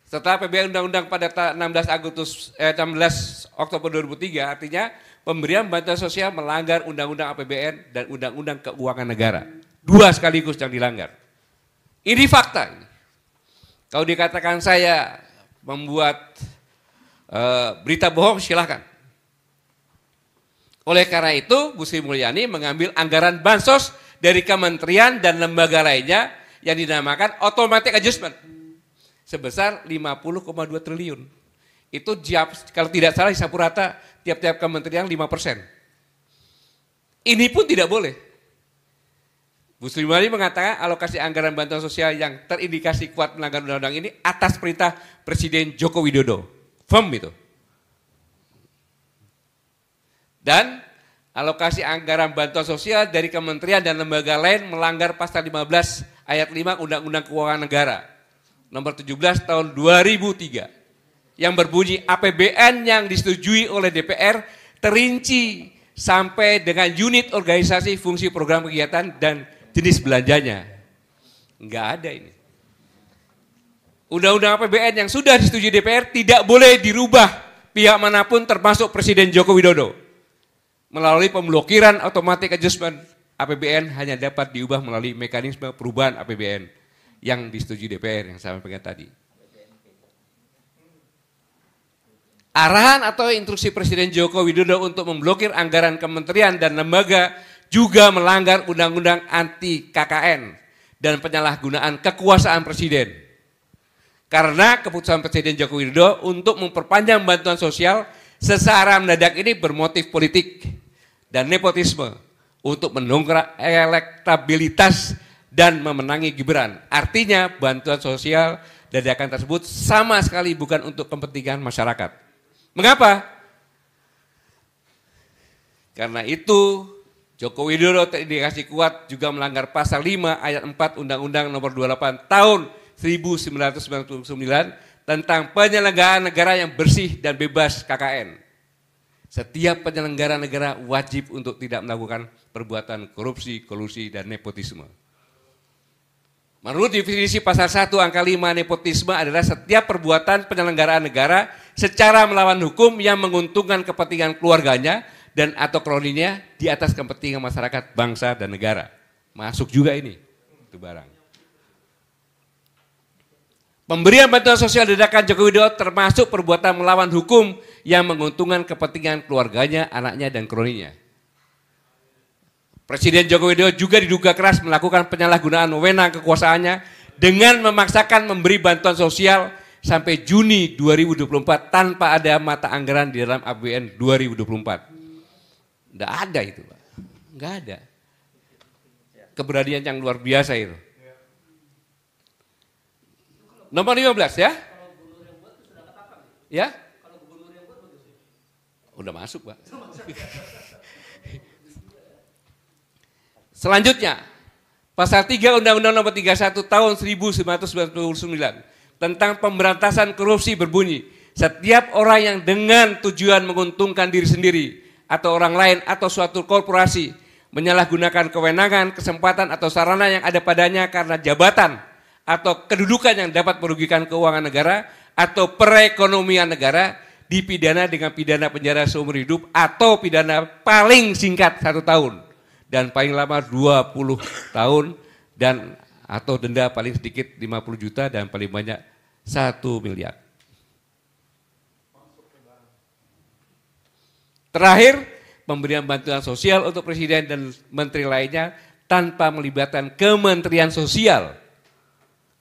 Speaker 7: Setelah APBN Undang-Undang pada 16 Oktober 2003, artinya pemberian bantuan sosial melanggar Undang-Undang APBN dan Undang-Undang Keuangan Negara. Dua sekaligus yang dilanggar. Ini fakta. Kalau dikatakan saya membuat berita bohong, silahkan. Oleh karena itu, Bu Sri Mulyani mengambil anggaran bansos dari kementerian dan lembaga lainnya yang dinamakan automatic adjustment sebesar 50,2 triliun. Itu kalau tidak salah disapu rata tiap-tiap kementerian 5%. Ini pun tidak boleh. Bu Sri Mulyani mengatakan alokasi anggaran bantuan sosial yang terindikasi kuat melanggar undang-undang ini atas perintah Presiden Joko Widodo. Firm itu. Dan alokasi anggaran bantuan sosial dari kementerian dan lembaga lain melanggar pasal 15 ayat 5 Undang-Undang Keuangan Negara nomor 17 tahun 2003 yang berbunyi APBN yang disetujui oleh DPR terinci sampai dengan unit organisasi, fungsi, program, kegiatan, dan jenis belanjanya. Enggak ada ini. Undang-undang APBN yang sudah disetujui DPR tidak boleh dirubah pihak manapun termasuk Presiden Joko Widodo. Melalui pemblokiran automatic adjustment, APBN hanya dapat diubah melalui mekanisme perubahan APBN yang disetujui DPR yang saya sampaikan tadi. Arahan atau instruksi Presiden Joko Widodo untuk memblokir anggaran kementerian dan lembaga juga melanggar Undang-Undang Anti KKN dan penyalahgunaan kekuasaan Presiden. Karena keputusan Presiden Joko Widodo untuk memperpanjang bantuan sosial secara mendadak ini bermotif politik dan nepotisme untuk mendongkrak elektabilitas dan memenangi Gibran. Artinya bantuan sosial dadakan tersebut sama sekali bukan untuk kepentingan masyarakat. Mengapa? Karena itu Joko Widodo terindikasi kuat juga melanggar pasal 5 ayat 4 Undang-Undang Nomor 28 tahun 1999 tentang penyelenggaraan negara yang bersih dan bebas KKN. Setiap penyelenggara negara wajib untuk tidak melakukan perbuatan korupsi, kolusi, dan nepotisme. Menurut definisi pasal 1 angka 5 nepotisme adalah setiap perbuatan penyelenggaraan negara secara melawan hukum yang menguntungkan kepentingan keluarganya dan atau kroninya di atas kepentingan masyarakat, bangsa, dan negara. Masuk juga ini, itu barang. Pemberian bantuan sosial dadakan Joko Widodo termasuk perbuatan melawan hukum yang menguntungkan kepentingan keluarganya, anaknya, dan kroninya. Presiden Joko Widodo juga diduga keras melakukan penyalahgunaan wewenang kekuasaannya dengan memaksakan memberi bantuan sosial sampai Juni 2024 tanpa ada mata anggaran di dalam APBN 2024. Nggak ada itu, Pak. Nggak ada. Keberanian yang luar biasa itu. Nomor 15 ya. Ya? Udah masuk, Pak. Selanjutnya, pasal 3 Undang-Undang Nomor 31 Tahun 1999 tentang pemberantasan korupsi berbunyi, setiap orang yang dengan tujuan menguntungkan diri sendiri atau orang lain atau suatu korporasi menyalahgunakan kewenangan, kesempatan atau sarana yang ada padanya karena jabatan atau kedudukan yang dapat merugikan keuangan negara atau perekonomian negara dipidana dengan pidana penjara seumur hidup atau pidana paling singkat 1 tahun dan paling lama 20 tahun dan atau denda paling sedikit 50 juta dan paling banyak 1 miliar. Terakhir, pemberian bantuan sosial untuk presiden dan menteri lainnya tanpa melibatkan Kementerian Sosial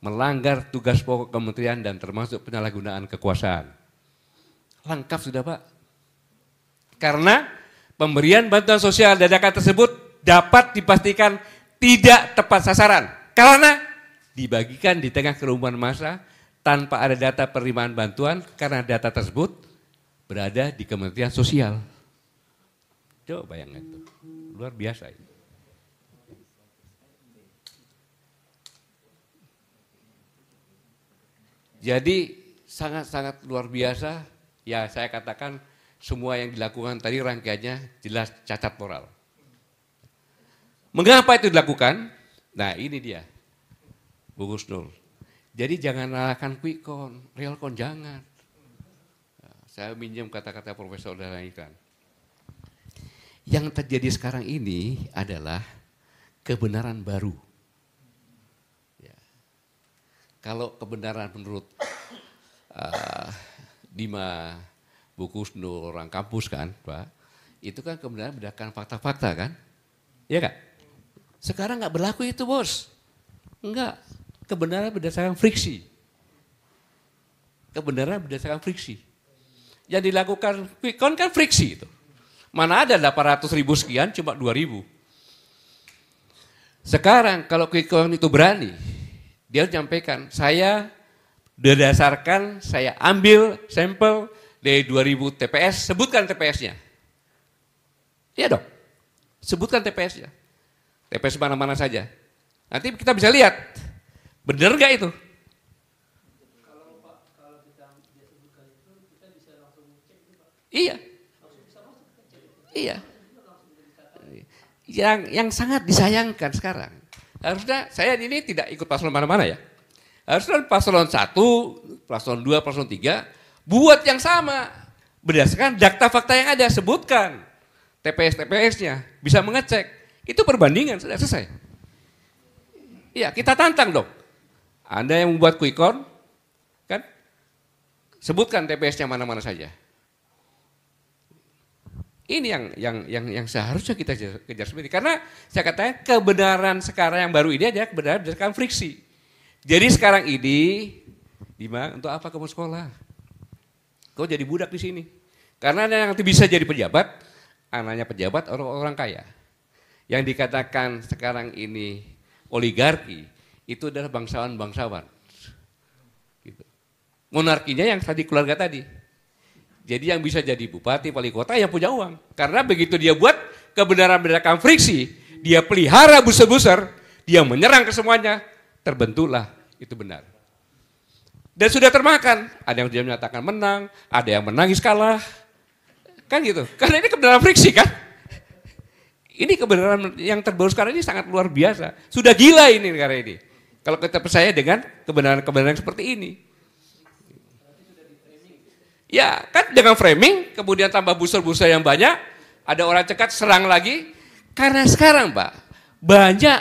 Speaker 7: melanggar tugas pokok kementerian dan termasuk penyalahgunaan kekuasaan. Lengkap sudah, Pak. Karena pemberian bantuan sosial dadakan tersebut dapat dipastikan tidak tepat sasaran karena dibagikan di tengah kerumunan massa tanpa ada data penerimaan bantuan karena data tersebut berada di Kementerian Sosial. Coba bayangkan itu, luar biasa itu. Jadi sangat-sangat luar biasa, ya saya katakan semua yang dilakukan tadi rangkaiannya jelas cacat moral. Mengapa itu dilakukan? Nah ini dia, Bu Gusnul. Jadi jangan nyalakan quick count, real count jangan. Nah, saya minjem kata-kata Profesor Dahlan. Yang terjadi sekarang ini adalah kebenaran baru. Kalau kebenaran menurut Dima, Bu Gusnul, orang kampus kan, Pak, itu kan kebenaran berdasarkan fakta-fakta kan? Iya kan? Sekarang nggak berlaku itu, Bos. Enggak, kebenaran berdasarkan friksi. Kebenaran berdasarkan friksi. Yang dilakukan quick count kan friksi itu. Mana ada 800.000 sekian, cuma 2.000. Sekarang kalau quick count itu berani, dia menyampaikan, saya berdasarkan, saya ambil sampel dari 2000 TPS, sebutkan TPS-nya. Iya dong, sebutkan TPS-nya. TPS mana-mana saja. Nanti kita bisa lihat, benar nggak itu? Kalau dia sebutkan itu, kita bisa langsung cek itu, Pak. Iya. Iya. Yang sangat disayangkan sekarang. Harusnya saya ini tidak ikut paslon mana-mana ya. Harusnya paslon 1, paslon 2, paslon 3 buat yang sama. Berdasarkan data fakta yang ada, sebutkan TPS-TPS-nya, bisa mengecek. Itu perbandingan, sudah selesai. Iya, kita tantang dong. Anda yang membuat quick count, kan? Sebutkan TPS-nya mana-mana saja. Ini yang seharusnya kita kejar sendiri. Karena saya katakan kebenaran sekarang yang baru ini adalah kebenaran berdasarkan friksi. Jadi sekarang ini, Dima, untuk apa kamu sekolah? Kau jadi budak di sini. Karena yang bisa jadi pejabat, anaknya pejabat orang-orang kaya. Yang dikatakan sekarang ini oligarki, itu adalah bangsawan-bangsawan. Gitu. Monarkinya yang tadi keluarga tadi. Jadi yang bisa jadi bupati, wali kota yang punya uang. Karena begitu dia buat kebenaran berdasarkan friksi, dia pelihara buser-buser, dia menyerang ke semuanya, terbentuklah itu benar. Dan sudah termakan, ada yang dia menyatakan menang, ada yang menangis kalah. Kan gitu, karena ini kebenaran friksi kan. Ini kebenaran yang terbaru sekarang ini sangat luar biasa. Sudah gila ini negara ini. Kalau kita percaya dengan kebenaran-kebenaran seperti ini. Ya kan dengan framing, kemudian tambah buser-buser yang banyak, ada orang cekat serang lagi. Karena sekarang Pak, banyak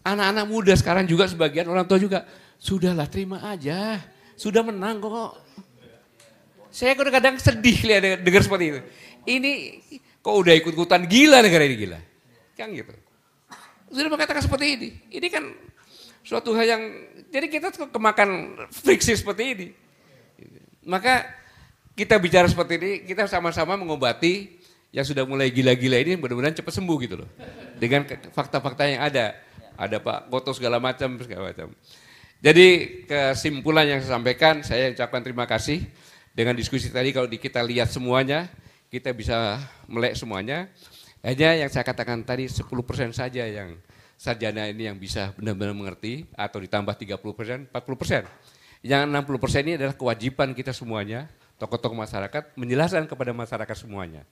Speaker 7: anak-anak muda sekarang juga sebagian orang tua juga Sudahlah terima aja, sudah menang kok. Saya kadang-kadang sedih lihat dengar seperti itu. Ini kok udah ikut-ikutan gila negara ini gila. Kan gitu. Sudah mengatakan seperti ini. Ini kan suatu hal yang, jadi kita kemakan friksi seperti ini. Maka kita bicara seperti ini, kita sama-sama mengobati yang sudah mulai gila-gila ini mudah-mudahan cepat sembuh gitu loh. Dengan fakta-fakta yang ada. Ada Pak Goto segala macam. Jadi kesimpulan yang saya sampaikan, saya ucapkan terima kasih. Dengan diskusi tadi kalau kita lihat semuanya, kita bisa melek semuanya. Hanya yang saya katakan tadi 10% saja yang sarjana ini yang bisa benar-benar mengerti, atau ditambah 30%, 40%. Yang 60% ini adalah kewajiban kita semuanya, tokoh-tokoh masyarakat, menjelaskan kepada masyarakat semuanya.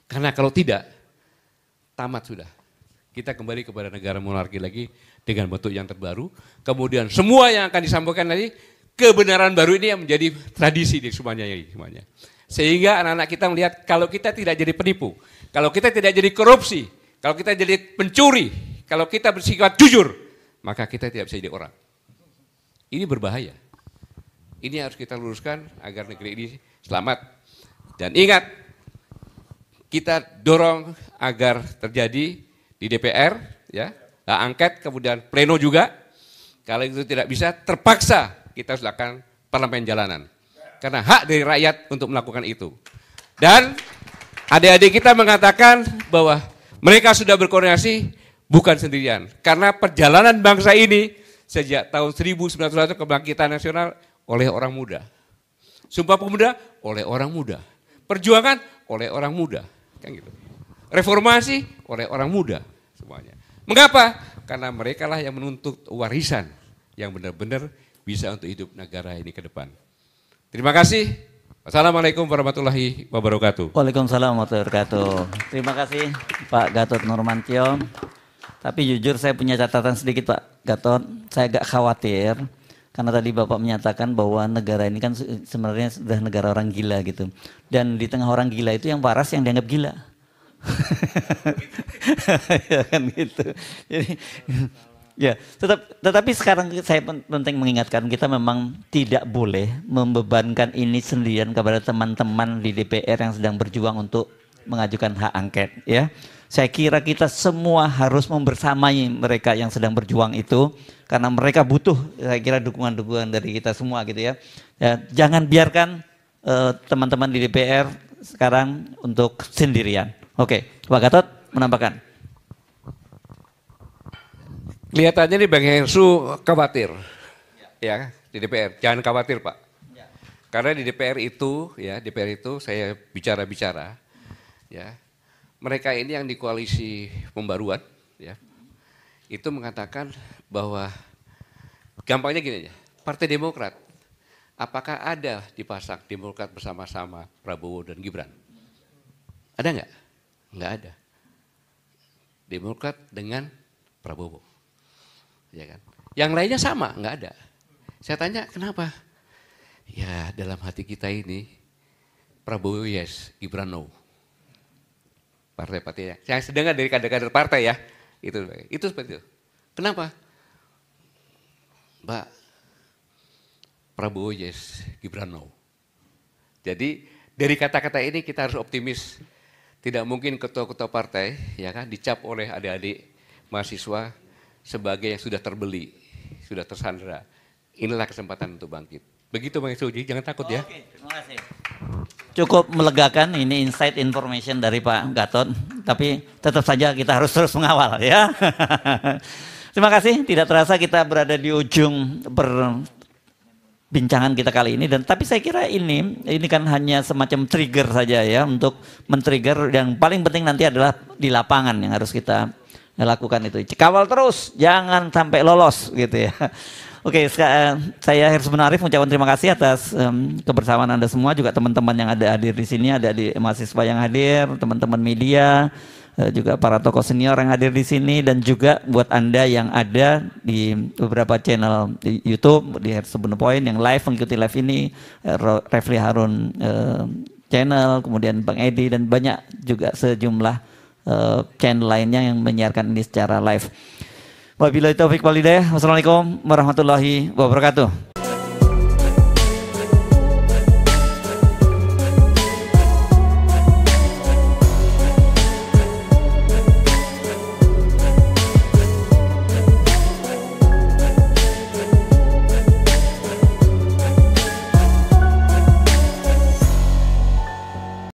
Speaker 7: Karena kalau tidak, tamat sudah. Kita kembali kepada negara monarki lagi dengan bentuk yang terbaru. Kemudian semua yang akan disampaikan tadi, kebenaran baru ini yang menjadi tradisi di semuanya. Sehingga anak-anak kita melihat kalau kita tidak jadi penipu, kalau kita tidak jadi korupsi, kalau kita jadi pencuri, kalau kita bersifat jujur, maka kita tidak bisa jadi orang. Ini berbahaya. Ini harus kita luruskan agar negeri ini selamat. Dan ingat, kita dorong agar terjadi di DPR, ya, angket, kemudian pleno juga. Kalau itu tidak bisa, terpaksa kita silakan parlemen jalanan. Karena hak dari rakyat untuk melakukan itu. Dan adik-adik kita mengatakan bahwa mereka sudah berkoordinasi bukan sendirian. Karena perjalanan bangsa ini sejak tahun 1900 kebangkitan nasional oleh orang muda. Sumpah Pemuda oleh orang muda. Perjuangan oleh orang muda. Kan gitu. Reformasi oleh orang muda semuanya. Mengapa? Karena mereka lah yang menuntut warisan yang benar-benar bisa untuk hidup negara ini ke depan. Terima kasih. Wassalamualaikum warahmatullahi wabarakatuh.
Speaker 3: Waalaikumsalam warahmatullahi wabarakatuh. Terima kasih Pak Gatot Nurmantio. Tapi jujur saya punya catatan sedikit Pak Gatot. Saya agak khawatir karena tadi Bapak menyatakan bahwa negara ini kan sebenarnya sudah negara orang gila gitu. Dan di tengah orang gila itu yang waras yang dianggap gila. Ya kan gitu. Jadi ya, tetapi sekarang saya penting mengingatkan kita memang tidak boleh membebankan ini sendirian kepada teman-teman di DPR yang sedang berjuang untuk mengajukan hak angket ya. Saya kira kita semua harus membersamai mereka yang sedang berjuang itu karena mereka butuh saya kira dukungan-dukungan dari kita semua gitu ya. Ya, jangan biarkan teman-teman di DPR sekarang untuk sendirian. Oke, Pak Gatot menambahkan.
Speaker 7: Kelihatannya nih Bang Hensu khawatir ya di DPR. Jangan khawatir Pak. Karena di DPR itu saya bicara-bicara ya. Mereka ini yang di koalisi pembaruan ya. Itu mengatakan bahwa gampangnya gini aja. Partai Demokrat apakah ada dipasang Demokrat bersama-sama Prabowo dan Gibran? Ada enggak? Enggak ada. Demokrat dengan Prabowo. Ya kan? Yang lainnya sama, enggak ada. Saya tanya, kenapa? Ya, dalam hati kita ini Prabowo yes, Gibran no. Partai-partai. Saya sedang dari kader-kader partai ya. Itu seperti itu. Kenapa? Mbak, Prabowo yes, Gibran no. Jadi dari kata-kata ini kita harus optimis. Tidak mungkin ketua-ketua partai ya kan dicap oleh adik-adik mahasiswa sebagai yang sudah terbeli, sudah tersandera. Inilah kesempatan untuk bangkit. Begitu Bang Suji, jangan takut ya.
Speaker 3: Oke, terima kasih. Cukup melegakan ini insight information dari Pak Gatot, tapi tetap saja kita harus terus mengawal ya. Terima kasih, tidak terasa kita berada di ujung perbincangan kita kali ini dan tapi saya kira ini kan hanya semacam trigger saja ya untuk men-trigger yang paling penting nanti adalah di lapangan yang harus kita lakukan itu. Kawal terus, jangan sampai lolos gitu ya. Oke, saya Hirsun Arif mengucapkan terima kasih atas kebersamaan Anda semua, juga teman-teman yang ada hadir di sini, ada di mahasiswa yang hadir, teman-teman media, juga para tokoh senior yang hadir di sini, dan juga buat Anda yang ada di beberapa channel di YouTube, di Hirsun Point yang live mengikuti live ini, Refli Harun channel, kemudian Bang Edi, dan banyak juga sejumlah channel lainnya yang menyiarkan ini secara live. Wabillahi taufiq wal hidayah. Wassalamualaikum warahmatullahi wabarakatuh.